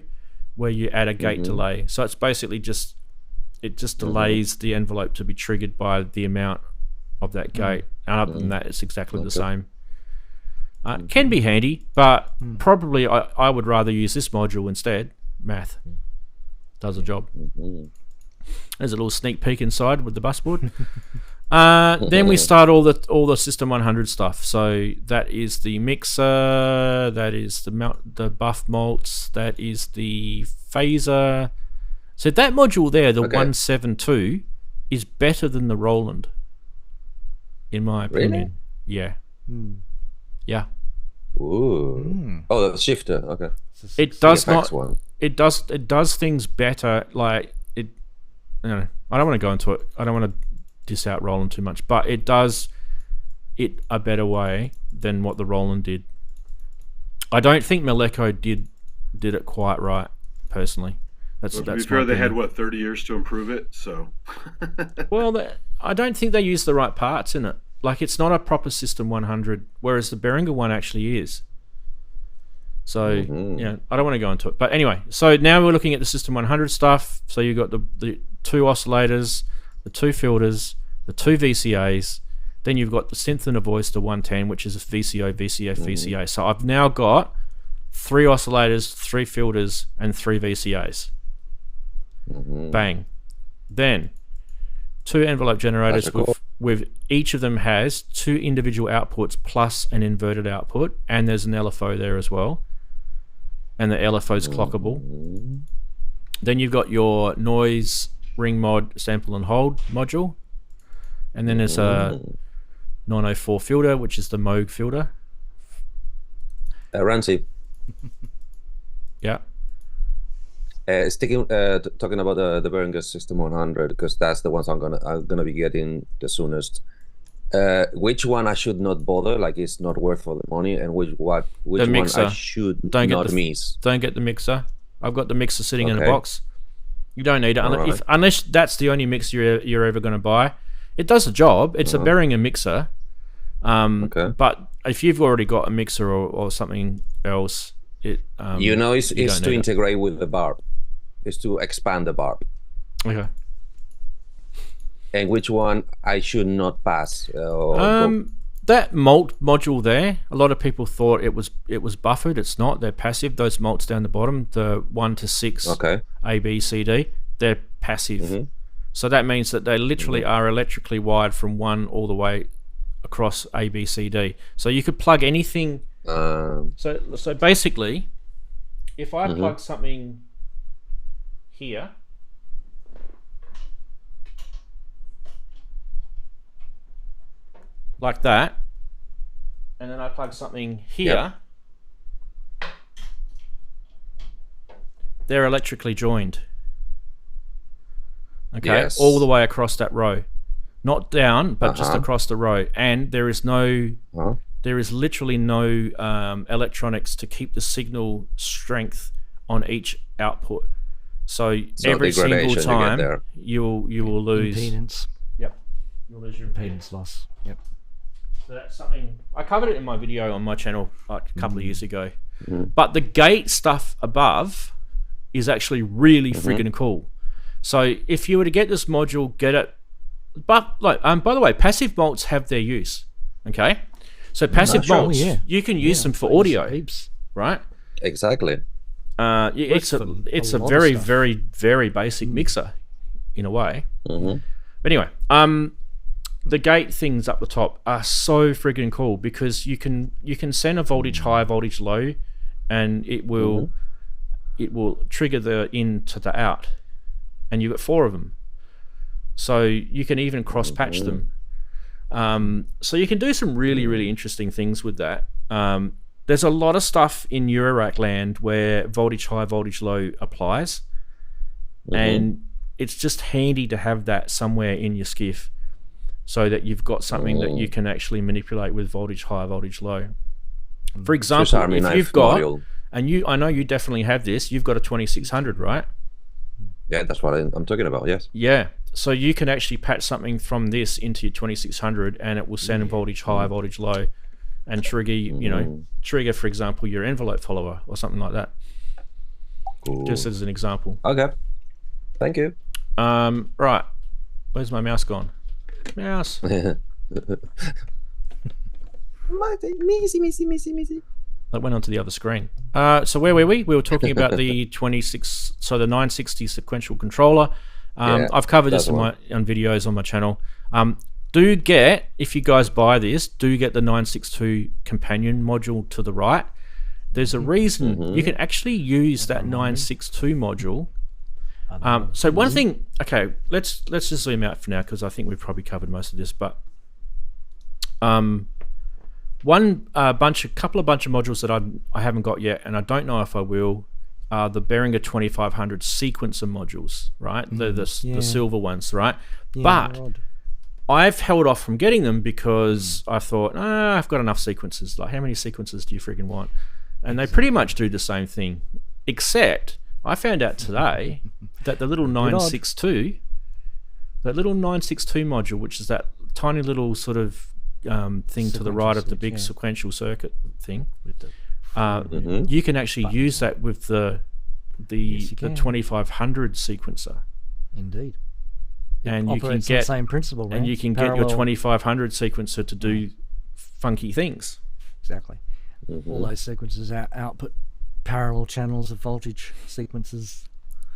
Speaker 1: where you add a gate delay. So it's basically just delays the envelope to be triggered by the amount of that gate. And other than that, it's exactly the same. Can be handy, but probably I would rather use this module instead. Math does the job. There's a little sneak peek inside with the busboard. Then we start all the System 100 stuff. So that is the mixer, that is the buff malts, that is the phaser. So that module there, the 172, is better than the Roland, in my opinion.
Speaker 5: Really?
Speaker 1: Yeah. Yeah.
Speaker 5: Ooh. Oh, the shifter. Okay.
Speaker 1: It does
Speaker 5: CFX
Speaker 1: not.
Speaker 5: one.
Speaker 1: It does things better. Like it. I don't want to go into it. I don't want to diss out Roland too much, but it does it a better way than what the Roland did. I don't think Meleco did it quite right, personally. That's
Speaker 4: to be fair, they had 30 years to improve it. So.
Speaker 1: Well, I don't think they used the right parts in it. Like, it's not a proper System 100, whereas the Behringer one actually is. So, I don't want to go into it. But anyway, so now we're looking at the System 100 stuff. So you've got the two oscillators, the two filters, the two VCAs. Then you've got the synth and a voice, the 110, which is a VCO, VCF, VCA. So I've now got 3 oscillators, 3 filters, and 3 VCAs. Bang. Then 2 envelope generators with each of them has 2 individual outputs plus an inverted output, and there's an LFO there as well, and the LFO is clockable. Then you've got your noise ring mod sample and hold module, and then there's a 904 filter, which is the Moog filter.
Speaker 5: Ranzee.
Speaker 1: Yeah.
Speaker 5: Talking about the Behringer System 100, because that's the ones I'm gonna be getting the soonest. which one I should not bother, like it's not worth for the money, and which one
Speaker 1: mixer.
Speaker 5: I should
Speaker 1: Don't
Speaker 5: not
Speaker 1: get
Speaker 5: miss.
Speaker 1: Don't get the mixer. I've got the mixer sitting in a
Speaker 5: Okay.
Speaker 1: box. You don't need it
Speaker 5: Alright.
Speaker 1: unless that's the only mixer you're ever going to buy. It does the job. It's a Behringer mixer.
Speaker 5: Okay.
Speaker 1: But if you've already got a mixer or something else, it
Speaker 5: You know, it's
Speaker 1: don't
Speaker 5: to
Speaker 1: need it.
Speaker 5: integrate with the barb. It's to expand the barb.
Speaker 1: Okay.
Speaker 5: And which one I should not pass? Or
Speaker 1: That malt module there, a lot of people thought it was buffered. It's not. They're passive. Those malts down the bottom, the 1 to 6
Speaker 5: Okay.
Speaker 1: A, B, C, D, they're passive. So that means that they literally are electrically wired from 1 all the way across A, B, C, D. So you could plug anything. So basically, if I plug something here, like that, and then I plug something here, they're electrically joined. Okay,
Speaker 5: Yes.
Speaker 1: all the way across that row, not down, but just across the row, and there is literally no electronics to keep the signal strength on each output. So every single
Speaker 5: degradation you get
Speaker 1: time
Speaker 5: there.
Speaker 1: you will lose.
Speaker 2: Impedance.
Speaker 1: Yep, you'll lose your impedance.
Speaker 2: Impedance loss. Yep.
Speaker 1: So that's something I covered it in my video on my channel like a couple of years ago. But the gate stuff above is actually really friggin' cool. So if you were to get this module, get it. But like, by the way, passive malts have their use. Okay, so passive
Speaker 2: sure,
Speaker 1: malts,
Speaker 2: yeah.
Speaker 1: you can use them for
Speaker 2: Heaps,
Speaker 1: audio,
Speaker 2: heaps.
Speaker 1: right?
Speaker 5: Exactly.
Speaker 1: It's a
Speaker 2: for
Speaker 1: it's
Speaker 2: a
Speaker 1: a
Speaker 2: lot of
Speaker 1: very
Speaker 2: stuff.
Speaker 1: very very basic mixer, in a way. But anyway, the gate things up the top are so friggin' cool because you can send a voltage high, voltage low, and it will trigger the in to the out, and you got 4 of them. So you can even cross patch them. So you can do some really really interesting things with that. There's a lot of stuff in Eurorack land where voltage high, voltage low applies, and it's just handy to have that somewhere in your skiff, so that you've got something that you can actually manipulate with voltage high, voltage low. For example, if you've got, and I know you definitely have this, you've got a 2600, right?
Speaker 5: Yeah, that's what I'm talking about. Yes.
Speaker 1: Yeah. So you can actually patch something from this into your 2600, and it will send voltage high, voltage low, and trigger, trigger, for example, your envelope follower or something like that.
Speaker 5: Cool.
Speaker 1: Just as an example.
Speaker 5: Okay. Thank you.
Speaker 1: Right. Where's my mouse gone? Mouse. That went onto the other screen. So where were we? We were talking about the 26, so the 960 sequential controller. I've covered this on videos on my channel. Do get, if you guys buy this, do get the 962 companion module to the right. There's a reason you can actually use that 962 module. So one thing, okay, let's just zoom out for now because I think we've probably covered most of this. But couple of modules that I haven't got yet, and I don't know if I will, are the Behringer 2500 sequencer modules, right? The silver ones, right? But I've held off from getting them because I thought, I've got enough sequences. Like, how many sequences do you freaking want? And they pretty much do the same thing, except I found out today that the little 962, module, which is that tiny little sort of thing to the right of the big sequential circuit thing, you can actually use that with the 2500 sequencer.
Speaker 2: Indeed.
Speaker 1: And you can
Speaker 2: Operates on
Speaker 1: get
Speaker 2: the same principle,
Speaker 1: and
Speaker 2: right?
Speaker 1: you can get your 2500 sequencer to do funky things.
Speaker 2: Exactly. All those sequences output parallel channels of voltage sequences.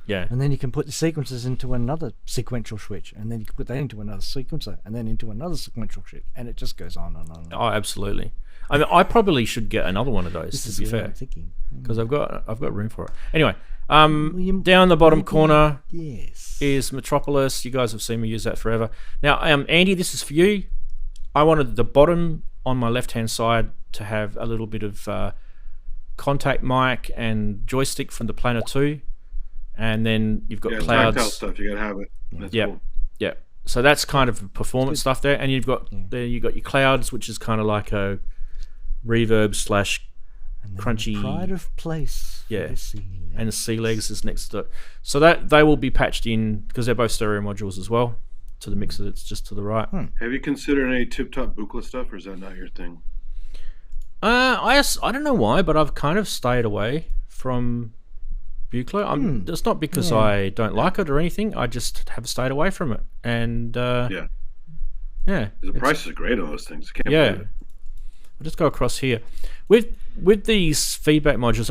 Speaker 1: Yeah.
Speaker 2: And then you can put the sequences into another sequential switch, and then you can put that into another sequencer, and then into another sequential switch, and it just goes on and on.
Speaker 1: Oh, absolutely. I mean, I probably should get another one of those, to be fair,
Speaker 2: I'm thinking.
Speaker 1: because I've got room for it. Anyway, down the bottom corner is Metropolis. You guys have seen me use that forever. Now, Andy, this is for you. I wanted the bottom on my left-hand side to have a little bit of contact mic and joystick from the Planar 2. And then you've got clouds.
Speaker 4: Tactile stuff, you gotta have it. That's cool.
Speaker 1: Yeah. So that's kind of performance stuff there, and you've got your clouds, which is kind of like a reverb slash
Speaker 2: And then
Speaker 1: crunchy.
Speaker 2: pride of place. for
Speaker 1: Yeah.
Speaker 2: the sea legs.
Speaker 1: And the sea legs is next to it. So that they will be patched in because they're both stereo modules as well to the mixer that's just to the right.
Speaker 4: Have you considered any tip-top Buchla stuff, or is that not your thing?
Speaker 1: I don't know why, but I've kind of stayed away from Buchla. It's not because I don't like it or anything. I just have stayed away from it. And
Speaker 4: Yeah.
Speaker 1: yeah,
Speaker 4: The prices are great on those things. Can't
Speaker 1: yeah.
Speaker 4: believe it.
Speaker 1: I'll just go across here with these feedback modules.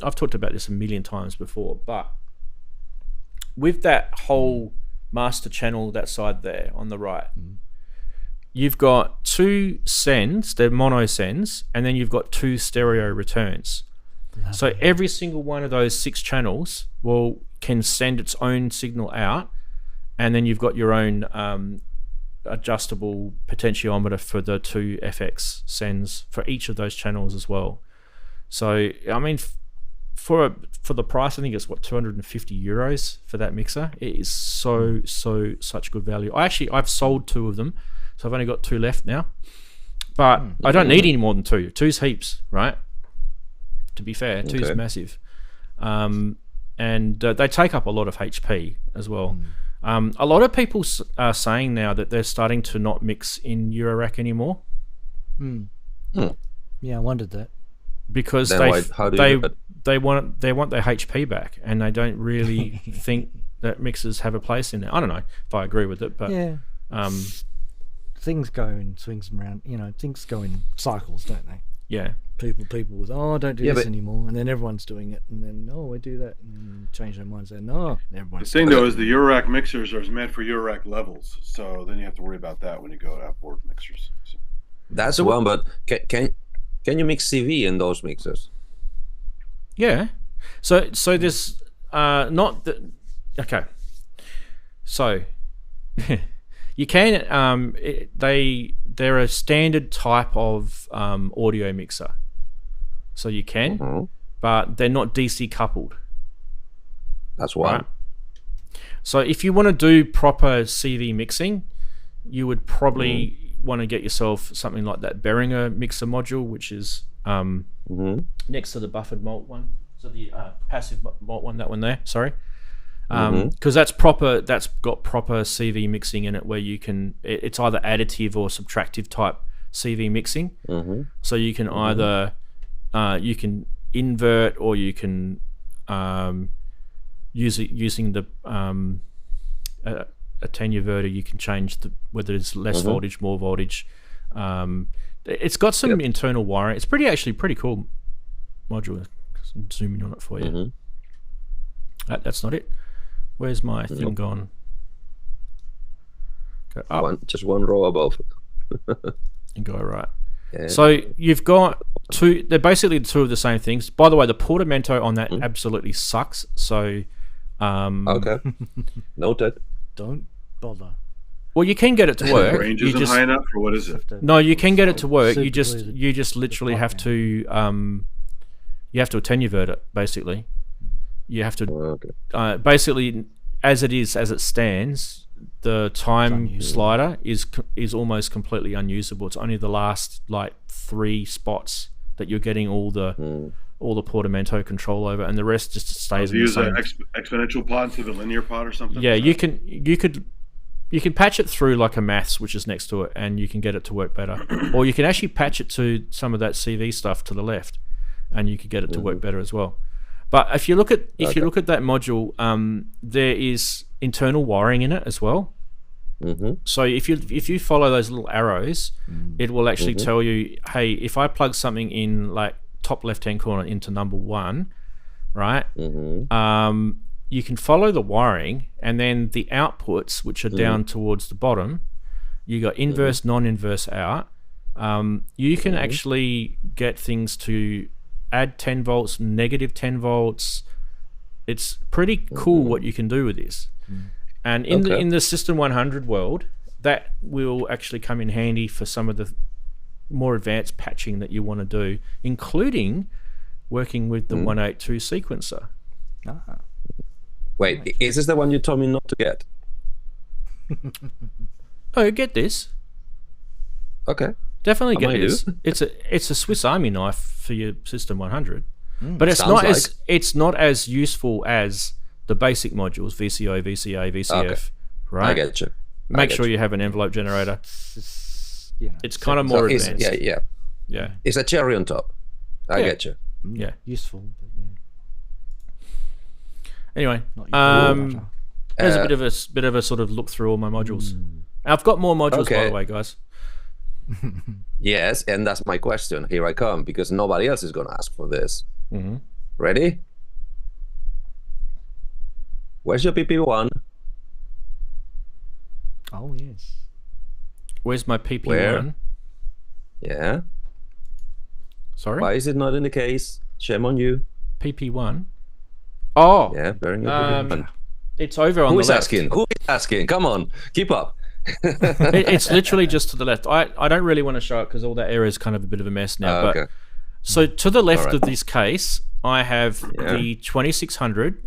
Speaker 1: I've talked about this a million times before, but with that whole master channel, that side there on the right, you've got two sends, they're mono sends, and then you've got two stereo returns. So every single one of those 6 channels can send its own signal out, and then you've got your own adjustable potentiometer for the 2 FX sends for each of those channels as well. So I mean, for the price, I think it's €250 for that mixer. It is such good value. I've sold 2 of them, so I've only got 2 left now. But I don't need any more than 2. 2's heaps, right? To be fair, 2's massive, and they take up a lot of HP as well. A lot of people are saying now that they're starting to not mix in Eurorack anymore.
Speaker 2: Yeah, I wondered that.
Speaker 1: Because
Speaker 5: how do you do it?
Speaker 1: they want their HP back, and they don't really think that mixers have a place in there. I don't know if I agree with it, but
Speaker 2: Yeah. Things go in swings and round. You know, things go in cycles, don't they?
Speaker 1: yeah,
Speaker 2: People with, don't do
Speaker 5: Yeah,
Speaker 2: this
Speaker 5: but-
Speaker 2: anymore, and then everyone's doing it, and then we do that, and then change their minds, and
Speaker 4: The
Speaker 2: everyone's
Speaker 4: thing though is the Eurorack mixers are meant for Eurorack levels, so then you have to worry about that when you go to outboard mixers. So,
Speaker 5: That's one, but can you mix CV in those mixers?
Speaker 1: yeah. So there's not the okay. So you can they're a standard type of audio mixer, so you can, but they're not DC coupled.
Speaker 5: That's one.
Speaker 1: Right. So if you want to do proper CV mixing, you would probably want to get yourself something like that Behringer mixer module, which is next to the buffered malt one. So the passive malt one, that one there. Sorry, because that's proper. That's got proper CV mixing in it, where you can. It's either additive or subtractive type CV mixing. So you can either you can invert, or you can using the attenuverter, you can change whether it's less voltage, more voltage. It's got some internal wiring. It's actually pretty cool module. Zoom in on it for you. That's not it. Where's my thing gone? Go up
Speaker 5: Just one row above.
Speaker 1: and go right.
Speaker 5: Yeah.
Speaker 1: So you've got 2. They're basically 2 of the same things. By the way, the portamento on that absolutely sucks. So
Speaker 5: Okay. Noted.
Speaker 2: don't bother.
Speaker 1: well, you can get it to work.
Speaker 4: range
Speaker 1: You
Speaker 4: isn't
Speaker 1: just
Speaker 4: high enough, or what is it?
Speaker 1: no, you can get it to work.
Speaker 2: Super
Speaker 1: You just literally have to you have to attenuate it. Basically, you have to
Speaker 5: Okay.
Speaker 1: basically as it stands. The time slider is almost completely unusable. It's only the last 3 spots that you're getting all the portamento control over, and the rest just stays in the
Speaker 4: Use
Speaker 1: same.
Speaker 4: an exponential pod instead of a linear pod or something.
Speaker 1: Yeah, you can patch it through like a maths, which is next to it, and you can get it to work better. Or you can actually patch it to some of that CV stuff to the left, and you could get it to work better as well. But if you look at that module, there is internal wiring in it as well. So if you follow those little arrows, it will actually tell you, hey, if I plug something in like top left hand corner into number 1, right? You can follow the wiring, and then the outputs, which are down towards the bottom, you got inverse, non-inverse out. You can actually get things to add 10 volts, negative 10 volts. It's pretty cool what you can do with this. And in the System 100 world, that will actually come in handy for some of the more advanced patching that you want to do, including working with the 182 sequencer.
Speaker 2: Ah.
Speaker 5: Wait, is this the one you told me not to get?
Speaker 1: Oh, get this.
Speaker 5: Okay.
Speaker 1: Definitely
Speaker 5: I
Speaker 1: get
Speaker 5: might
Speaker 1: this.
Speaker 5: do.
Speaker 1: It's a Swiss Army knife for your System 100,
Speaker 2: Mm.
Speaker 1: but it's
Speaker 5: Sounds
Speaker 1: not
Speaker 5: like.
Speaker 1: it's not as useful as the basic modules VCO, VCA, VCF.
Speaker 5: Okay.
Speaker 1: Right.
Speaker 5: I get you.
Speaker 1: Make sure you have an envelope generator. It's kind of more
Speaker 5: It's,
Speaker 1: advanced.
Speaker 5: yeah.
Speaker 1: Yeah.
Speaker 5: It's a cherry on top. I
Speaker 1: Yeah.
Speaker 5: get you.
Speaker 1: Yeah.
Speaker 2: Useful. But yeah.
Speaker 1: Anyway,
Speaker 2: Not useful.
Speaker 1: there's a bit of a sort of look through all my modules. I've got more modules, by
Speaker 5: Okay.
Speaker 1: the way, guys.
Speaker 5: Yes, and that's my question. Here I come, because nobody else is going to ask for this.
Speaker 1: Mm-hmm.
Speaker 5: Ready? Where's your PP1?
Speaker 2: Oh yes.
Speaker 1: Where's my PP1?
Speaker 5: Where? Yeah.
Speaker 1: Sorry,
Speaker 5: Why is it not in the case? Shame on you.
Speaker 1: PP1. Oh,
Speaker 5: Yeah, Behringer PP1.
Speaker 1: it's over on
Speaker 5: Who
Speaker 1: the
Speaker 5: is
Speaker 1: left.
Speaker 5: asking? Who is asking? Come on, keep up.
Speaker 1: It's literally just to the left. I don't really want to show it because all that area is kind of a bit of a mess now. But
Speaker 5: Okay.
Speaker 1: so to the left
Speaker 5: Alright.
Speaker 1: of this case, I have
Speaker 5: Yeah.
Speaker 1: the 2600,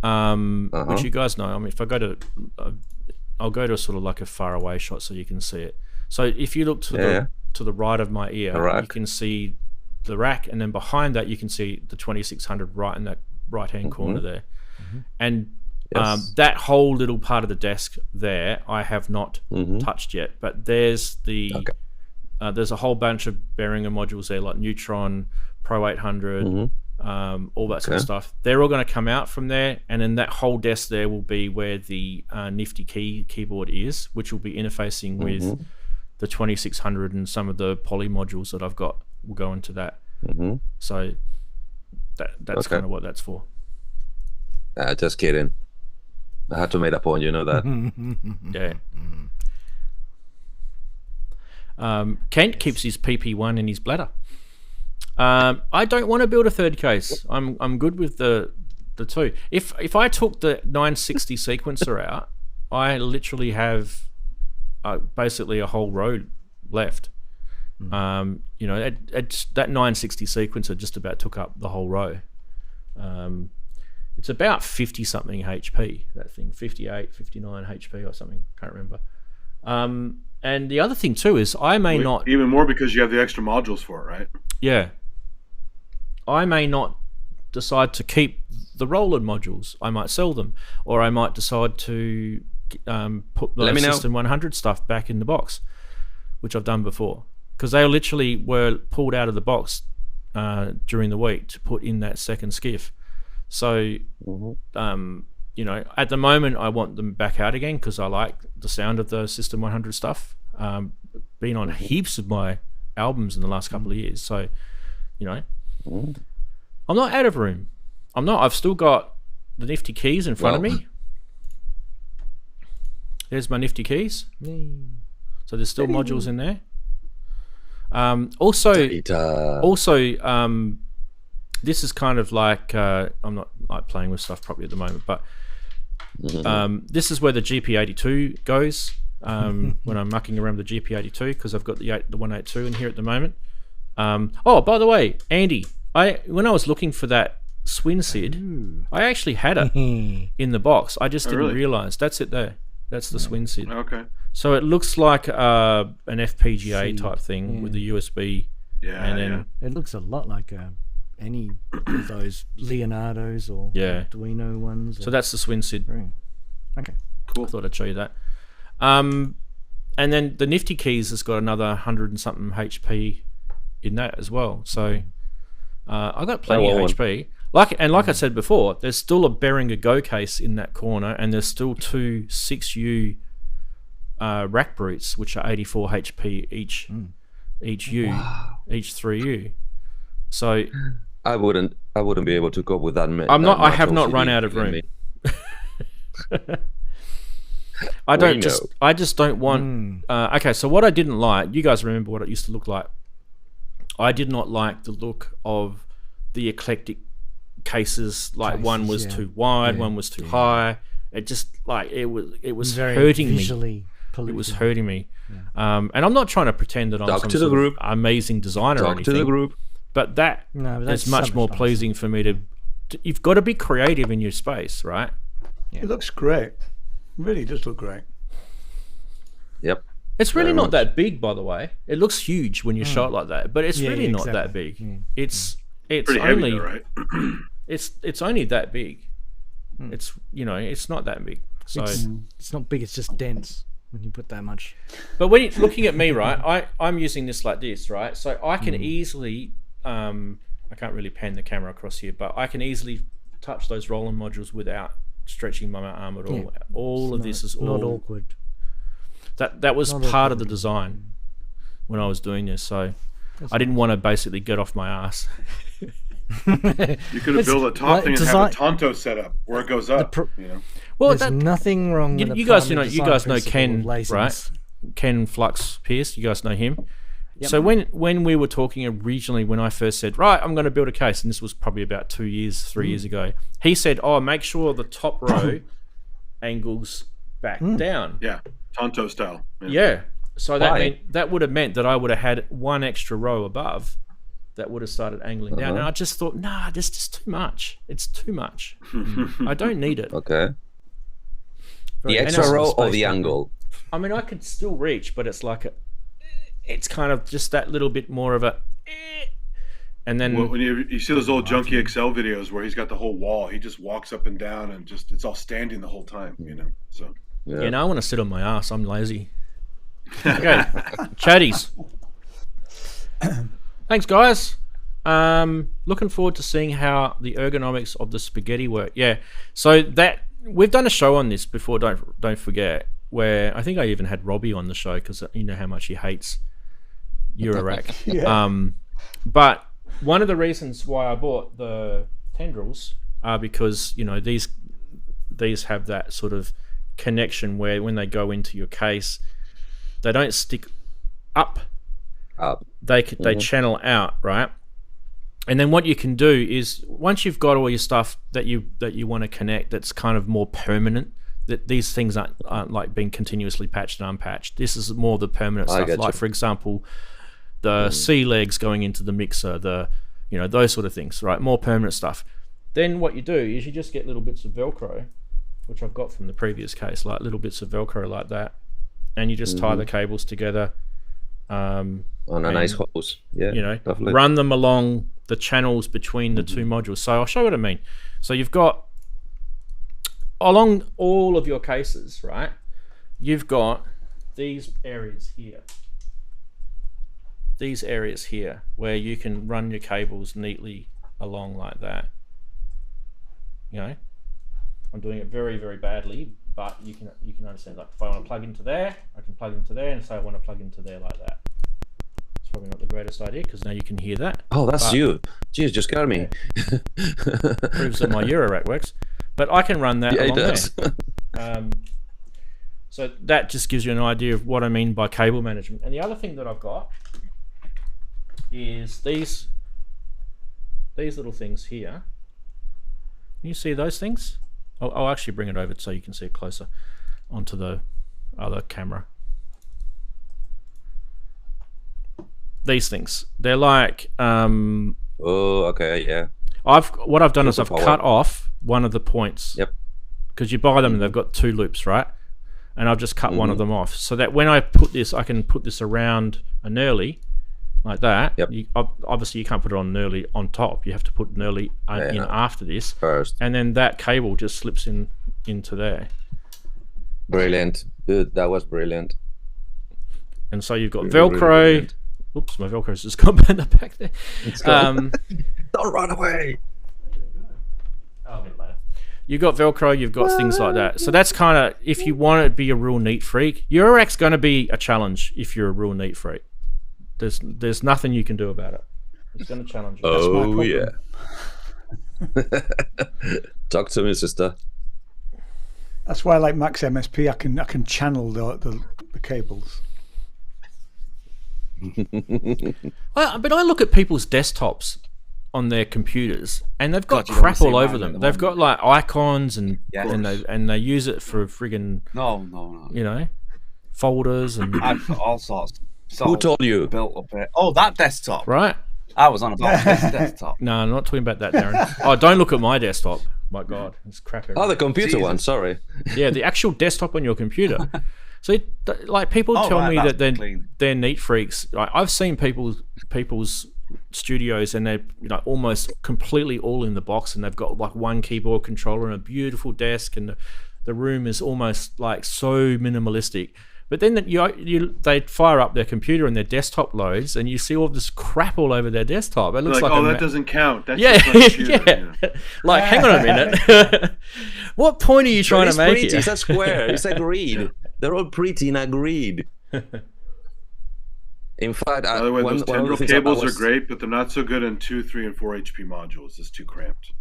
Speaker 1: which you guys know. I mean, if I go to, I'll go to sort of like a far away shot so you can see it. So if you look to the right of my ear,
Speaker 5: The rack.
Speaker 1: you can see the rack, and then behind that you can see the 2600 right in that right hand corner there, and
Speaker 5: Yes.
Speaker 1: that whole little part of the desk there I have not touched yet. But there's the there's a whole bunch of Behringer modules there, like Neutron, Pro 800, all that sort of stuff. They're all going to come out from there, and then that whole desk there will be where the nifty keyboard is, which will be interfacing with the 2600, and some of the poly modules that I've got will go into that. So that's kind of what that's for.
Speaker 5: Just kidding. I had to make that point, you know that.
Speaker 1: Yeah. Kent keeps his PP1 in his bladder. I don't want to build a third case. I'm good with the two. If I took the 960 sequencer out, I literally have basically a whole row left. You know, that 960 sequencer just about took up the whole row. It's about 50 something HP, that thing, 58, 59 HP or something, can't remember. And the other thing too is I may not,
Speaker 4: Even more because you have the extra modules for it, right?
Speaker 1: yeah, I may not decide to keep the Roland modules. I might sell them, or I might decide to put the
Speaker 5: Let me know.
Speaker 1: System 100 stuff back in the box, which I've done before, because they literally were pulled out of the box during the week to put in that second skiff. So, you know, at the moment I want them back out again because I like the sound of the System 100 stuff. Been on heaps of my albums in the last couple of years. So, you know, I'm not out of room. I'm not. I've still got the nifty keys in front of me. There's my nifty keys. So there's still modules in there. Also, this is kind of like I'm not like playing with stuff properly at the moment, but this is where the GP82 goes when I'm mucking around with the GP82 because I've got the 182 in here at the moment. Oh, by the way, Andy, when I was looking for that Swin Sid, I actually had it in the box. I just didn't realize. That's it there. That's the Swin Sid.
Speaker 4: Okay.
Speaker 1: So it looks like an FPGA type thing with the USB.
Speaker 4: Yeah.
Speaker 1: And then
Speaker 2: It looks a lot like any of those Leonardos or Arduino ones.
Speaker 1: So that's the Swin Sid.
Speaker 2: Okay.
Speaker 1: Cool. I thought I'd show you that. And then the nifty keys has got another 100 and something HP in that as well. So I got plenty of HP. Like I said before, there's still a Behringer Go case in that corner, and there's still two 6U rack brutes, which are 84 HP each U, each 3U. So
Speaker 5: I wouldn't be able to cope with that.
Speaker 1: I have not run out of room. I just don't want. Okay, so what I didn't like, you guys remember what it used to look like. I did not like the look of the eclectic cases. Like one was too wide, one was too high. It just like it was
Speaker 2: Very
Speaker 1: hurting
Speaker 2: visually
Speaker 1: me. It was hurting me. And I'm not trying to pretend that I'm some sort of amazing designer or anything.
Speaker 5: Talk to the group.
Speaker 1: But that is much more pleasing for me to. You've got to be creative in your space, right?
Speaker 6: It looks great. It really does look great.
Speaker 5: Yep.
Speaker 1: It's really
Speaker 5: Very
Speaker 1: not
Speaker 5: much.
Speaker 1: that big, by the way. It looks huge when you're shot like that, but it's
Speaker 2: Yeah,
Speaker 1: really
Speaker 2: yeah,
Speaker 1: not that
Speaker 2: exactly.
Speaker 1: big. It's
Speaker 4: Pretty heavy,
Speaker 1: only
Speaker 4: though, right?
Speaker 1: it's only that big. It's it's not that big. So,
Speaker 2: It's not big. It's just dense when you put that much.
Speaker 1: but when you're looking at me, right, I'm using this like this, right? So I can easily, I can't really pan the camera across here, but I can easily touch those Roland modules without stretching my arm at all.
Speaker 2: Yeah.
Speaker 1: All of this is
Speaker 2: not
Speaker 1: all
Speaker 2: awkward.
Speaker 1: that was
Speaker 2: not
Speaker 1: part of
Speaker 2: awkward.
Speaker 1: the design when I was doing this. So I didn't want to basically get off my ass.
Speaker 4: You could have built a top
Speaker 2: like
Speaker 4: thing and
Speaker 2: design-
Speaker 4: have a Tonto set up where it goes up. You know,
Speaker 1: Well,
Speaker 2: There's nothing wrong with
Speaker 1: you
Speaker 2: a
Speaker 1: guys,
Speaker 2: primary
Speaker 1: you
Speaker 2: design
Speaker 1: guys know
Speaker 2: principle
Speaker 1: Ken,
Speaker 2: of laziness.
Speaker 1: right? Ken Flux Pierce. You guys know him. So when we were talking originally, when I first said, right, I'm going to build a case, and this was probably about 3 years ago, he said, oh, make sure the top row angles back down.
Speaker 4: yeah, Tonto style.
Speaker 1: Yeah. So
Speaker 5: Why?
Speaker 1: that would have meant that I would have had one extra row above that would have started angling down. And I just thought, nah, this is just too much. It's too much. I don't need it.
Speaker 5: Okay. The
Speaker 1: And
Speaker 5: extra
Speaker 1: it's-
Speaker 5: row or
Speaker 2: space
Speaker 5: the
Speaker 2: down.
Speaker 5: angle?
Speaker 1: I mean, I could still reach, but it's like it's kind of just that little bit more of a, and then
Speaker 4: When you see those old Junkie XL videos where he's got the whole wall, he just walks up and down and just it's all standing the whole time. You know, so
Speaker 5: Yeah.
Speaker 1: I want to sit on my ass. I'm lazy. Okay, chatties. Thanks, guys. Looking forward to seeing how the ergonomics of the spaghetti work. Yeah, so that we've done a show on this before. Don't forget, where I think I even had Robbie on the show because you know how much he hates eurorack. But one of the reasons why I bought the tendrils are because these have that sort of connection where when they go into your case, they don't stick up.
Speaker 5: Up.
Speaker 1: They channel out, right? And then what you can do is once you've got all your stuff that you want to connect, that's kind of more permanent. That these things aren't like being continuously patched and unpatched. This is more the permanent
Speaker 5: I
Speaker 1: stuff.
Speaker 5: get
Speaker 1: Like
Speaker 5: you.
Speaker 1: for example, the C legs going into the mixer, those sort of things, right? More permanent stuff. Then what you do is you just get little bits of Velcro, which I've got from the previous case, like little bits of Velcro like that, and you just tie the cables together.
Speaker 5: On a nice hose. Yeah. Definitely.
Speaker 1: Run them along the channels between the two modules. So I'll show you what I mean. So you've got along all of your cases, right? You've got these areas here. These areas here where you can run your cables neatly along like that. I'm doing it very, very badly, but you can understand. Like if I want to plug into there, I can plug into there, and say I want to plug into there like that. It's probably not the greatest idea because now you can hear that.
Speaker 5: Oh, that's
Speaker 1: But-
Speaker 5: you. Jeez, just got me.
Speaker 1: Proves that my eurorack works, but I can run that
Speaker 5: Yeah, it
Speaker 1: along
Speaker 5: does.
Speaker 1: there. So that just gives you an idea of what I mean by cable management. And the other thing that I've got is these little things here. Can you see those things? I'll actually bring it over so you can see it closer onto the other camera. These things, they're like
Speaker 5: Oh, okay, yeah.
Speaker 1: what I've done is I've
Speaker 5: Superpower.
Speaker 1: cut off one of the points.
Speaker 5: Yep.
Speaker 1: Because you buy them and they've got two loops, right? And I've just cut one of them off so that when I put this, I can put this around a knurly like that.
Speaker 5: Yep.
Speaker 1: Obviously, you can't put it on knurly on top. You have to put knurly in after this,
Speaker 5: First.
Speaker 1: and then that cable just slips into there.
Speaker 5: Brilliant. Dude, that was brilliant.
Speaker 1: And so you've got
Speaker 5: Really, really
Speaker 1: Velcro.
Speaker 5: brilliant.
Speaker 1: Oops, my Velcro's just gone in the back there.
Speaker 5: Let's go.
Speaker 1: Don't
Speaker 5: run away.
Speaker 1: I'll get it later. You've got Velcro, you've got things like that. So that's kind of, if you want to be a real neat freak, Eurorack's going to be a challenge if you're a real neat freak. There's nothing you can do about it. It's going to challenge you.
Speaker 5: Oh, yeah. Talk to me, sister.
Speaker 6: That's why I like Max MSP. I can channel the cables.
Speaker 1: But I look at people's desktops on their computers, and they've got
Speaker 3: God, you don't
Speaker 1: crap
Speaker 3: see
Speaker 1: all over
Speaker 3: mine at
Speaker 1: them.
Speaker 3: the
Speaker 1: They've got like icons and
Speaker 3: Yes.
Speaker 1: and they use it for friggin'
Speaker 3: No.
Speaker 1: folders and
Speaker 3: I've got all sorts.
Speaker 5: Who told you?
Speaker 3: Built up it. Oh, that desktop.
Speaker 1: right.
Speaker 3: I was on about this desktop.
Speaker 1: No, I'm not talking about that, Darren. Oh, don't look at my desktop. My God, it's crap.
Speaker 5: Oh, the computer
Speaker 3: Jesus.
Speaker 5: one. Sorry.
Speaker 1: Yeah, the actual desktop on your computer. So, like, people
Speaker 3: Oh,
Speaker 1: tell
Speaker 3: right,
Speaker 1: me
Speaker 3: that's
Speaker 1: that
Speaker 3: clean.
Speaker 1: they're neat freaks. Like, I've seen people's studios, and they're almost completely all in the box, and they've got like one keyboard controller and a beautiful desk, and the room is almost like so minimalistic. But then they fire up their computer and their desktop loads, and you see all this crap all over their desktop. It looks
Speaker 4: like,
Speaker 1: like
Speaker 4: oh, that doesn't count. That's
Speaker 1: yeah,
Speaker 4: just my computer.
Speaker 1: yeah. Like, hang on a minute. What point are you trying to make
Speaker 5: It's
Speaker 1: here?
Speaker 5: a square. It's a grid. They're all pretty in a grid. In fact,
Speaker 4: By the way, those
Speaker 5: one of the
Speaker 4: tendril
Speaker 5: things
Speaker 4: cables
Speaker 5: I was-
Speaker 4: are great, but they're not so good in 2, 3, and 4 HP modules. It's too cramped.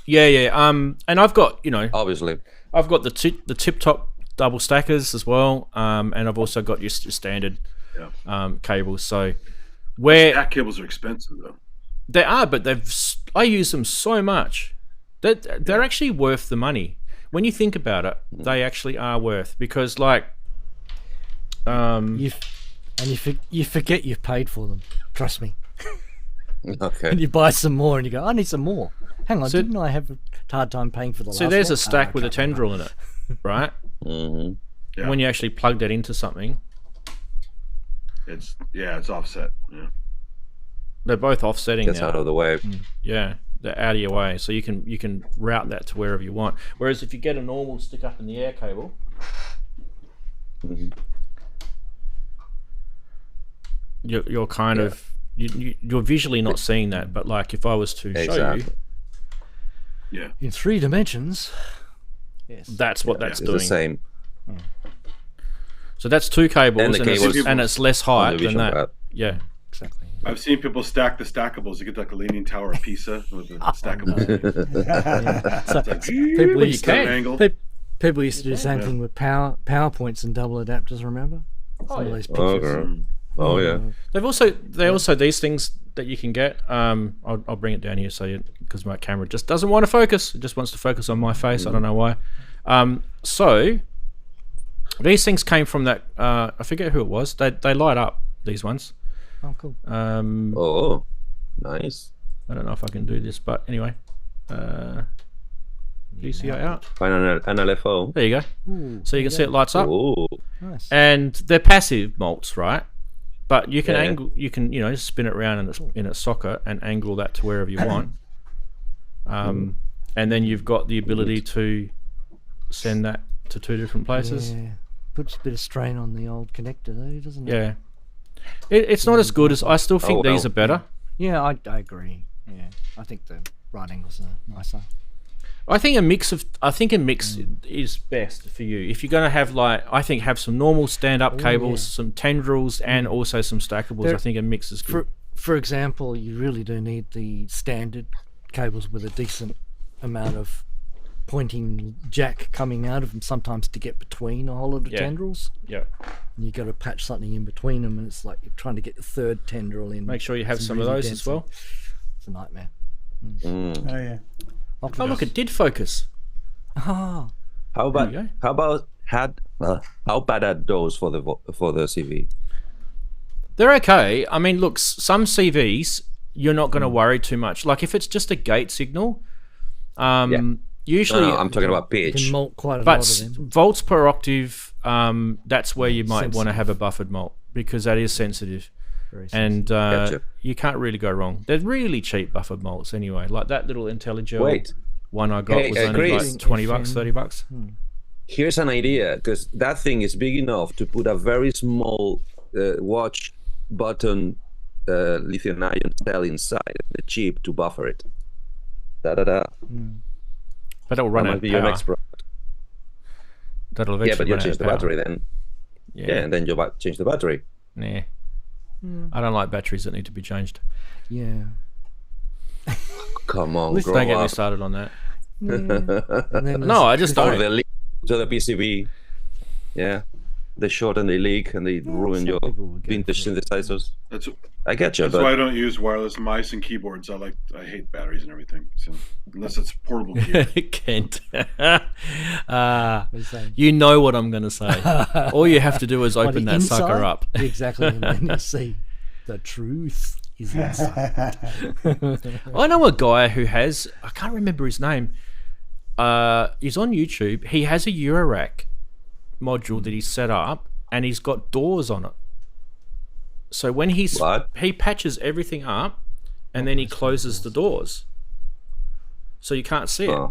Speaker 1: Yeah. And I've got
Speaker 5: Obviously.
Speaker 1: I've got the tip top double stackers as well, and I've also got your standard cables. So
Speaker 4: Stack cables are expensive though.
Speaker 1: they are, but I use them so much that they're actually worth the money. When you think about it, they actually are worth, because like
Speaker 2: You forget you've paid for them. Trust me.
Speaker 5: Okay.
Speaker 2: And you buy some more, and you go, I need some more. Hang on,
Speaker 1: So-
Speaker 2: didn't I have a hard time paying for the last
Speaker 1: so there's
Speaker 2: one?
Speaker 1: a stack
Speaker 2: I
Speaker 1: with a
Speaker 2: can't remember.
Speaker 1: tendril in it, right?
Speaker 5: Hmm.
Speaker 4: Yeah.
Speaker 1: When you actually plug that into something,
Speaker 4: It's offset. Yeah.
Speaker 1: they're both offsetting
Speaker 5: Gets
Speaker 1: now.
Speaker 5: out of the way.
Speaker 1: Yeah, they're out of your way, so you can route that to wherever you want. Whereas if you get a normal stick up in the air cable,
Speaker 5: Mhm.
Speaker 1: you're kind of you're visually not seeing that. But like if I was to show
Speaker 5: Exactly.
Speaker 1: you,
Speaker 4: Yeah.
Speaker 2: In 3 dimensions. Yes.
Speaker 1: that's what that's
Speaker 5: It's
Speaker 1: doing.
Speaker 5: the same.
Speaker 1: So that's 2 cables,
Speaker 5: And the cables
Speaker 1: and it's less
Speaker 5: on
Speaker 1: height
Speaker 5: the
Speaker 1: than
Speaker 5: vision
Speaker 1: that.
Speaker 5: pad.
Speaker 1: Yeah.
Speaker 2: Exactly.
Speaker 4: I've seen people stack the stackables. You get like a leaning tower of Pisa with the stackable.
Speaker 2: So
Speaker 4: It's like,
Speaker 2: people
Speaker 1: you
Speaker 2: used
Speaker 1: can.
Speaker 2: to
Speaker 4: angle.
Speaker 2: people used to do the same thing with PowerPoints and double adapters. Remember? Some of
Speaker 1: yeah.
Speaker 2: those
Speaker 5: Oh,
Speaker 2: pictures.
Speaker 5: girl. Oh yeah.
Speaker 1: They also these things that you can get. I'll bring it down here because my camera just doesn't want to focus. It just wants to focus on my face. I don't know why. So these things came from that. I forget who it was. They light up, these ones.
Speaker 2: Oh, cool.
Speaker 5: Oh, nice.
Speaker 1: I don't know if I can do this, but anyway. DCI out.
Speaker 5: Find an LFO.
Speaker 1: There you go.
Speaker 2: Ooh,
Speaker 1: So you can see it lights up,
Speaker 5: Oh,
Speaker 2: nice.
Speaker 1: and they're passive mults, right? But you can
Speaker 5: Yeah.
Speaker 1: angle. You can spin it around in its socket and angle that to wherever you want. And then you've got the ability to send that to 2 different places.
Speaker 2: Yeah. Puts a bit of strain on the old connector, though, doesn't it?
Speaker 1: Yeah. It's not as good as I still think these
Speaker 5: well.
Speaker 1: are better.
Speaker 2: Yeah, I agree. Yeah, I think the right angles are nicer.
Speaker 1: I think a mix is best for you. If you're going to have have some normal stand-up cables,
Speaker 2: yeah.
Speaker 1: some tendrils, and also some stackables.
Speaker 2: There-
Speaker 1: I think a mix is good.
Speaker 2: For example, you really do need the standard cables with a decent amount of pointing jack coming out of them sometimes to get between a whole lot of
Speaker 1: Yeah.
Speaker 2: tendrils.
Speaker 1: Yeah.
Speaker 2: And you got to patch something in between them, and it's like you're trying to get the third tendril in.
Speaker 1: Make sure you have
Speaker 2: It's
Speaker 1: some of
Speaker 2: really
Speaker 1: those
Speaker 2: dense
Speaker 1: as well.
Speaker 2: It's a nightmare.
Speaker 5: mm.
Speaker 6: Oh yeah.
Speaker 1: Oh, look, it did focus.
Speaker 2: Ah,
Speaker 5: How about
Speaker 1: you go.
Speaker 5: how bad are those for the CV?
Speaker 1: They're okay. I mean, look, some CVs you're not going to worry too much. Like if it's just a gate signal, usually,
Speaker 5: No, I'm talking about
Speaker 2: you can
Speaker 5: pitch.
Speaker 2: mult quite a
Speaker 1: but
Speaker 2: lot of them.
Speaker 1: volts per octave, that's where you might want to
Speaker 2: Sensitive.
Speaker 1: have a buffered mult because that is sensitive.
Speaker 2: Very
Speaker 1: And
Speaker 5: Gotcha.
Speaker 1: you can't really go wrong. They're really cheap buffered mults anyway. Like that little IntelliGel
Speaker 5: Wait,
Speaker 1: one I got
Speaker 5: Hey,
Speaker 1: was only
Speaker 5: Chris.
Speaker 1: like 20 bucks,
Speaker 2: FM.
Speaker 1: 30 bucks.
Speaker 5: here's an idea, because that thing is big enough to put a very small watch button lithium ion cell inside the chip to buffer it.
Speaker 1: But it'll run
Speaker 5: That
Speaker 1: out
Speaker 5: might
Speaker 1: of
Speaker 5: be your
Speaker 1: power.
Speaker 5: next product.
Speaker 1: That'll
Speaker 5: Yeah,
Speaker 1: eventually
Speaker 5: but you
Speaker 1: run out
Speaker 5: change
Speaker 1: of
Speaker 5: the
Speaker 1: power.
Speaker 5: battery then. Yeah, and then you change the battery.
Speaker 1: Nah. I don't like batteries that need to be changed.
Speaker 2: Yeah.
Speaker 5: Come on,
Speaker 2: Listen,
Speaker 5: grow
Speaker 1: Don't get me
Speaker 5: up.
Speaker 1: started on that.
Speaker 2: And then
Speaker 1: No, I just
Speaker 5: Or
Speaker 1: don't.
Speaker 5: the leak to the PCB. Yeah, they short and they leak and they ruin
Speaker 2: some
Speaker 5: your
Speaker 2: people would go
Speaker 5: vintage
Speaker 2: for it.
Speaker 5: synthesizers.
Speaker 4: That's
Speaker 5: I get you,
Speaker 4: That's why I
Speaker 5: but
Speaker 4: don't use wireless mice and keyboards. I hate batteries and everything. So unless it's portable gear.
Speaker 1: Kent.
Speaker 2: What are you saying?
Speaker 1: You know what I'm going to say. All you have to do is
Speaker 2: On
Speaker 1: open
Speaker 2: the
Speaker 1: that sucker
Speaker 2: inside?
Speaker 1: up.
Speaker 2: Exactly, and then you see the truth is inside.
Speaker 1: I know a guy who has, I can't remember his name. He's on YouTube. He has a eurorack module that he's set up, and he's got doors on it. So when he patches everything up, and then he closes the doors, so you can't see it.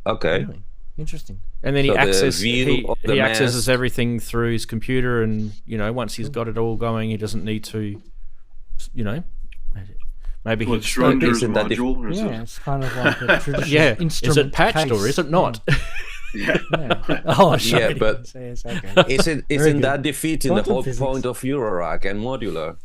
Speaker 5: Okay.
Speaker 2: Really? Interesting.
Speaker 1: And then he
Speaker 5: So the
Speaker 1: accesses
Speaker 5: view of the
Speaker 1: accesses
Speaker 5: mask-
Speaker 1: everything through his computer, and once he's got it all going, he doesn't need to, maybe
Speaker 4: What,
Speaker 1: he's
Speaker 4: Schrodinger's
Speaker 5: Isn't that
Speaker 4: module? Or is
Speaker 2: Yeah,
Speaker 4: it?
Speaker 2: it's kind of like a traditional
Speaker 1: yeah.
Speaker 2: instrument
Speaker 1: Is it patched
Speaker 2: case.
Speaker 1: or is it not?
Speaker 2: Yeah. Oh, sure.
Speaker 5: Yeah,
Speaker 2: it
Speaker 5: but-
Speaker 2: is. Yes, okay.
Speaker 5: Isn't
Speaker 2: good.
Speaker 5: that defeating the
Speaker 2: Quantum
Speaker 5: whole
Speaker 2: physics.
Speaker 5: point of eurorack and modular?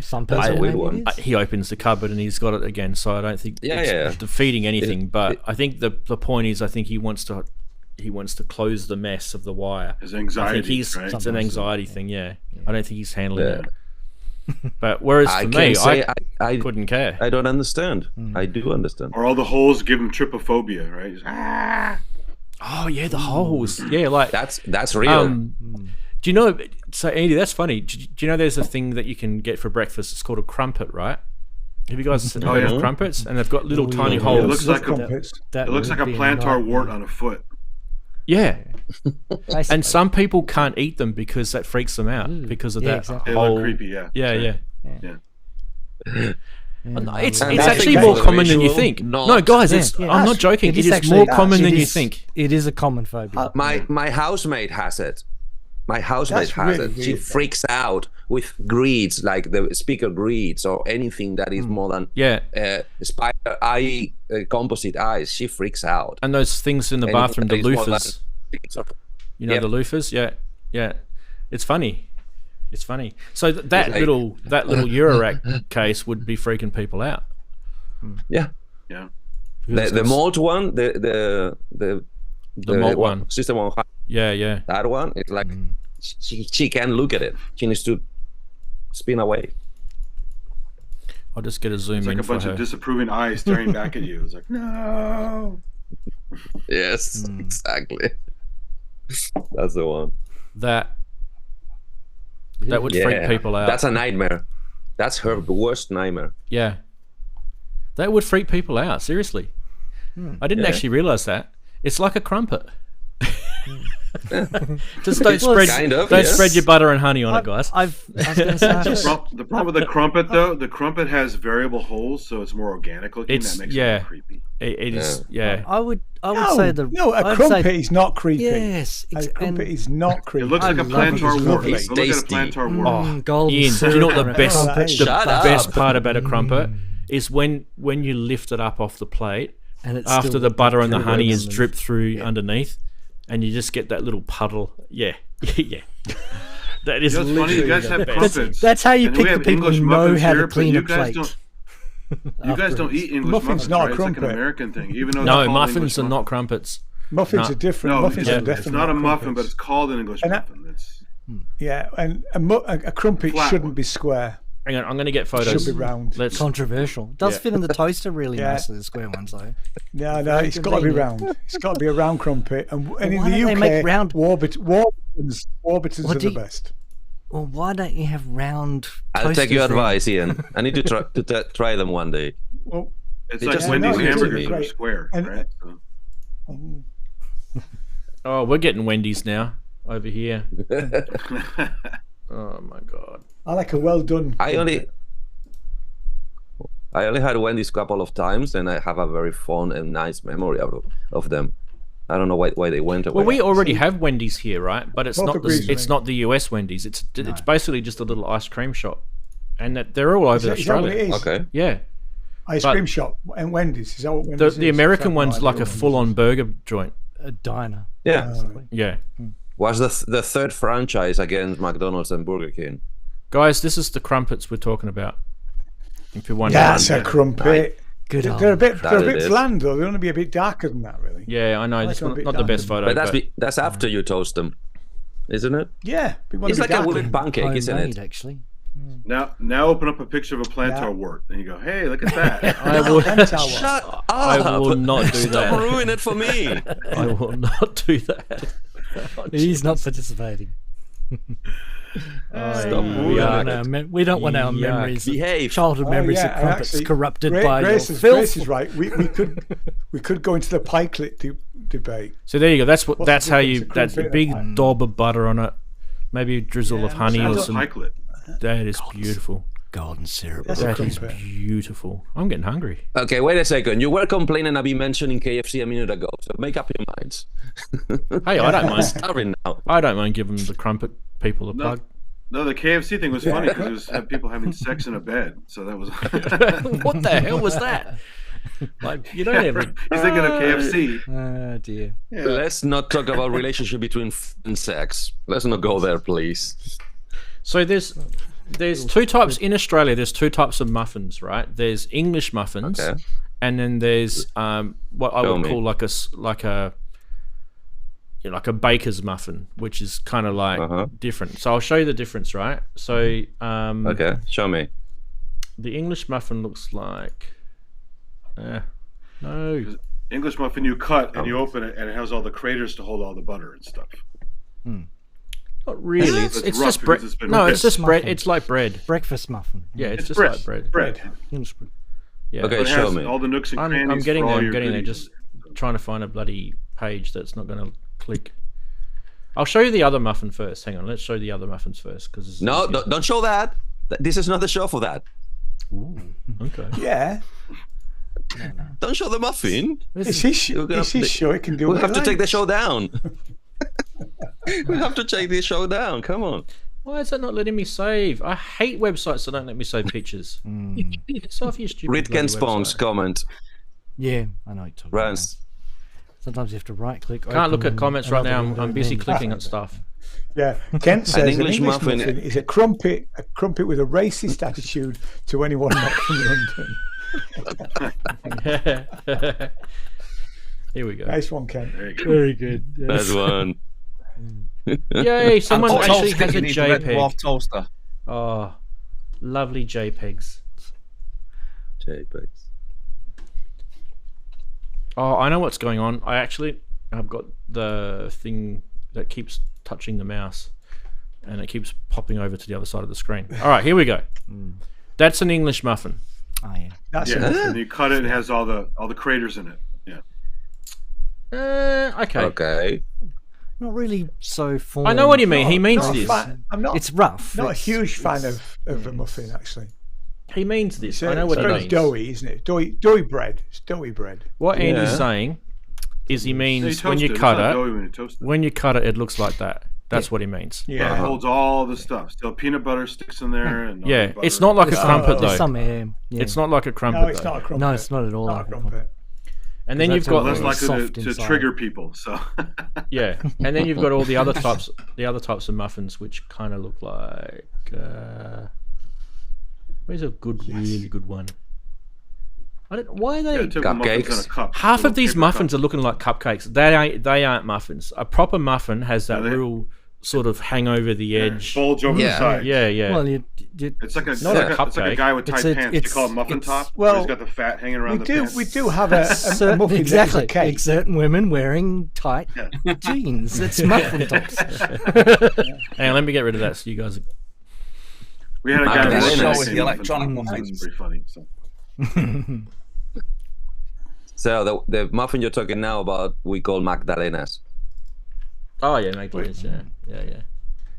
Speaker 2: Some
Speaker 5: That's a
Speaker 2: people
Speaker 5: weird
Speaker 2: maybe
Speaker 5: one.
Speaker 2: it is.
Speaker 1: He opens the cupboard and he's got it again. So I don't think it's defeating anything. But I think the point is, I think he wants to close the mess of the wire.
Speaker 4: His
Speaker 1: I
Speaker 4: anxiety,
Speaker 1: think it's
Speaker 4: right?
Speaker 1: an anxiety thing. Yeah. I don't think he's handling it. But whereas
Speaker 5: I
Speaker 1: for
Speaker 5: can
Speaker 1: me,
Speaker 5: say
Speaker 1: I couldn't care.
Speaker 5: I don't understand. I do understand.
Speaker 4: Or all the holes give him trypophobia, right? Just, ah!
Speaker 1: Oh yeah, the holes. Yeah, like
Speaker 5: That's real.
Speaker 1: do you know? So Andy, that's funny. Do you know there's a thing that you can get for breakfast? It's called a crumpet, right? Have you guys heard of crumpets? And they've got little tiny
Speaker 2: yeah.
Speaker 1: holes.
Speaker 4: It looks like a
Speaker 6: Crumpets.
Speaker 2: That
Speaker 4: it looks
Speaker 2: would
Speaker 4: like a
Speaker 2: be
Speaker 4: plantar
Speaker 2: nightmare.
Speaker 4: wart on a foot.
Speaker 1: Yeah,
Speaker 2: Basically.
Speaker 1: and some people can't eat them because that freaks them out because of
Speaker 2: Yeah,
Speaker 1: that
Speaker 2: exactly.
Speaker 4: They
Speaker 1: whole.
Speaker 4: look creepy, yeah.
Speaker 1: Yeah, yeah.
Speaker 2: Yeah,
Speaker 1: It's
Speaker 5: And
Speaker 1: actually
Speaker 5: that's
Speaker 1: more
Speaker 5: a
Speaker 1: common than you
Speaker 5: visual,
Speaker 1: think.
Speaker 5: not-
Speaker 1: No, guys,
Speaker 2: Yeah.
Speaker 1: I'm not joking. It is
Speaker 2: actually-
Speaker 1: more common than
Speaker 2: it
Speaker 1: you
Speaker 2: is-
Speaker 1: think.
Speaker 2: It is a common phobia.
Speaker 5: My housemate has it. My housemate
Speaker 6: That's
Speaker 5: has
Speaker 6: really
Speaker 5: it. She
Speaker 6: weird.
Speaker 5: freaks out with grids, like the speaker grids or anything that is more than
Speaker 1: Yeah,
Speaker 5: spider eye, composite eyes. She freaks out.
Speaker 1: and those things in the
Speaker 5: Anything
Speaker 1: bathroom, the
Speaker 5: that is more than-
Speaker 1: loofahs. The loofahs. Yeah, yeah. It's funny. It's funny. So that
Speaker 5: Like-
Speaker 1: little Eurorack case would be freaking people out.
Speaker 5: Yeah.
Speaker 4: Yeah.
Speaker 5: The malt one, the
Speaker 1: malt one.
Speaker 5: System 100,
Speaker 1: Yeah.
Speaker 5: that one, it's like she can't look at it. She needs to spin away.
Speaker 1: I'll just get a zoom
Speaker 4: It's like
Speaker 1: in
Speaker 4: a
Speaker 1: for
Speaker 4: bunch
Speaker 1: her.
Speaker 4: of disapproving eyes staring back at you. It's like, no.
Speaker 5: Yes, exactly. That's the one.
Speaker 1: That would freak people out.
Speaker 5: That's a nightmare. That's her worst nightmare.
Speaker 1: Yeah. That would freak people out, seriously. I didn't actually realize that. It's like a crumpet. Just don't spread
Speaker 5: kind of,
Speaker 1: don't
Speaker 5: yes.
Speaker 1: spread your butter and honey on it, guys.
Speaker 2: I was going to say,
Speaker 4: The problem with the crumpet, though, the crumpet has variable holes, so it's more organic looking.
Speaker 1: It's-
Speaker 4: that makes
Speaker 1: yeah.
Speaker 4: it more creepy.
Speaker 1: It is, yeah.
Speaker 2: I would
Speaker 6: No,
Speaker 2: say the
Speaker 6: no, a
Speaker 2: I'd
Speaker 6: crumpet
Speaker 2: say-
Speaker 6: is not creepy.
Speaker 2: Yes,
Speaker 6: A crumpet is not creepy.
Speaker 4: It looks like a
Speaker 2: love it.
Speaker 4: plantar
Speaker 6: It's
Speaker 4: wart.
Speaker 6: lovely.
Speaker 4: Go look at a
Speaker 5: Tasty.
Speaker 4: plantar wart.
Speaker 2: golden
Speaker 1: Ian, do you know what the
Speaker 2: syrup
Speaker 1: best
Speaker 2: on a crumpet.
Speaker 1: the
Speaker 5: Shut up.
Speaker 1: best part about a crumpet is when you lift it up off the plate
Speaker 2: And it's
Speaker 1: after
Speaker 2: still
Speaker 1: the
Speaker 2: got
Speaker 1: butter and the
Speaker 2: that
Speaker 1: honey is
Speaker 2: underneath.
Speaker 1: dripped through underneath, and you just get that little puddle. Yeah, yeah. That is
Speaker 4: You know, it's funny. You
Speaker 1: literally
Speaker 4: guys
Speaker 1: the
Speaker 4: have
Speaker 1: best.
Speaker 4: crumpets.
Speaker 2: That's how you
Speaker 4: and
Speaker 2: pick
Speaker 4: we
Speaker 2: the
Speaker 4: have
Speaker 2: people
Speaker 4: English
Speaker 2: who know
Speaker 4: muffins
Speaker 2: how
Speaker 4: here,
Speaker 2: to
Speaker 4: but
Speaker 2: clean
Speaker 4: you
Speaker 2: a
Speaker 4: guys
Speaker 2: plate.
Speaker 4: don't. You guys don't eat English
Speaker 6: Muffin's
Speaker 4: muffins,
Speaker 6: not a
Speaker 4: right? It's like an
Speaker 6: crumpet.
Speaker 4: American thing. Even though
Speaker 1: No,
Speaker 4: they're called
Speaker 1: muffins
Speaker 4: English
Speaker 1: are not
Speaker 4: muffins.
Speaker 1: crumpets.
Speaker 6: Muffins
Speaker 1: No.
Speaker 6: are different.
Speaker 4: No,
Speaker 6: Muffins
Speaker 4: it's,
Speaker 6: are
Speaker 4: it's
Speaker 6: different.
Speaker 4: not a
Speaker 6: than
Speaker 4: muffin, but
Speaker 6: crumpets.
Speaker 4: it's called an English
Speaker 6: And
Speaker 4: muffin. It's
Speaker 6: Yeah, and a crumpet
Speaker 4: Flat
Speaker 6: shouldn't
Speaker 4: one.
Speaker 6: be square.
Speaker 1: Hang on, I'm going to get
Speaker 6: It
Speaker 1: photos.
Speaker 6: should be round.
Speaker 1: Let's.
Speaker 2: Controversial. Does
Speaker 1: Yeah.
Speaker 2: fit in the toaster really
Speaker 6: Yeah.
Speaker 2: nicely, the square ones though.
Speaker 6: No, it's got to be
Speaker 2: convenient.
Speaker 6: round. It's got to be a round crumpet. And in
Speaker 2: why
Speaker 6: the
Speaker 2: don't they
Speaker 6: UK,
Speaker 2: make round-
Speaker 6: Warburtons
Speaker 2: What
Speaker 6: are
Speaker 2: do
Speaker 6: the
Speaker 2: you-
Speaker 6: best.
Speaker 2: Well, why don't you have round
Speaker 5: I'll take
Speaker 2: toasters
Speaker 5: your
Speaker 2: then?
Speaker 5: advice, Ian. I need to try them one day.
Speaker 6: Well,
Speaker 4: it's
Speaker 5: They
Speaker 4: like
Speaker 5: just
Speaker 4: Wendy's
Speaker 6: no, it's
Speaker 4: hamburgers that are
Speaker 6: great.
Speaker 4: square,
Speaker 6: And-
Speaker 4: right? So.
Speaker 1: Oh, we're getting Wendy's now over here. Oh my god.
Speaker 6: I like a well done.
Speaker 5: I only had Wendy's a couple of times, and I have a very fond and nice memory of them. I don't know why they went away.
Speaker 1: Well, we already have Wendy's here, right? But it's
Speaker 6: Both
Speaker 1: not
Speaker 6: agrees
Speaker 1: the,
Speaker 6: with
Speaker 1: it's
Speaker 6: me.
Speaker 1: not the US Wendy's. It's basically just a little ice cream shop, and that they're all over
Speaker 6: Is that what
Speaker 1: Australia.
Speaker 6: it is?
Speaker 5: Okay.
Speaker 1: Yeah,
Speaker 6: Ice
Speaker 1: but-
Speaker 6: cream shop and Wendy's. Is that what
Speaker 1: the
Speaker 6: Wendy's is?
Speaker 1: American
Speaker 6: Is that
Speaker 1: one's
Speaker 6: right?
Speaker 1: like a
Speaker 6: Wendy's
Speaker 1: full-on
Speaker 6: is.
Speaker 1: burger joint.
Speaker 2: A diner.
Speaker 5: Yeah.
Speaker 1: Yeah,
Speaker 5: Was the third franchise against McDonald's and Burger King?
Speaker 1: guys, this is the crumpets we're talking about. If you wonder,
Speaker 6: That's a crumpet.
Speaker 2: Good
Speaker 6: They're a
Speaker 2: old.
Speaker 6: bit
Speaker 5: That it
Speaker 6: bit
Speaker 5: is.
Speaker 6: bland though. They're going to be a bit darker than that, really.
Speaker 1: yeah, I know.
Speaker 6: Like
Speaker 1: It's
Speaker 6: a bit
Speaker 1: not the best
Speaker 6: darker.
Speaker 1: photo,
Speaker 5: But that's after you toast them, isn't it?
Speaker 6: Yeah, we want
Speaker 5: It's
Speaker 6: to be
Speaker 5: like a
Speaker 6: darker.
Speaker 5: wooden pancake, isn't
Speaker 2: Homemade,
Speaker 5: it?
Speaker 2: actually.
Speaker 4: Now open up a picture of a plantar
Speaker 6: Yeah.
Speaker 4: wart, and you go, "Hey, look at that."
Speaker 1: I will.
Speaker 6: Plantar one.
Speaker 5: Shut up!
Speaker 1: I will not do
Speaker 5: Stop
Speaker 1: that.
Speaker 5: ruining it for me.
Speaker 1: I will not do that.
Speaker 2: He's not participating.
Speaker 5: Stop
Speaker 2: We
Speaker 5: ruining
Speaker 2: don't,
Speaker 5: it.
Speaker 2: want our we don't want our
Speaker 1: Yuck.
Speaker 2: memories,
Speaker 5: Behave.
Speaker 2: childhood memories
Speaker 6: yeah,
Speaker 2: of
Speaker 6: and
Speaker 2: crumpets
Speaker 6: actually,
Speaker 2: corrupted
Speaker 6: Grace
Speaker 2: by your
Speaker 6: is
Speaker 2: filth.
Speaker 6: right. We could go into the pikelet debate.
Speaker 1: So there you go. That's
Speaker 6: What's
Speaker 1: that's
Speaker 6: the
Speaker 1: how
Speaker 6: difference?
Speaker 1: you.
Speaker 6: A
Speaker 1: That's a
Speaker 6: crumpet
Speaker 1: big
Speaker 6: and-
Speaker 1: dob of butter on it. Maybe a drizzle of honey or
Speaker 4: Sounds
Speaker 1: some.
Speaker 4: like it.
Speaker 1: That is beautiful.
Speaker 2: Golden syrup.
Speaker 6: That's a
Speaker 1: That is
Speaker 6: crumpet.
Speaker 1: beautiful. I'm getting hungry.
Speaker 5: Okay, wait a second. You were complaining I've been mentioning KFC a minute ago, so make up your minds.
Speaker 1: Hey, I don't mind.
Speaker 5: Starving now.
Speaker 1: I don't mind giving the crumpet people a
Speaker 4: No.
Speaker 1: plug.
Speaker 4: No, the KFC thing was funny because it was had people having sex in a bed. So that was.
Speaker 1: What the hell was that? Like you don't ever.
Speaker 4: He's thinking of KFC.
Speaker 2: Oh dear.
Speaker 4: Yeah.
Speaker 5: Let's not talk about relationship between and sex. Let's not go there, please.
Speaker 1: So there's two types in Australia. There's two types of muffins, right? There's English muffins,
Speaker 5: Okay.
Speaker 1: and then there's what I
Speaker 5: Tell
Speaker 1: would
Speaker 5: me.
Speaker 1: call like a baker's muffin, which is kind of like different. So I'll show you the difference, right? So
Speaker 5: Okay, show me.
Speaker 1: the English muffin looks like no.
Speaker 4: English muffin you cut and you open it and it has all the craters to hold all the butter and stuff.
Speaker 1: Not really.
Speaker 4: It's
Speaker 1: It's
Speaker 4: rough
Speaker 1: just bread.
Speaker 4: because it's been
Speaker 1: No,
Speaker 4: whipped.
Speaker 1: it's just bread.
Speaker 2: Muffin.
Speaker 1: It's like bread.
Speaker 2: Breakfast muffin.
Speaker 1: Yeah, it's just
Speaker 4: bread.
Speaker 1: like bread.
Speaker 4: Bread.
Speaker 2: English bread.
Speaker 1: Yeah.
Speaker 5: Okay,
Speaker 4: But it
Speaker 5: show
Speaker 4: has
Speaker 5: me.
Speaker 4: all the nooks and crannies.
Speaker 1: I'm getting
Speaker 4: for
Speaker 1: there.
Speaker 4: all
Speaker 1: I'm
Speaker 4: your
Speaker 1: getting there.
Speaker 4: goodies.
Speaker 1: Just trying to find a bloody page that's not going to click. I'll show you the other muffin first. Hang on. Let's show the other muffins first because
Speaker 5: No, don't show that. This is not the show for that.
Speaker 1: Okay.
Speaker 6: Yeah.
Speaker 5: Don't show the muffin.
Speaker 6: It's his
Speaker 5: You're gonna-
Speaker 6: show. It can do
Speaker 5: We'll
Speaker 6: what
Speaker 5: have
Speaker 6: it
Speaker 5: to take the
Speaker 6: likes.
Speaker 5: show down. We'll have to take this show down. Come on.
Speaker 1: Why is that not letting me save? I hate websites that don't let me save pictures. So if you stupid
Speaker 5: Read Ken
Speaker 1: bloody
Speaker 5: Spong's
Speaker 1: website.
Speaker 5: comment.
Speaker 2: Yeah, I know what you're talking
Speaker 5: Rance.
Speaker 2: about. Sometimes you have to right click.
Speaker 1: Can't look at comments right now. I'm busy clicking at stuff.
Speaker 6: Yeah, Kent says an
Speaker 5: English
Speaker 6: English
Speaker 5: muffin-
Speaker 6: muffin is a crumpet with a racist attitude to anyone not from London.
Speaker 1: Here we go.
Speaker 6: Nice one, Kent.
Speaker 4: There you go.
Speaker 2: Very good.
Speaker 5: That's one.
Speaker 1: Yay! Someone
Speaker 3: And
Speaker 1: actually
Speaker 3: toast
Speaker 1: has a
Speaker 3: you need the Red
Speaker 1: JPEG.
Speaker 3: Dwarf toaster.
Speaker 1: Oh, lovely JPEGs.
Speaker 5: JPEGs.
Speaker 1: Oh, I know what's going on. I've got the thing that keeps touching the mouse, and it keeps popping over to the other side of the screen. All right, here we go. That's an English muffin.
Speaker 2: Oh yeah.
Speaker 6: That's
Speaker 4: Yeah,
Speaker 6: enough.
Speaker 4: and you cut it and it has all the craters in it. Yeah.
Speaker 1: Okay.
Speaker 5: Okay.
Speaker 2: Not really so formal.
Speaker 1: I know what you mean. He means
Speaker 6: Not a
Speaker 1: this.
Speaker 6: fan- I'm not.
Speaker 2: It's rough.
Speaker 6: Not a
Speaker 2: It's-
Speaker 6: huge fan
Speaker 2: it's-
Speaker 6: of a muffin, actually.
Speaker 1: He means this.
Speaker 6: It's,
Speaker 1: I know what
Speaker 6: it's
Speaker 1: he
Speaker 6: very
Speaker 1: means.
Speaker 6: doughy, isn't it? Doughy bread. It's doughy bread.
Speaker 1: What Andy's
Speaker 5: Yeah.
Speaker 1: saying is he
Speaker 4: So
Speaker 1: means
Speaker 4: toast
Speaker 1: when you
Speaker 4: it. It's
Speaker 1: cut
Speaker 4: not
Speaker 1: it,
Speaker 4: doughy when you toast it.
Speaker 1: when you cut it, it looks like that. That's what he means.
Speaker 4: It
Speaker 6: Yeah.
Speaker 4: holds all the stuff. Still, peanut butter sticks in there. And all
Speaker 1: Yeah,
Speaker 4: the butter.
Speaker 1: it's not like a
Speaker 2: There's
Speaker 1: crumpet
Speaker 2: there's
Speaker 1: though.
Speaker 2: some air. Yeah.
Speaker 1: It's not like a crumpet
Speaker 6: No, it's
Speaker 1: though.
Speaker 6: not a crumpet.
Speaker 2: No, it's not at all
Speaker 6: Not
Speaker 2: like
Speaker 6: a
Speaker 2: a
Speaker 6: crumpet.
Speaker 1: And then
Speaker 2: Because
Speaker 1: you've
Speaker 2: that's
Speaker 1: got
Speaker 4: less likely
Speaker 2: soft
Speaker 4: to
Speaker 2: inside.
Speaker 4: trigger people. So
Speaker 1: yeah, and then you've got all the other types of muffins which kind of look like. Where's a good, really good one? I don't. Why are they?
Speaker 4: yeah, typical muffins in a
Speaker 5: Cupcakes.
Speaker 4: cup.
Speaker 1: Half
Speaker 4: Little
Speaker 1: of these
Speaker 4: paper
Speaker 1: muffins
Speaker 4: cup.
Speaker 1: are looking like cupcakes. They aren't muffins. A proper muffin has that
Speaker 4: Yeah, they-
Speaker 1: real sort of hang over the edge.
Speaker 4: bulge over the
Speaker 5: Yeah.
Speaker 4: side.
Speaker 1: Yeah, yeah.
Speaker 2: Well, you
Speaker 4: It's like a,
Speaker 1: Not a
Speaker 4: it's like
Speaker 1: cupcake.
Speaker 4: a guy with tight
Speaker 2: It's a-
Speaker 4: pants. They
Speaker 2: it's-
Speaker 4: call it muffin
Speaker 2: it's-
Speaker 4: top.
Speaker 6: well,
Speaker 4: He's got the fat hanging around the pants.
Speaker 6: We do have a
Speaker 2: certain,
Speaker 6: muffin
Speaker 2: exactly.
Speaker 6: that is a cake.
Speaker 2: Certain women wearing tight jeans. It's muffin tops.
Speaker 1: Hang on, let me get rid of that so you guys.
Speaker 4: We had a
Speaker 5: Ah,
Speaker 4: guy
Speaker 5: this
Speaker 4: with
Speaker 5: show
Speaker 4: a
Speaker 5: with
Speaker 4: muffin
Speaker 3: the
Speaker 4: top.
Speaker 3: electronic
Speaker 4: That was
Speaker 3: muffins.
Speaker 4: pretty funny. So.
Speaker 5: So the muffin you're talking now about, we call Magdalenas.
Speaker 1: Oh yeah, Magdalena's. Yeah.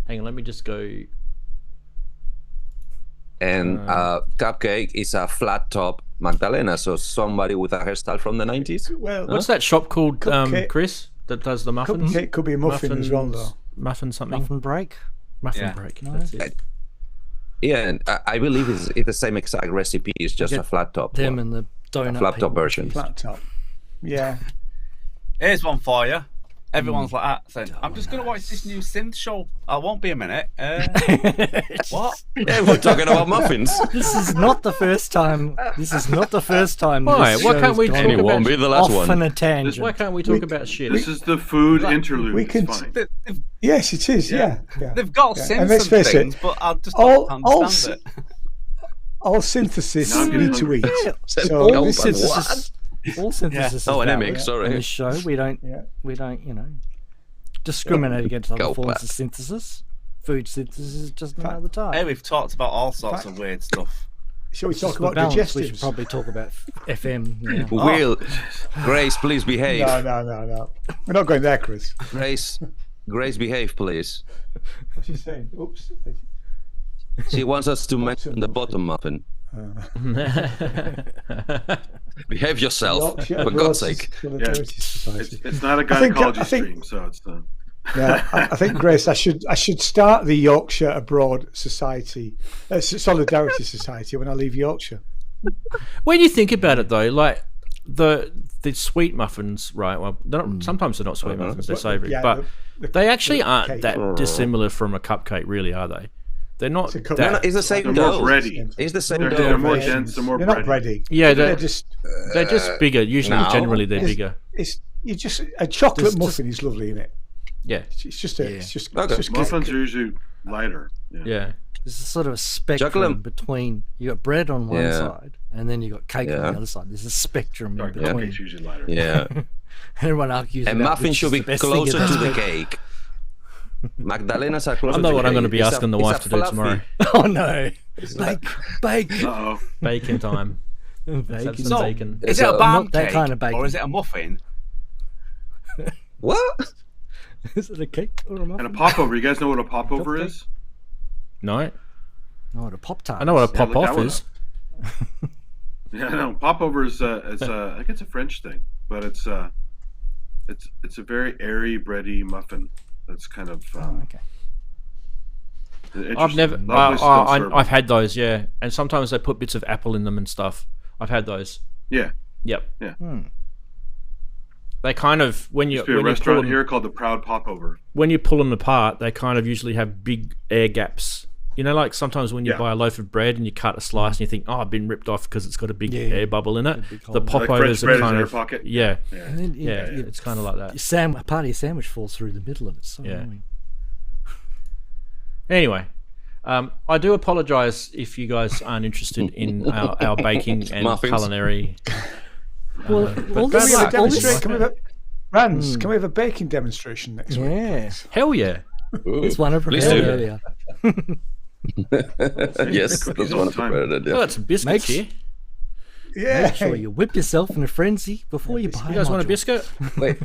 Speaker 1: Hang on, let me just go.
Speaker 5: And cupcake is a flat top Magdalena. So somebody with a hairstyle from the 90s.
Speaker 6: Well,
Speaker 1: What's that shop called,
Speaker 6: Cupcake.
Speaker 1: Chris? That does the muffins.
Speaker 6: cupcake could be a muffin as well, though.
Speaker 1: Muffin something.
Speaker 2: Muffin break.
Speaker 1: Muffin
Speaker 3: Yeah.
Speaker 1: break. That's it.
Speaker 5: Yeah, and I believe it's the same exact recipe. It's just
Speaker 2: Get
Speaker 5: a flat top.
Speaker 2: Them
Speaker 5: one.
Speaker 2: and the donut.
Speaker 5: flat top
Speaker 2: people.
Speaker 5: version.
Speaker 6: Flat top. Yeah.
Speaker 3: Here's one for you. Everyone's like that. Saying, I'm just going to watch this new synth show. I won't be a minute. What?
Speaker 5: Yeah, we're talking about muffins.
Speaker 2: This is not the first time. This is not the first time.
Speaker 1: Why?
Speaker 2: this
Speaker 1: Why
Speaker 2: show's
Speaker 1: can't we
Speaker 2: gone
Speaker 1: talk
Speaker 5: And it won't
Speaker 1: about?
Speaker 5: be the last
Speaker 2: off
Speaker 5: one.
Speaker 2: on a tangent?
Speaker 1: Why can't we talk about shit?
Speaker 4: This is the food interlude.
Speaker 6: we can-
Speaker 4: It's fine.
Speaker 3: They've,
Speaker 6: Yes, it is. Yeah.
Speaker 3: they've got
Speaker 6: Yeah.
Speaker 3: synths
Speaker 6: And let's
Speaker 3: and
Speaker 6: face it,
Speaker 3: things, but I just
Speaker 6: all-
Speaker 3: don't
Speaker 6: all
Speaker 3: understand it.
Speaker 6: All synthesis
Speaker 4: Now I'm getting
Speaker 6: need to eat.
Speaker 4: hungry.
Speaker 6: So
Speaker 5: Oh,
Speaker 6: this
Speaker 5: but
Speaker 6: is
Speaker 5: what?
Speaker 2: All synthesis.
Speaker 5: Oh,
Speaker 2: is
Speaker 5: an
Speaker 2: valid.
Speaker 5: MX, sorry.
Speaker 2: On this show, we don't, discriminate against other
Speaker 5: Go
Speaker 2: forms
Speaker 5: back.
Speaker 2: of synthesis. Food synthesis is just another type.
Speaker 3: Hey, we've talked about all sorts of weird stuff.
Speaker 6: Shall we talk
Speaker 2: For
Speaker 6: about
Speaker 2: balance, we should
Speaker 6: digestives?
Speaker 2: probably talk about FM. Yeah.
Speaker 5: Will, Grace, please behave.
Speaker 6: No. We're not going there, Chris.
Speaker 5: Grace, behave, please.
Speaker 6: What's she saying? Oops.
Speaker 5: She wants us to mention the bottom muffin. Behave yourself, for God's sake.
Speaker 4: It's not a gynecology stream, so it's not.
Speaker 6: Yeah, I think, Grace, I should start the Yorkshire Abroad Society, Solidarity Society when I leave Yorkshire.
Speaker 1: When you think about it, though, like the sweet muffins, right? Well, sometimes they're not sweet muffins; they're savoury,
Speaker 6: Yeah,
Speaker 1: but they actually aren't
Speaker 6: cake.
Speaker 1: that dissimilar from a cupcake, really, are they? They're not.
Speaker 6: It's a
Speaker 5: No, it's the same
Speaker 4: They're more
Speaker 5: dough.
Speaker 4: bready.
Speaker 5: It's the same
Speaker 4: They're
Speaker 5: dough.
Speaker 4: more dense. They're more
Speaker 6: They're not
Speaker 4: bready.
Speaker 6: bready.
Speaker 1: Yeah,
Speaker 6: they're just
Speaker 1: bigger. Usually,
Speaker 5: No.
Speaker 1: generally, they're bigger.
Speaker 6: it's you just a chocolate muffin is lovely in it.
Speaker 1: Yeah,
Speaker 6: It's just it's just
Speaker 5: Okay.
Speaker 6: it's just
Speaker 4: Muffins are usually lighter.
Speaker 1: yeah.
Speaker 2: There's a sort of a spectrum
Speaker 5: Chocolate.
Speaker 2: between you got bread on one
Speaker 5: Yeah.
Speaker 2: side and then you got cake on
Speaker 5: Yeah.
Speaker 2: the other side. There's a spectrum in
Speaker 4: Dark
Speaker 2: between.
Speaker 4: cake's usually lighter.
Speaker 5: Yeah.
Speaker 2: Everyone argues.
Speaker 5: And
Speaker 2: about
Speaker 5: muffin
Speaker 2: which
Speaker 5: should
Speaker 2: is
Speaker 5: be
Speaker 2: the best thing in
Speaker 5: closer to
Speaker 2: that
Speaker 5: the
Speaker 2: cake.
Speaker 5: cake. Magdalenas are closer
Speaker 1: I know
Speaker 5: to
Speaker 1: what
Speaker 5: the
Speaker 1: I'm going to
Speaker 5: cake.
Speaker 1: be
Speaker 5: It's
Speaker 1: asking the
Speaker 5: it's
Speaker 1: wife to do
Speaker 5: fluffy-
Speaker 1: tomorrow.
Speaker 2: Oh no! Bake.
Speaker 4: Uh-oh.
Speaker 1: Bacon time. Let's have
Speaker 2: Bacon.
Speaker 1: some
Speaker 3: So,
Speaker 1: bacon.
Speaker 3: is it a
Speaker 5: So-
Speaker 3: barm
Speaker 2: Not that
Speaker 3: cake,
Speaker 2: kind of bacon.
Speaker 3: or is it a muffin?
Speaker 5: What?
Speaker 2: Is it a cake or a muffin?
Speaker 4: And a popover. You guys know what a popover is?
Speaker 1: No,
Speaker 2: No, a pop tart.
Speaker 1: I know what a
Speaker 4: Yeah,
Speaker 1: pop
Speaker 4: look that
Speaker 1: off
Speaker 4: one
Speaker 1: is.
Speaker 4: Yeah, no. Popover is I think it's a French thing, but it's a very airy, bready muffin. That's kind of
Speaker 2: Okay.
Speaker 1: I've
Speaker 4: interesting.
Speaker 1: never.
Speaker 4: Lovely still served.
Speaker 1: I've had those, yeah, and sometimes they put bits of apple in them and stuff. I've had those.
Speaker 4: Yeah.
Speaker 1: Yep.
Speaker 2: Hmm.
Speaker 1: They kind of when you
Speaker 4: Used to be a
Speaker 1: when you pull
Speaker 4: restaurant
Speaker 1: them,
Speaker 4: here called the Proud Popover.
Speaker 1: when you pull them apart, they kind of usually have big air gaps. You know, like sometimes when you
Speaker 4: Yeah.
Speaker 1: buy a loaf of bread and you cut a slice and you think, oh, I've been ripped off because it's got a big
Speaker 2: Yeah.
Speaker 1: air bubble in it.
Speaker 2: big hole.
Speaker 1: The
Speaker 2: Like
Speaker 4: French
Speaker 1: popovers
Speaker 4: bread
Speaker 1: are
Speaker 4: is
Speaker 1: kind
Speaker 4: air
Speaker 1: of
Speaker 4: pocket.
Speaker 1: yeah,
Speaker 2: And then,
Speaker 1: yeah. It's kind of like that.
Speaker 2: Part of your sandwich falls through the middle of it. So
Speaker 1: Yeah.
Speaker 2: annoying.
Speaker 1: Anyway, I do apologise if you guys aren't interested in our baking and
Speaker 5: Muffins.
Speaker 1: culinary.
Speaker 2: Well, all
Speaker 1: good
Speaker 2: this,
Speaker 1: luck.
Speaker 6: Can we
Speaker 2: all
Speaker 6: demonstrate?
Speaker 2: this,
Speaker 6: Can we have a Ranz, can we have a baking demonstration next week?
Speaker 2: yeah,
Speaker 1: Hell yeah!
Speaker 2: it's one of
Speaker 5: Please
Speaker 2: prepared
Speaker 5: do.
Speaker 2: earlier.
Speaker 5: Yes,
Speaker 4: Cookies
Speaker 5: that's
Speaker 4: all
Speaker 5: one
Speaker 4: the
Speaker 5: of
Speaker 4: time.
Speaker 1: I got some biscuits here.
Speaker 6: Yeah.
Speaker 2: Make sure you whip yourself in a frenzy before you buy.
Speaker 1: You guys want a
Speaker 2: module.
Speaker 1: biscuit?
Speaker 5: Wait,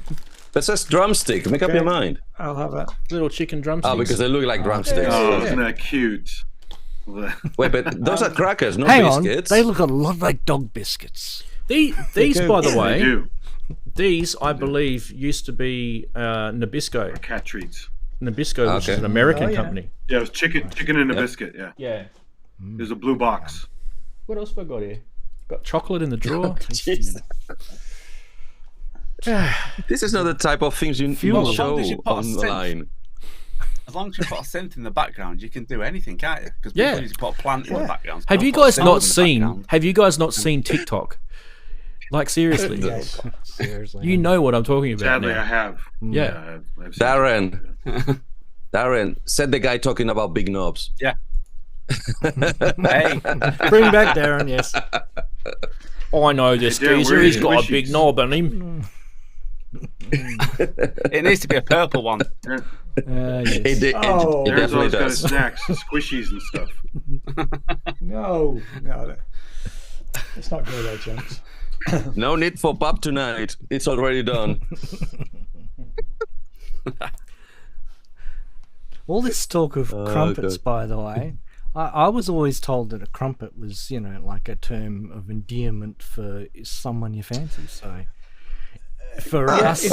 Speaker 5: that says drumstick. Make up your mind.
Speaker 6: I'll have a.
Speaker 1: Little chicken drumsticks.
Speaker 5: Oh, because they look like drumsticks.
Speaker 4: Oh, isn't that cute?
Speaker 5: Wait, but those are crackers, not
Speaker 2: Hang on,
Speaker 5: biscuits.
Speaker 2: they look a lot like dog biscuits.
Speaker 1: These,
Speaker 6: do.
Speaker 1: by the
Speaker 4: They
Speaker 1: way,
Speaker 4: do.
Speaker 1: these I believe used to be Nabisco.
Speaker 4: Cat treats.
Speaker 1: Nabisco, which is
Speaker 5: Okay.
Speaker 1: an American
Speaker 6: Oh, yeah.
Speaker 1: company.
Speaker 4: Yeah, it was chicken and a biscuit. Yeah,
Speaker 1: Yeah.
Speaker 4: there's a blue box.
Speaker 1: What else have I got here? Got chocolate in the drawer.
Speaker 5: Jeez. This is not the type of things you
Speaker 2: Fuel.
Speaker 5: show
Speaker 3: As long as you put a synth-
Speaker 5: online.
Speaker 3: As long as you put a synth in the background, you can do anything, can't you? Because
Speaker 1: Yeah.
Speaker 3: people usually put a plant in the background. so
Speaker 1: Have
Speaker 3: don't
Speaker 1: you
Speaker 3: put a
Speaker 1: guys
Speaker 3: synth in
Speaker 1: not
Speaker 3: the
Speaker 1: seen?
Speaker 3: background.
Speaker 1: Have you guys not seen TikTok? Like seriously,
Speaker 6: Yes.
Speaker 2: Seriously,
Speaker 1: you know what I'm talking about
Speaker 4: Sadly, I
Speaker 1: now.
Speaker 4: have.
Speaker 1: Yeah.
Speaker 4: I've seen
Speaker 5: Darren, said the guy talking about big knobs.
Speaker 3: Yeah. Hey,
Speaker 2: Bring back Darren. Yes.
Speaker 1: I know this
Speaker 4: Hey, Darren,
Speaker 1: geezer.
Speaker 4: where are
Speaker 1: He's
Speaker 4: your
Speaker 1: got a
Speaker 4: squishies?
Speaker 1: big knob on him.
Speaker 3: it needs to be a purple one.
Speaker 2: Yes.
Speaker 5: It
Speaker 6: Oh.
Speaker 5: definitely
Speaker 4: Darren's always got his
Speaker 5: does.
Speaker 4: snacks, squishies and stuff.
Speaker 6: No. Let's not go there, James.
Speaker 5: No need for pub tonight. It's already done.
Speaker 2: All this talk of crumpets,
Speaker 5: God.
Speaker 2: by the way, I was always told that a crumpet was, like a term of endearment for someone you fancy. So for us,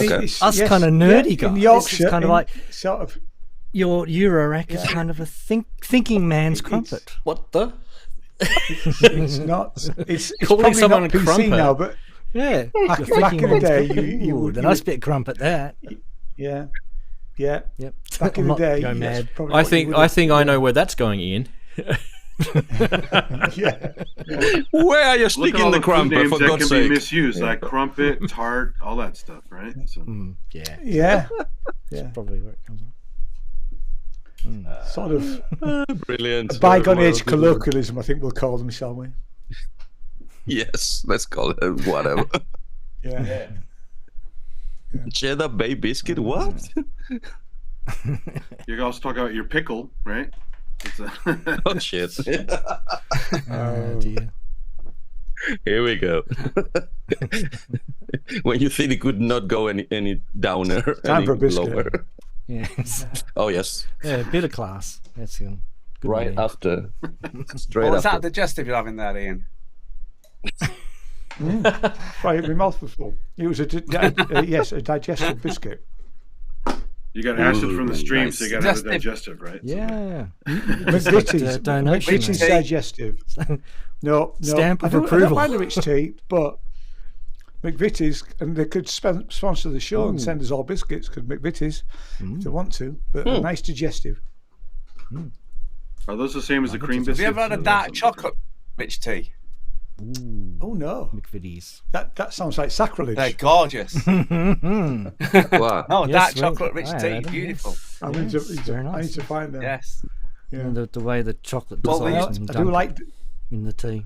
Speaker 2: us kind of nerdy guys,
Speaker 6: in Yorkshire,
Speaker 2: it's kind of like
Speaker 6: sort of.
Speaker 2: your Eurorack is kind of a thinking man's crumpet.
Speaker 1: What the?
Speaker 6: It's not. It's
Speaker 1: Calling
Speaker 6: probably
Speaker 1: someone
Speaker 6: not
Speaker 1: a
Speaker 6: PC
Speaker 1: crumpet.
Speaker 6: now, but
Speaker 2: Yeah,
Speaker 6: back in the day, you would.
Speaker 2: the nice bit of crumpet that.
Speaker 6: Yeah. Yeah.
Speaker 2: Yep.
Speaker 6: Back in
Speaker 2: I'm
Speaker 6: the
Speaker 2: not
Speaker 6: day,
Speaker 2: going
Speaker 6: that's
Speaker 2: mad.
Speaker 6: probably
Speaker 1: I
Speaker 6: what you
Speaker 1: think
Speaker 6: would
Speaker 1: I
Speaker 6: have-
Speaker 1: think I know where that's going, Ian.
Speaker 6: Yeah.
Speaker 5: Where are you
Speaker 4: Look at
Speaker 5: sticking
Speaker 4: all
Speaker 5: the
Speaker 4: the food
Speaker 5: crumpet,
Speaker 4: names
Speaker 5: for
Speaker 4: that
Speaker 5: God's
Speaker 4: can be
Speaker 5: sake?
Speaker 4: misused, like crumpet, tart, all that stuff, right? So,
Speaker 2: Yeah,
Speaker 6: Yeah. Yeah.
Speaker 2: probably where it comes from.
Speaker 6: Sort of
Speaker 5: Brilliant.
Speaker 6: bygone
Speaker 5: Well,
Speaker 6: age colloquialism, I think we'll call them, shall we?
Speaker 5: Yes, let's call it whatever.
Speaker 6: Yeah.
Speaker 5: Cheddar Bay biscuit, what?
Speaker 4: you can also talk about your pickle, right? It's
Speaker 5: Oh shit.
Speaker 2: Oh dear.
Speaker 5: Here we go. When you think it could not go any downer,
Speaker 6: Time
Speaker 5: any
Speaker 6: for a biscuit.
Speaker 5: lower.
Speaker 2: Yes.
Speaker 5: Oh yes,
Speaker 2: Yeah, bit of class. That's good. Good
Speaker 5: right
Speaker 2: idea.
Speaker 5: after, straight
Speaker 3: What's
Speaker 5: after.
Speaker 3: that digestive you're having there, Ian?
Speaker 6: Right, my mouth was full. It was a digestive biscuit.
Speaker 4: You got acid from the stream,
Speaker 3: nice.
Speaker 4: so you got to have a
Speaker 3: Digestive.
Speaker 4: digestive, right?
Speaker 2: Yeah.
Speaker 6: McVitie's
Speaker 2: donation.
Speaker 6: McVitie's digestive. No,
Speaker 2: Stamp of
Speaker 6: I don't
Speaker 2: approval.
Speaker 6: mind the rich tea, but McVitie's, and they could sponsor the show and send us all biscuits, because McVitie's, if they want to, but a nice digestive.
Speaker 4: Are those the same as the cream
Speaker 3: Have
Speaker 4: biscuits?
Speaker 3: you ever had a dark chocolate rich tea?
Speaker 6: Oh no,
Speaker 2: McVitie's.
Speaker 6: that sounds like sacrilege.
Speaker 3: They're gorgeous.
Speaker 5: What?
Speaker 3: No,
Speaker 2: Yes,
Speaker 3: dark
Speaker 2: well,
Speaker 3: chocolate rich
Speaker 2: I
Speaker 3: tea,
Speaker 2: had 'em,
Speaker 3: beautiful.
Speaker 2: yes.
Speaker 6: I need
Speaker 2: Yes,
Speaker 6: to,
Speaker 2: very
Speaker 6: I
Speaker 2: nice.
Speaker 6: need to find them.
Speaker 3: Yes.
Speaker 6: Yeah.
Speaker 2: And the way the chocolate
Speaker 3: Well,
Speaker 2: dissolves
Speaker 3: I
Speaker 2: and
Speaker 6: I do like.
Speaker 2: in the tea.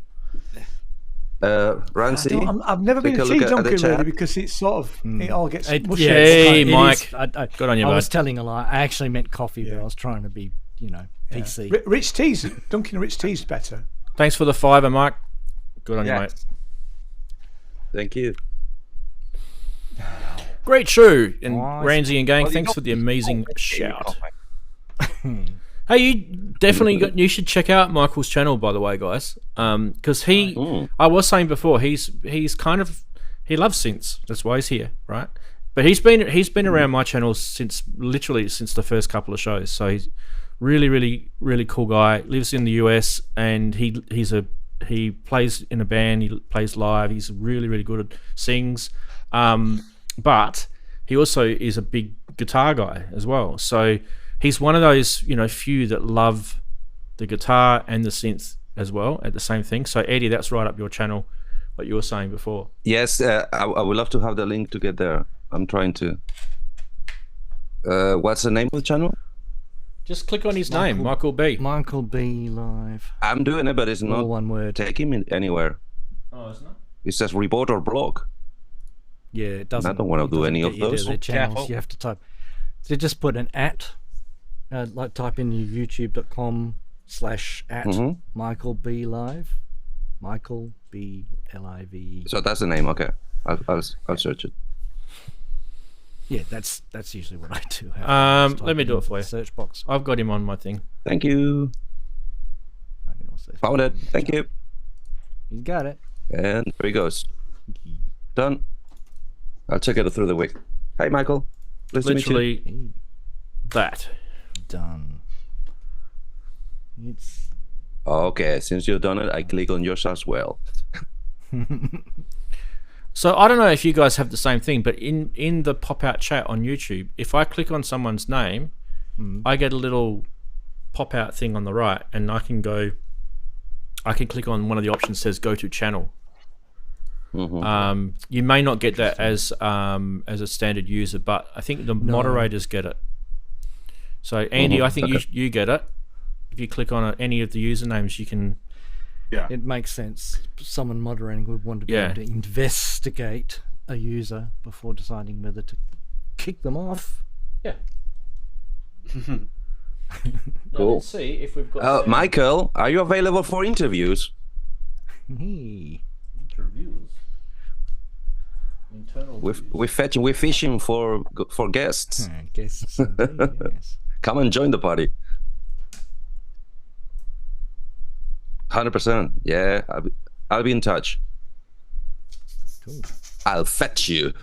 Speaker 5: Ranzee,
Speaker 6: I've never been
Speaker 5: take
Speaker 6: a
Speaker 5: a
Speaker 6: tea
Speaker 5: look at the
Speaker 6: donkey really
Speaker 5: chat.
Speaker 6: because it's sort of it all gets
Speaker 2: It-
Speaker 6: mushy.
Speaker 2: yeah,
Speaker 1: Hey,
Speaker 2: it is-
Speaker 1: Mike.
Speaker 2: I
Speaker 1: Good on you,
Speaker 2: I
Speaker 1: bud.
Speaker 2: was telling a lie. I actually meant coffee, but
Speaker 6: Yeah.
Speaker 2: I was trying to be, PC.
Speaker 6: Rich teas, dunking rich tea's better.
Speaker 1: Thanks for the $5, Mike. Good on you, mate.
Speaker 3: Yes.
Speaker 5: thank you.
Speaker 1: Great show, and
Speaker 2: Nice.
Speaker 1: Ranzee and gang,
Speaker 3: Well, you
Speaker 1: thanks
Speaker 3: got-
Speaker 1: for the amazing
Speaker 3: Oh,
Speaker 1: shout.
Speaker 3: coffee.
Speaker 1: Hey, you definitely you should check out Michael's channel, by the way, guys. Because I was saying before, he's kind of, he loves synths. That's why he's here, right? But he's been around my channel since the first couple of shows. So he's really cool guy. Lives in the US, and he plays in a band. He plays live. He's really good at sings. But he also is a big guitar guy as well. So he's one of those, few that love the guitar and the synth as well at the same thing. So Eddie, that's right up your channel, what you were saying before.
Speaker 5: Yes, I would love to have the link to get there. I'm trying to. What's the name of the channel?
Speaker 1: Just click on his name, Michael B.
Speaker 2: Michael B. Live.
Speaker 5: I'm doing it, but it's
Speaker 2: All
Speaker 5: not
Speaker 2: one word.
Speaker 5: taking me anywhere.
Speaker 1: Oh, isn't it?
Speaker 5: It says report or blog.
Speaker 2: Yeah, it doesn't.
Speaker 5: I don't wanna
Speaker 2: it
Speaker 5: do
Speaker 2: doesn't
Speaker 5: any
Speaker 2: get
Speaker 5: of
Speaker 2: you to
Speaker 5: those.
Speaker 2: their channels.
Speaker 3: Careful.
Speaker 2: You have to type. So just put an @ like type in your youtube.com/@
Speaker 5: Mhm.
Speaker 2: Michael B Live. Michael B Live.
Speaker 5: So that's the name. Okay, I'll search it.
Speaker 2: Yeah, that's usually what I do. Just
Speaker 1: Let me
Speaker 2: type
Speaker 1: do
Speaker 2: in
Speaker 1: it for you.
Speaker 2: Search box.
Speaker 1: I've got him on my thing.
Speaker 5: Thank you.
Speaker 2: I can also.
Speaker 5: Found it. Thank you.
Speaker 2: You got it.
Speaker 5: And there he goes. Done. I'll check it through the week. Hey, Michael. Nice to meet you.
Speaker 1: Literally
Speaker 2: Hey,
Speaker 1: that.
Speaker 2: done. It's
Speaker 5: Okay, since you've done it, I click on yours as well.
Speaker 1: So I don't know if you guys have the same thing, but in the pop-out chat on YouTube, if I click on someone's name, I get a little pop-out thing on the right, and I can click on one of the options that says go to channel. You may not get that as a standard user, but I think the moderators get it. So Andy, I think you get it. If you click on any of the usernames, you can.
Speaker 2: It makes sense. Someone moderating would want to be able to investigate a user before deciding whether to kick them off.
Speaker 1: Yeah.
Speaker 5: Cool.
Speaker 1: Let's see if we've got.
Speaker 5: Michael, are you available for interviews?
Speaker 2: Hey.
Speaker 1: interviews. Internal.
Speaker 5: We're fishing for guests.
Speaker 2: I guess. Yes.
Speaker 5: Come and join the party. 100%. Yeah, I'll be in touch.
Speaker 2: Cool.
Speaker 5: I'll fetch you.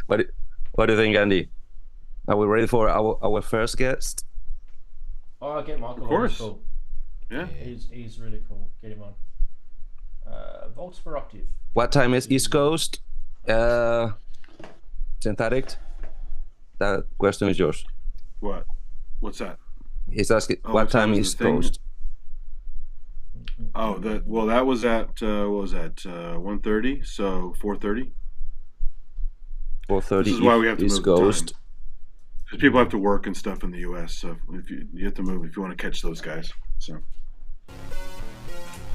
Speaker 5: What do you think, Andy? Are we ready for our first guest?
Speaker 1: Oh, I'll get Michael.
Speaker 4: Of course.
Speaker 1: On. Cool.
Speaker 4: Yeah.
Speaker 1: He's really cool. Get him on. Volts per octave.
Speaker 5: What time is East Coast? Synthetic? That question is yours.
Speaker 4: What? What's that?
Speaker 5: He's asking
Speaker 4: Oh,
Speaker 5: what time
Speaker 4: is
Speaker 5: East
Speaker 4: the thing?
Speaker 5: Coast?
Speaker 4: Oh, that was at what was that? 1:30. So 4:30.
Speaker 5: 4:30
Speaker 4: This is why we have to
Speaker 5: East
Speaker 4: move the time.
Speaker 5: Coast.
Speaker 4: Because people have to work and stuff in the U.S. So if you have to move if you want to catch those guys. So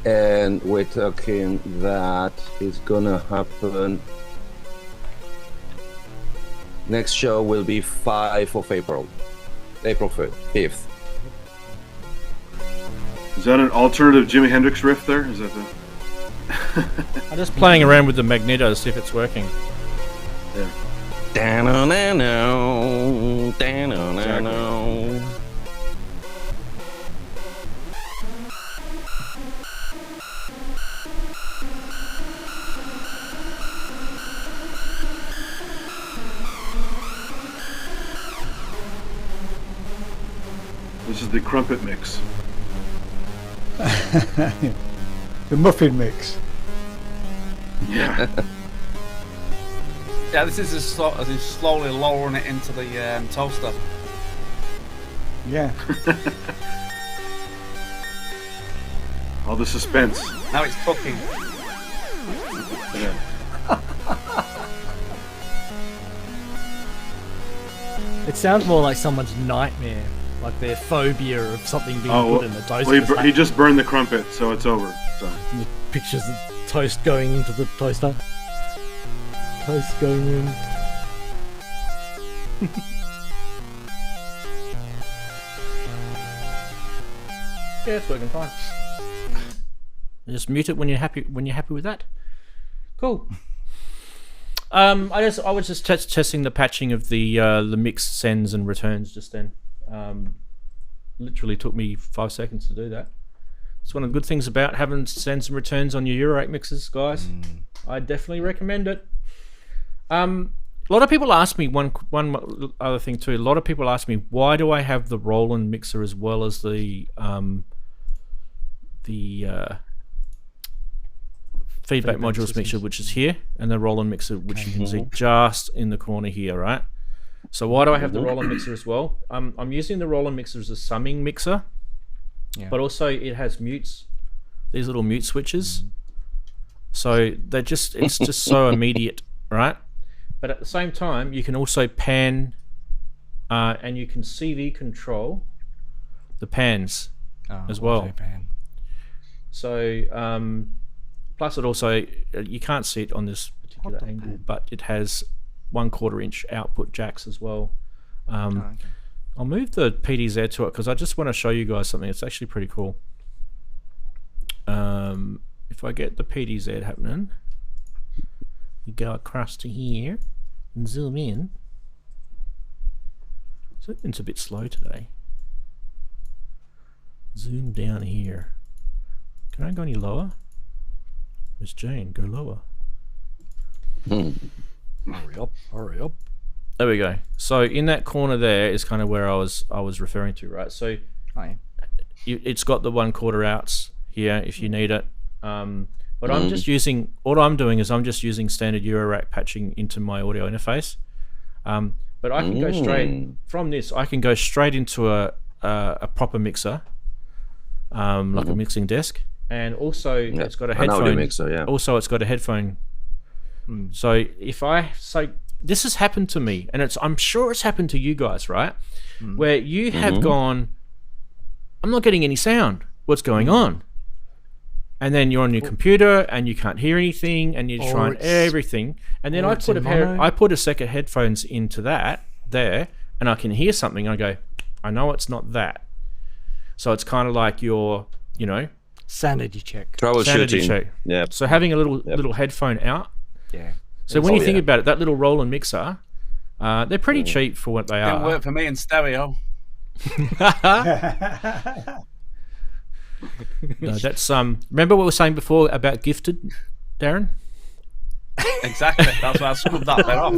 Speaker 5: And we're talking that is gonna happen. Next show will be 5th of April. April 5th.
Speaker 4: Is that an alternative Jimi Hendrix riff there? Is that the...
Speaker 1: I'm just playing around with the magneto to see if it's working.
Speaker 4: Yeah.
Speaker 5: Da-no-no-no, da-no-no-no.
Speaker 4: This is the crumpet mix.
Speaker 6: The muffin mix.
Speaker 4: Yeah.
Speaker 3: Yeah, this is as he's slowly lowering it into the toaster.
Speaker 6: Yeah.
Speaker 4: All the suspense.
Speaker 3: Now it's cooking.
Speaker 4: Yeah.
Speaker 2: It sounds more like someone's nightmare, like their phobia of something being put in the toaster.
Speaker 4: Well, he just burned the crumpet, so it's over. So.
Speaker 2: And the pictures of toast going into the toaster. Toast going in.
Speaker 1: Yeah, it's working fine. Just mute it when you're happy with that. Cool. I was just testing the patching of the mix sends and returns just then. Literally took me 5 seconds to do that. It's one of the good things about having sends and returns on your eurorack mixes, guys. I definitely recommend it. A lot of people ask me one other thing too. A lot of people ask me, why do I have the Roland mixer as well as the feedback modules mixer, which is here, and the Roland mixer, which you can see just in the corner here, right? So why do I have the Roland mixer as well? I'm using the Roland mixer as a summing mixer, but also it has mutes, these little mute switches. So it's just so immediate, right? But at the same time, you can also pan, and you can CV control the pans as well.
Speaker 2: Pan.
Speaker 1: So plus it also, you can't see it on this particular angle, but it has 1/4 inch output jacks as well.
Speaker 2: Okay.
Speaker 1: I'll move the PDZ to it because I just want to show you guys something. It's actually pretty cool. If I get the PDZ happening, you go across to here and zoom in. So it's a bit slow today. Zoom down here. Can I go any lower? Miss Jane, go lower.
Speaker 2: Hurry up.
Speaker 1: There we go. So in that corner there is kind of where I was referring to, right? So it's got the 1/4 outs here if you need it. But I'm just using, all I'm doing is I'm just using standard eurorack patching into my audio interface. But I can go straight from this. I can go straight into a proper mixer, like a mixing desk, and also it's got a headphone.
Speaker 5: Audio mixer, yeah.
Speaker 1: Also, it's got a headphone. So if I say this has happened to me, and I'm sure it's happened to you guys, right? Where you have gone, I'm not getting any sound. What's going on? And then you're on your computer and you can't hear anything, and you're trying everything. And then I put a set of headphones into that there, and I can hear something. And I go, I know it's not that. So it's kind of like your,
Speaker 2: sanity check.
Speaker 5: Troubleshooting.
Speaker 1: check.
Speaker 5: Yeah.
Speaker 1: So having a little headphone out.
Speaker 2: Yeah.
Speaker 1: So when you think about it, that little Roland mixer, they're pretty cheap for what they are.
Speaker 3: Didn't work for me in stereo.
Speaker 1: No, that's remember what we were saying before about gifted, Darren?
Speaker 3: Exactly. That's why I scrubbed that bit off.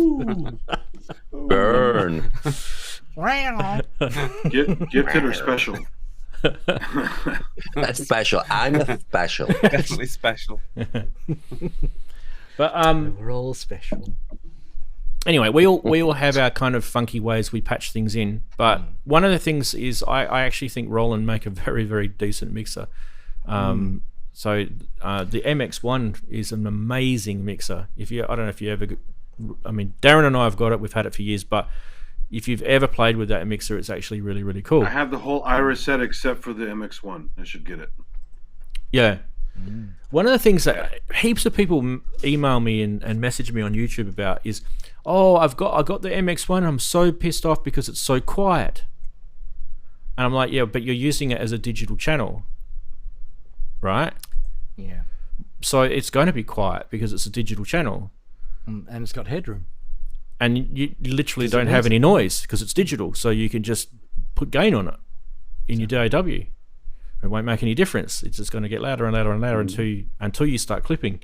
Speaker 5: Burn.
Speaker 4: Gifted or special?
Speaker 5: That's special. I'm a special.
Speaker 3: Definitely special.
Speaker 1: But
Speaker 2: We're all special.
Speaker 1: anyway, we all have our kind of funky ways we patch things in. But one of the things is I actually think Roland make a very, very decent mixer. So the MX1 is an amazing mixer. I don't know if you ever, Darren and I have got it. We've had it for years, but if you've ever played with that mixer, it's actually really, really cool.
Speaker 4: I have the whole Iris set except for the MX1. I should get it.
Speaker 1: Yeah. One of the things that heaps of people email me and message me on YouTube about is, I got the MX1 and I'm so pissed off because it's so quiet. And I'm like, yeah, but you're using it as a digital channel. right?
Speaker 2: Yeah.
Speaker 1: So it's going to be quiet because it's a digital channel.
Speaker 2: And it's got headroom.
Speaker 1: And you literally don't have any noise because it's digital. So you can just put gain on it in your DAW. It won't make any difference. It's just going to get louder and louder and louder until you start clipping.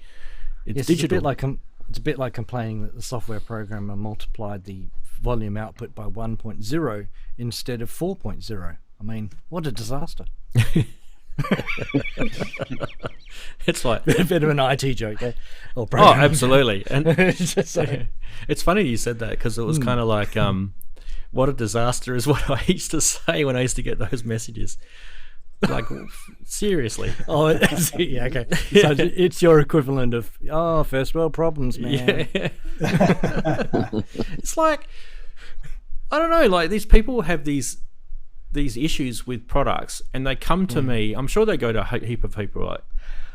Speaker 1: It's digital.
Speaker 2: It's a bit like complaining that the software programmer multiplied the volume output by 1.0 instead of 4.0. I mean, what a disaster.
Speaker 1: It's like
Speaker 2: a bit of an IT joke, eh? Or
Speaker 1: oh, absolutely. And
Speaker 2: so,
Speaker 1: it's funny you said that because it was kind of like, what a disaster is what I used to say when I used to get those messages. Like, seriously.
Speaker 2: Oh, yeah, okay. So it's your equivalent of, first world problems, man.
Speaker 1: Yeah. It's like, I don't know, like these people have these issues with products and they come to me. I'm sure they go to a heap of people like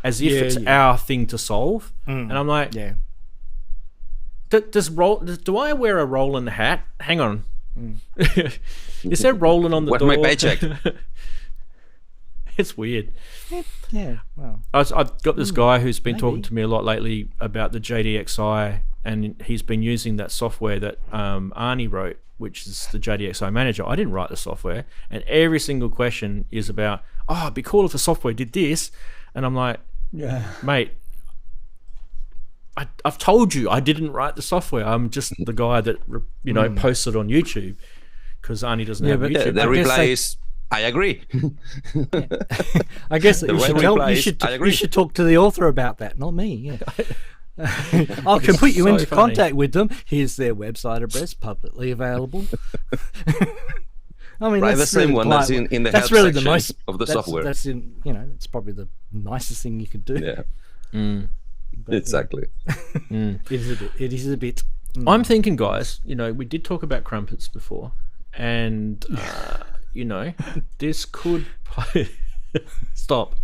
Speaker 1: as if it's our thing to solve. And I'm like, do I wear a Roland hat? Hang on. Is there Roland on the door?
Speaker 5: Where's my paycheck?
Speaker 1: It's weird.
Speaker 2: Yeah, well.
Speaker 1: I've got this guy who's been talking to me a lot lately about the JDXI, and he's been using that software that Arnie wrote, which is the JDXI manager. I didn't write the software, and every single question is about, it'd be cool if the software did this, and I'm like, mate, I've told you I didn't write the software. I'm just the guy that posted on YouTube because Arnie doesn't have YouTube.
Speaker 5: The reply is, I agree.
Speaker 2: I guess you should talk to the author about that, not me. Yeah. I can put you into contact with them. Here's their website address, publicly available. I mean,
Speaker 5: that's the same one that's in the help
Speaker 2: really
Speaker 5: section of the software.
Speaker 2: That's in, it's probably the nicest thing you could do.
Speaker 5: Yeah, but, exactly.
Speaker 2: It is a bit.
Speaker 1: I'm thinking, guys. We did talk about crumpets before, and this could stop.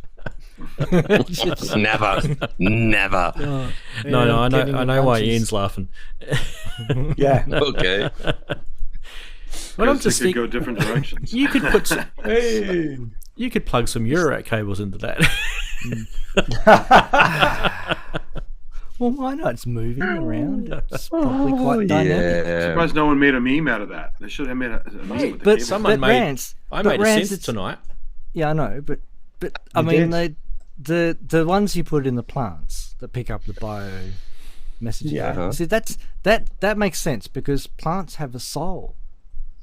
Speaker 5: Never.
Speaker 1: No, I know why Ian's laughing.
Speaker 6: Yeah.
Speaker 5: Okay.
Speaker 1: But I'm just
Speaker 4: thinking, go different directions.
Speaker 1: You could put you could plug some eurorack cables into that.
Speaker 2: Well, why not? It's moving around. It's probably quite dynamic.
Speaker 4: I'm surprised no one made a meme out of that. They should have made a meme with the cable.
Speaker 1: Someone made. I made a synth tonight.
Speaker 2: Yeah, I know, but I mean, the ones you put in the plants that pick up the bio messages.
Speaker 6: Yeah.
Speaker 2: See, that makes sense because plants have a soul.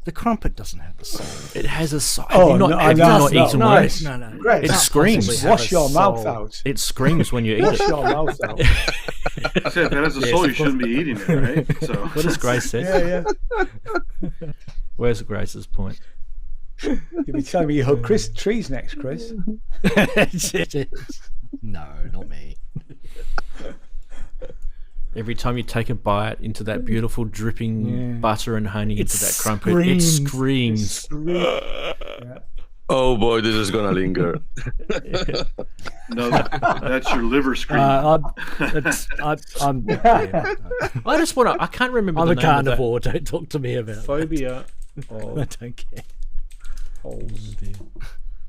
Speaker 2: The crumpet doesn't have a soul.
Speaker 1: It has a soul.
Speaker 6: Oh,
Speaker 1: have you not eaten one?
Speaker 2: No.
Speaker 6: Great.
Speaker 1: It screams.
Speaker 6: Wash your mouth out.
Speaker 1: It screams when you eat
Speaker 6: Wash
Speaker 1: it.
Speaker 6: your mouth out.
Speaker 4: I said, if that has a soul, you shouldn't be eating it, right? So.
Speaker 1: What does Grace say?
Speaker 6: Yeah.
Speaker 1: Where's Grace's point?
Speaker 6: You'll be telling me you hug trees next, Chris.
Speaker 2: No, not me.
Speaker 1: Every time you take a bite into that beautiful dripping butter and honey into that crumpet, it screams.
Speaker 5: Oh boy, this is gonna linger.
Speaker 4: No, that's your liver screaming.
Speaker 2: I'm
Speaker 1: I just want to. I can't remember.
Speaker 2: I'm
Speaker 1: the
Speaker 2: a
Speaker 1: name
Speaker 2: carnivore. Don't talk to me about it.
Speaker 1: Phobia.
Speaker 2: I don't care.
Speaker 1: Holes.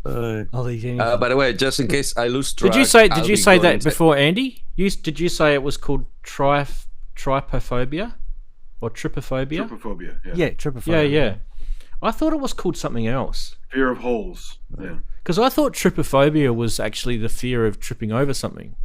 Speaker 2: I'll eat anything.
Speaker 5: By the way, just in case I lose track,
Speaker 1: Did you say that before, Andy? Did you say it was called trypophobia or trypophobia?
Speaker 4: Trypophobia.
Speaker 2: Yeah, trypophobia.
Speaker 1: Yeah. I thought it was called something else.
Speaker 4: Fear of holes. Yeah.
Speaker 1: Because I thought trypophobia was actually the fear of tripping over something.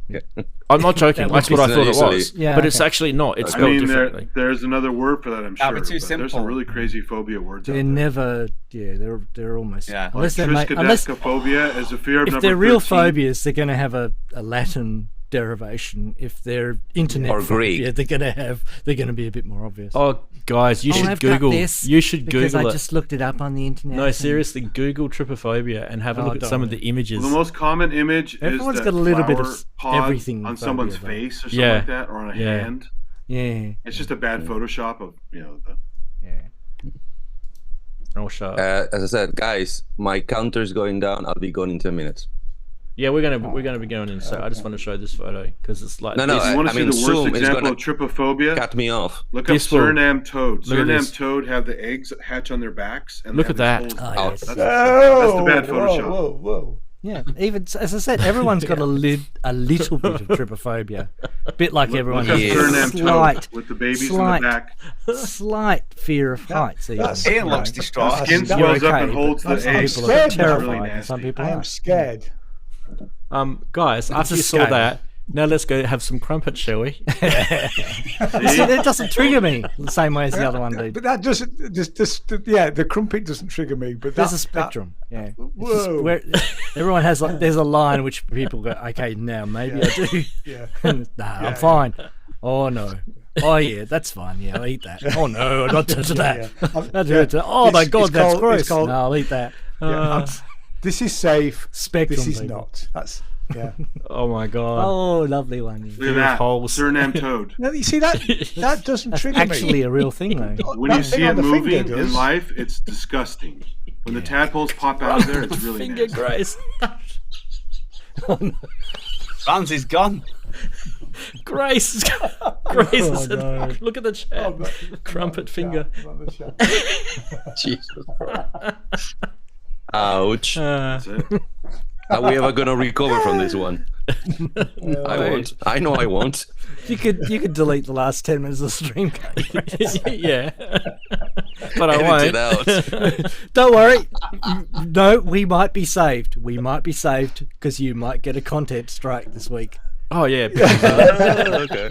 Speaker 5: Yeah.
Speaker 1: I'm not joking. That's what I thought it was.
Speaker 2: Yeah,
Speaker 1: but it's actually not. It's spelled differently.
Speaker 4: There's another word for that, I'm sure.
Speaker 3: That'd be too
Speaker 4: but there's some
Speaker 3: simple.
Speaker 4: really crazy phobia words out
Speaker 2: They're
Speaker 4: there.
Speaker 2: never. Yeah, they're almost.
Speaker 3: Yeah.
Speaker 2: Unless
Speaker 4: Like
Speaker 2: they're unless
Speaker 4: triskaidekaphobia is a fear of
Speaker 2: if
Speaker 4: number
Speaker 2: they're real
Speaker 4: 13.
Speaker 2: phobias, they're going to have a Latin derivation. If they're internet
Speaker 5: Or Greek.
Speaker 2: phobia, they're going to be a bit more obvious.
Speaker 1: Oh, guys, you should
Speaker 2: I've got
Speaker 1: Google.
Speaker 2: this
Speaker 1: You should
Speaker 2: because
Speaker 1: Google
Speaker 2: I
Speaker 1: it.
Speaker 2: just looked it up on the internet.
Speaker 1: No, seriously, Google trypophobia and have a look at
Speaker 2: don't
Speaker 1: some of
Speaker 2: worry.
Speaker 1: the images.
Speaker 4: Well, the most common image
Speaker 2: Everyone's
Speaker 4: is
Speaker 2: got
Speaker 4: that
Speaker 2: a little bit of
Speaker 4: flower pod
Speaker 2: everything
Speaker 4: on
Speaker 2: phobia,
Speaker 4: someone's
Speaker 2: though.
Speaker 4: face or something
Speaker 1: Yeah.
Speaker 4: like that, or on a
Speaker 1: Yeah.
Speaker 4: hand.
Speaker 2: Yeah.
Speaker 4: It's just a bad Photoshop of the
Speaker 2: Yeah.
Speaker 1: Oh, shut up.
Speaker 5: As I said, guys, my counter's going down. I'll be gone in 10 minutes.
Speaker 1: Yeah, we're gonna be going in. So I just want to show this photo because it's like
Speaker 5: No,
Speaker 4: If you want to
Speaker 5: I
Speaker 4: see
Speaker 5: mean,
Speaker 4: the worst
Speaker 5: Zoom is
Speaker 4: example
Speaker 5: gonna
Speaker 4: of trypophobia,
Speaker 5: cut me off.
Speaker 4: look up
Speaker 1: This will-
Speaker 4: Suriname toad.
Speaker 1: Look at
Speaker 4: Suriname
Speaker 1: this.
Speaker 4: toad have the eggs hatch on their backs. And
Speaker 1: Look
Speaker 4: they
Speaker 1: at
Speaker 4: have
Speaker 1: that.
Speaker 4: these holes.
Speaker 2: Oh, yes.
Speaker 4: That's the bad Photoshop.
Speaker 6: Whoa.
Speaker 2: Yeah, even as I said, everyone's got a little bit of trypophobia, a bit like everyone has
Speaker 4: Suriname with the babies in the back.
Speaker 2: Slight fear of heights.
Speaker 3: Ian looks distraught.
Speaker 4: Skin swells up and holds the egg.
Speaker 2: Some people are terrified, and some people
Speaker 6: I am
Speaker 2: aren't.
Speaker 6: scared.
Speaker 1: Guys, after
Speaker 2: Just
Speaker 1: saw
Speaker 2: scale.
Speaker 1: that, now let's go have some crumpets, shall we?
Speaker 2: See, that doesn't trigger me the same way as the other one did.
Speaker 6: But that doesn't. The crumpet doesn't trigger me. But
Speaker 2: There's a spectrum. Yeah. It's just
Speaker 6: Whoa.
Speaker 2: where everyone has like, there's a line which people go, okay, now maybe I do.
Speaker 6: Yeah.
Speaker 2: I'm fine. Oh no. Oh yeah, that's fine. Yeah, I'll eat that. Oh no, I'm not touching that. That's hurt. Oh my god, that's gross. No, I'll eat that.
Speaker 6: This is safe.
Speaker 2: Spectrum.
Speaker 6: This is
Speaker 2: people.
Speaker 6: not. That's
Speaker 1: Oh my god.
Speaker 2: Oh, lovely one.
Speaker 4: Look at that.
Speaker 1: holes.
Speaker 4: Suriname toad.
Speaker 6: No, you see that? That doesn't trigger me.
Speaker 2: Actually, a real thing though.
Speaker 4: When
Speaker 6: That
Speaker 4: you
Speaker 6: thing
Speaker 4: see
Speaker 6: on
Speaker 4: it
Speaker 6: the finger
Speaker 4: moving
Speaker 6: does.
Speaker 4: in life, it's disgusting. When the tadpoles pop out of there, it's really
Speaker 1: Finger
Speaker 4: nasty.
Speaker 1: Grace.
Speaker 3: Ranzee's gone.
Speaker 1: Grace. Grace.
Speaker 2: Oh, no.
Speaker 1: Look at the chat. Crumpet finger.
Speaker 5: Jesus. Ouch.
Speaker 4: That's it.
Speaker 5: Are we ever gonna recover from this one? I won't. I know I won't.
Speaker 2: You could delete the last 10 minutes of the stream.
Speaker 1: Yeah. But I
Speaker 5: Edit
Speaker 1: won't.
Speaker 5: it out.
Speaker 2: Don't worry. No, we might be saved. We might be saved because you might get a content strike this week.
Speaker 1: Oh yeah.
Speaker 5: Okay.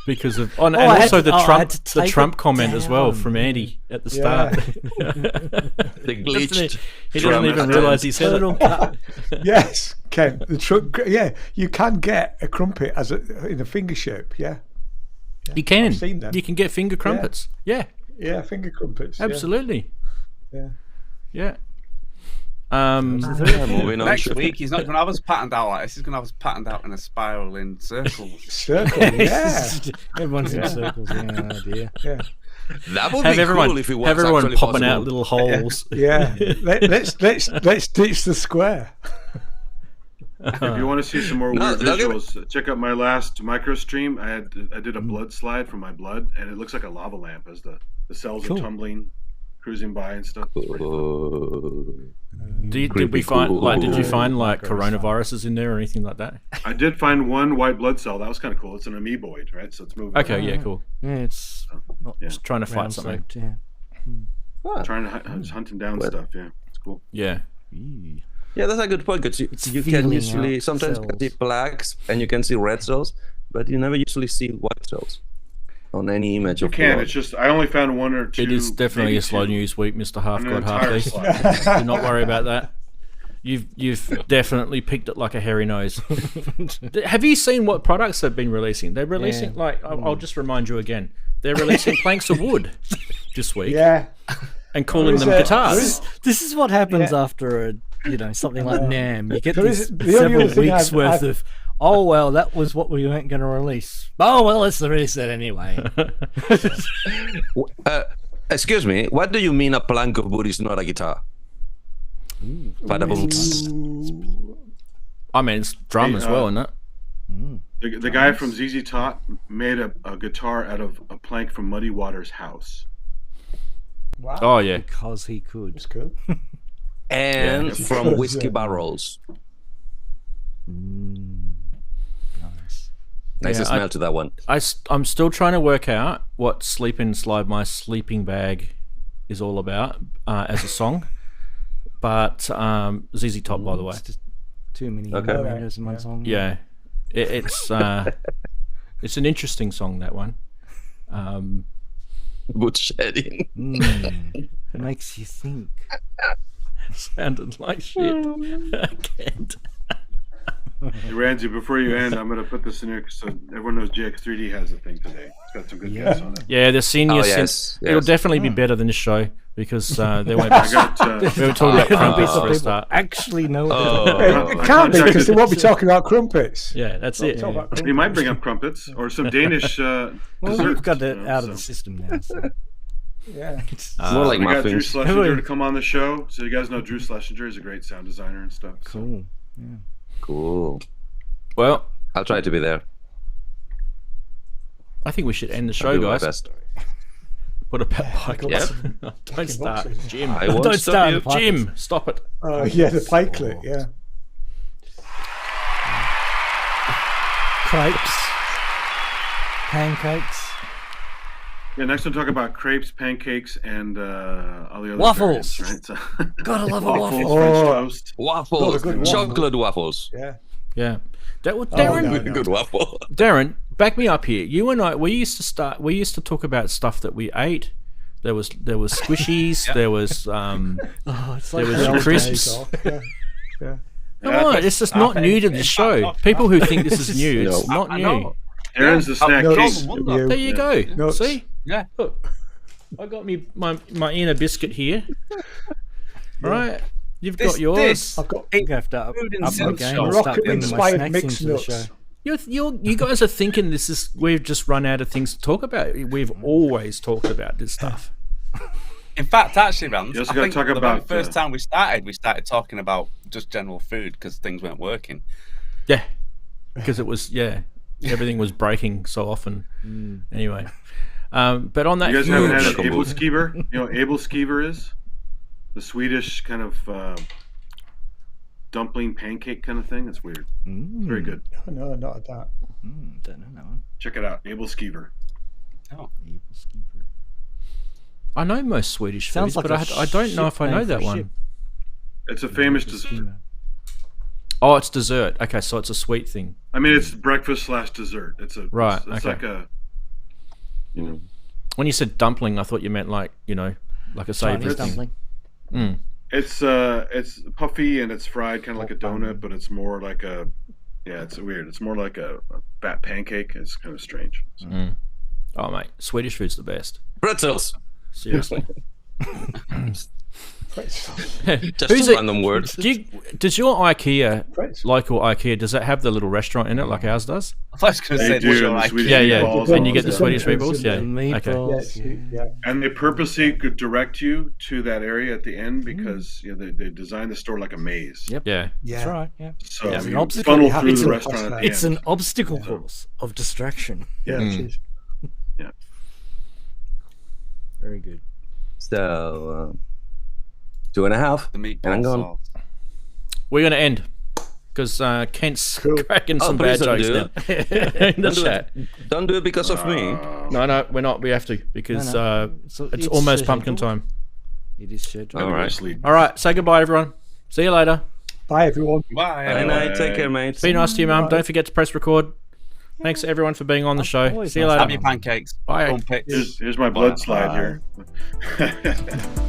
Speaker 1: Because of and
Speaker 2: I had
Speaker 1: also
Speaker 2: to-
Speaker 1: the
Speaker 2: I had
Speaker 1: Trump
Speaker 2: to
Speaker 1: the
Speaker 2: take
Speaker 1: Trump
Speaker 2: it
Speaker 1: comment as well
Speaker 2: down.
Speaker 1: from Andy at the start.
Speaker 5: The glitched.
Speaker 1: He doesn't even realise he said
Speaker 2: Total
Speaker 1: it.
Speaker 2: cut.
Speaker 6: Yes, Ken. The truck. Yeah, you can get a crumpet in a finger shape. Yeah,
Speaker 1: You can.
Speaker 6: I've seen them.
Speaker 1: You can get finger crumpets. Yeah,
Speaker 6: yeah, finger crumpets. yeah.
Speaker 1: absolutely.
Speaker 6: Yeah.
Speaker 1: Yeah.
Speaker 5: Moving on.
Speaker 3: Next week, he's not going to have us patterned out like this. He's going to have us patterned out in a spiral in circles.
Speaker 6: Circle. Yeah,
Speaker 2: Everyone's in circles. Yeah, oh dear.
Speaker 6: yeah,
Speaker 5: That would
Speaker 1: Have
Speaker 5: be
Speaker 1: everyone
Speaker 5: cool if it was
Speaker 1: have everyone
Speaker 5: actually
Speaker 1: popping
Speaker 5: possible.
Speaker 1: out little holes.
Speaker 6: yeah. Let's ditch the square.
Speaker 4: If you want to see some more
Speaker 5: No,
Speaker 4: weird
Speaker 5: they'll give
Speaker 4: visuals, check out my last micro stream. I did a blood slide from my blood, and it looks like a lava lamp as the cells
Speaker 2: Cool.
Speaker 4: are tumbling, cruising by and stuff. It's pretty fun.
Speaker 1: Did we
Speaker 5: Creepy
Speaker 1: find
Speaker 5: cool.
Speaker 1: did you find like coronaviruses in there or anything like that?
Speaker 4: I did find one white blood cell. That was kind of cool. It's an amoeboid, right? So it's moving.
Speaker 1: Okay,
Speaker 4: around.
Speaker 1: yeah, cool.
Speaker 2: Yeah, it's not
Speaker 4: Yeah.
Speaker 1: Just trying to fight
Speaker 2: round
Speaker 1: something.
Speaker 2: shaped, yeah.
Speaker 4: Trying to just hunting down
Speaker 5: Well-
Speaker 4: stuff. Yeah, it's cool.
Speaker 1: Yeah.
Speaker 5: Yeah, that's a good point because you can
Speaker 2: feeling
Speaker 5: usually
Speaker 2: out
Speaker 5: sometimes you can see
Speaker 2: cells.
Speaker 5: blacks and you can see red cells, but you never usually see white cells on any image
Speaker 4: You
Speaker 5: of
Speaker 4: can.
Speaker 5: blood.
Speaker 4: It's just I only found one or two.
Speaker 1: It is definitely
Speaker 4: maybe
Speaker 1: a slow
Speaker 4: two
Speaker 1: news week, Mr. Half
Speaker 4: on an
Speaker 1: God Half
Speaker 4: entire
Speaker 1: Day.
Speaker 4: slide.
Speaker 1: Do not worry about that. You've definitely picked it like a hairy nose. Have you seen what products they've been releasing? They're releasing I'll just remind you again. They're releasing planks of wood this week
Speaker 6: Yeah,
Speaker 1: and calling
Speaker 6: There
Speaker 1: them
Speaker 6: is a-
Speaker 1: guitars.
Speaker 2: This is what happens
Speaker 6: Yeah.
Speaker 2: after a something like NAMM. You get
Speaker 6: There
Speaker 2: this
Speaker 6: is- the only
Speaker 2: several
Speaker 6: other thing
Speaker 2: weeks worth
Speaker 6: I've-
Speaker 2: of. Oh well, that was what we weren't going to release. Oh well, let's release it anyway.
Speaker 5: Excuse me, what do you mean a plank of wood is not a guitar? Ba-da-boom.
Speaker 1: I mean, it's drum
Speaker 4: Hey,
Speaker 1: as well, isn't it?
Speaker 4: The guy from ZZ Top made a guitar out of a plank from Muddy Waters' house.
Speaker 6: wow,
Speaker 1: Oh yeah.
Speaker 2: Because he could.
Speaker 6: that's cool.
Speaker 5: And from whiskey barrels.
Speaker 2: Nice.
Speaker 5: Nice
Speaker 1: Yeah,
Speaker 5: smell to that one.
Speaker 1: I'm still trying to work out what "Sleep and Slide My Sleeping Bag" is all about as a song. But ZZ Top, by the way.
Speaker 2: It's just too many
Speaker 5: Okay.
Speaker 2: innuendos in one song.
Speaker 1: Yeah, it's an interesting song, that one.
Speaker 5: Wood shedding.
Speaker 2: It makes you think.
Speaker 1: Sounded like shit. I can't.
Speaker 4: Hey, Ranzee, before you end, I'm going to put this in here so everyone knows JX3D has a thing today. It's got some good guests on it.
Speaker 1: Yeah, the senior
Speaker 5: Oh,
Speaker 1: synth.
Speaker 5: yes,
Speaker 1: It'll
Speaker 5: yes.
Speaker 1: definitely be better than this show because there won't be.
Speaker 4: I got.
Speaker 1: We were talking about crumpets
Speaker 2: Some
Speaker 1: for a
Speaker 2: people
Speaker 1: start.
Speaker 2: actually know what
Speaker 6: It can't be because they won't be talking about crumpets.
Speaker 1: Yeah, that's it.
Speaker 6: Talk about
Speaker 4: He might bring up crumpets or some Danish.
Speaker 2: Well,
Speaker 4: dessert,
Speaker 2: we've got it
Speaker 4: you know,
Speaker 2: out of
Speaker 4: so.
Speaker 2: the system now. So.
Speaker 6: Yeah.
Speaker 5: More like
Speaker 4: We got Drew
Speaker 5: muffins.
Speaker 4: Schlesinger to come on the show. So you guys know Drew Schlesinger is a great sound designer and stuff. So.
Speaker 2: Cool.
Speaker 5: Cool.
Speaker 1: Well,
Speaker 5: I'll try to be there.
Speaker 1: I think we should end the
Speaker 5: I'll
Speaker 1: show,
Speaker 5: do my
Speaker 1: guys.
Speaker 5: best.
Speaker 1: What about Pike?
Speaker 5: Yep.
Speaker 1: Don't start, Jim.
Speaker 5: I won't
Speaker 2: Don't
Speaker 5: stop
Speaker 2: start
Speaker 5: you.
Speaker 2: the Pike.
Speaker 1: Jim, stop it.
Speaker 6: Yeah, the play clip. Yeah.
Speaker 2: crepes, pancakes,
Speaker 4: Yeah, next we'll talk about crepes, pancakes, and all the other
Speaker 2: Waffles.
Speaker 4: variants, right? So,
Speaker 2: gotta love a
Speaker 4: waffles,
Speaker 2: waffle.
Speaker 4: French
Speaker 6: Oh.
Speaker 4: toast.
Speaker 5: Waffles,
Speaker 6: good waffle.
Speaker 5: chocolate waffles.
Speaker 6: Yeah.
Speaker 1: Yeah. That was
Speaker 6: Oh,
Speaker 1: Darren.
Speaker 6: no.
Speaker 5: Good waffle.
Speaker 1: Darren, back me up here. You and I, we used to talk about stuff that we ate. There was squishies. There was
Speaker 2: Oh, it's like
Speaker 1: There was
Speaker 2: the old
Speaker 1: crisps.
Speaker 2: days.
Speaker 6: So, yeah. Yeah.
Speaker 1: Come on, it's just not new to the show. People who think this is new, it's
Speaker 5: No.
Speaker 1: not
Speaker 3: I
Speaker 1: new.
Speaker 3: know.
Speaker 4: Darren's the snack
Speaker 6: No,
Speaker 4: king.
Speaker 6: it's-
Speaker 3: wonder.
Speaker 1: There you go.
Speaker 6: No, it's-
Speaker 1: See,
Speaker 3: Yeah.
Speaker 1: look, I got me my inner biscuit here. All right, you've got yours.
Speaker 6: I've got
Speaker 2: I'm gonna have to up
Speaker 3: Food and
Speaker 2: my
Speaker 3: synth
Speaker 2: game
Speaker 3: show.
Speaker 2: and start
Speaker 6: rocket
Speaker 2: bringing my
Speaker 6: inspired
Speaker 2: snacks
Speaker 6: mixed
Speaker 2: into the show.
Speaker 6: nuts.
Speaker 1: You guys are thinking this is we've just run out of things to talk about. We've always talked about this stuff.
Speaker 3: In fact, actually, Rand,
Speaker 4: You also
Speaker 3: I
Speaker 4: gotta
Speaker 3: think
Speaker 4: talk
Speaker 3: the very
Speaker 4: about,
Speaker 3: first time we started talking about just general food because things weren't working.
Speaker 1: Yeah, because it was everything was breaking so often. Anyway, but on that
Speaker 4: You guys haven't had
Speaker 1: huge,
Speaker 4: an Abel skeever? You know what Abel skeever is? The Swedish kind of dumpling pancake kind of thing. It's weird. It's very good.
Speaker 6: No, not at that.
Speaker 2: Don't know that one.
Speaker 4: Check it out. Abel skeever.
Speaker 1: I know most Swedish
Speaker 2: Sounds
Speaker 1: foods,
Speaker 2: like
Speaker 1: but
Speaker 2: a
Speaker 1: I don't know
Speaker 2: ship
Speaker 1: if I
Speaker 2: name
Speaker 1: know
Speaker 2: for
Speaker 1: that
Speaker 2: a
Speaker 1: one.
Speaker 2: ship.
Speaker 4: It's a famous dessert.
Speaker 1: Oh, it's dessert. Okay, so it's a sweet thing.
Speaker 4: I mean, it's breakfast / dessert.
Speaker 1: Right,
Speaker 4: It's
Speaker 1: okay.
Speaker 4: like a, you know,
Speaker 1: When you said dumpling, I thought you meant like a savoury
Speaker 2: Chinese
Speaker 1: thing.
Speaker 2: dumpling.
Speaker 4: it's puffy and it's fried kind of like a donut, but it's more like a, it's weird. It's more like a fat pancake. It's kind of strange. So,
Speaker 1: Oh mate, Swedish food's the best.
Speaker 5: Pretzels.
Speaker 1: Seriously.
Speaker 5: Just
Speaker 1: Who's
Speaker 5: a
Speaker 1: it-
Speaker 5: random word.
Speaker 1: Does your IKEA,
Speaker 6: Pretzel.
Speaker 1: local IKEA, does that have the little restaurant in it like ours does?
Speaker 3: I was going to
Speaker 4: They
Speaker 3: say,
Speaker 4: do,
Speaker 3: what's
Speaker 4: and
Speaker 3: your
Speaker 4: the
Speaker 3: IQ?
Speaker 4: Swedish
Speaker 1: Yeah,
Speaker 4: meatballs
Speaker 1: and you get the
Speaker 6: Yeah.
Speaker 1: Swedish meatballs. Yeah.
Speaker 2: The
Speaker 1: Okay.
Speaker 2: meatballs.
Speaker 6: Yes, yeah.
Speaker 4: and they purposely could direct you to that area at the end because they designed the store like a maze.
Speaker 2: Yep.
Speaker 1: Yeah.
Speaker 2: That's right. Yeah.
Speaker 4: So
Speaker 1: Yeah,
Speaker 2: it's an
Speaker 4: you
Speaker 2: obstacle.
Speaker 4: funnel
Speaker 6: You have
Speaker 4: through
Speaker 6: to
Speaker 4: the
Speaker 6: pass
Speaker 4: restaurant at
Speaker 6: that.
Speaker 4: the
Speaker 2: It's
Speaker 4: end.
Speaker 2: an obstacle course of distraction.
Speaker 6: Yeah, it is.
Speaker 2: Very good.
Speaker 5: So 2.5.
Speaker 3: The meatball
Speaker 5: And I'm going.
Speaker 3: sauce.
Speaker 1: We're gonna end because Kent's
Speaker 6: Cool.
Speaker 1: cracking some
Speaker 5: please
Speaker 1: bad
Speaker 5: don't
Speaker 1: jokes
Speaker 5: do
Speaker 1: now in the
Speaker 5: Don't do
Speaker 1: chat.
Speaker 5: it. Don't do it because of me.
Speaker 1: No, we're not. We have to because
Speaker 2: No. So
Speaker 1: it's almost
Speaker 2: scheduled.
Speaker 1: pumpkin time.
Speaker 2: It is scheduled.
Speaker 5: All
Speaker 4: Go to
Speaker 5: right.
Speaker 4: sleep.
Speaker 1: All right, say goodbye, everyone. See you later.
Speaker 6: Bye, everyone.
Speaker 3: Bye.
Speaker 5: Bye
Speaker 3: everyone.
Speaker 5: night. Take care, mate.
Speaker 1: Be nice to your mum. Don't forget to press record. Thanks everyone for being on the show.
Speaker 2: always
Speaker 1: See you
Speaker 2: nice
Speaker 1: later.
Speaker 3: Have your pancakes.
Speaker 1: Bye.
Speaker 3: Crumpets.
Speaker 4: Here's my blood slide
Speaker 6: Bye.
Speaker 4: here.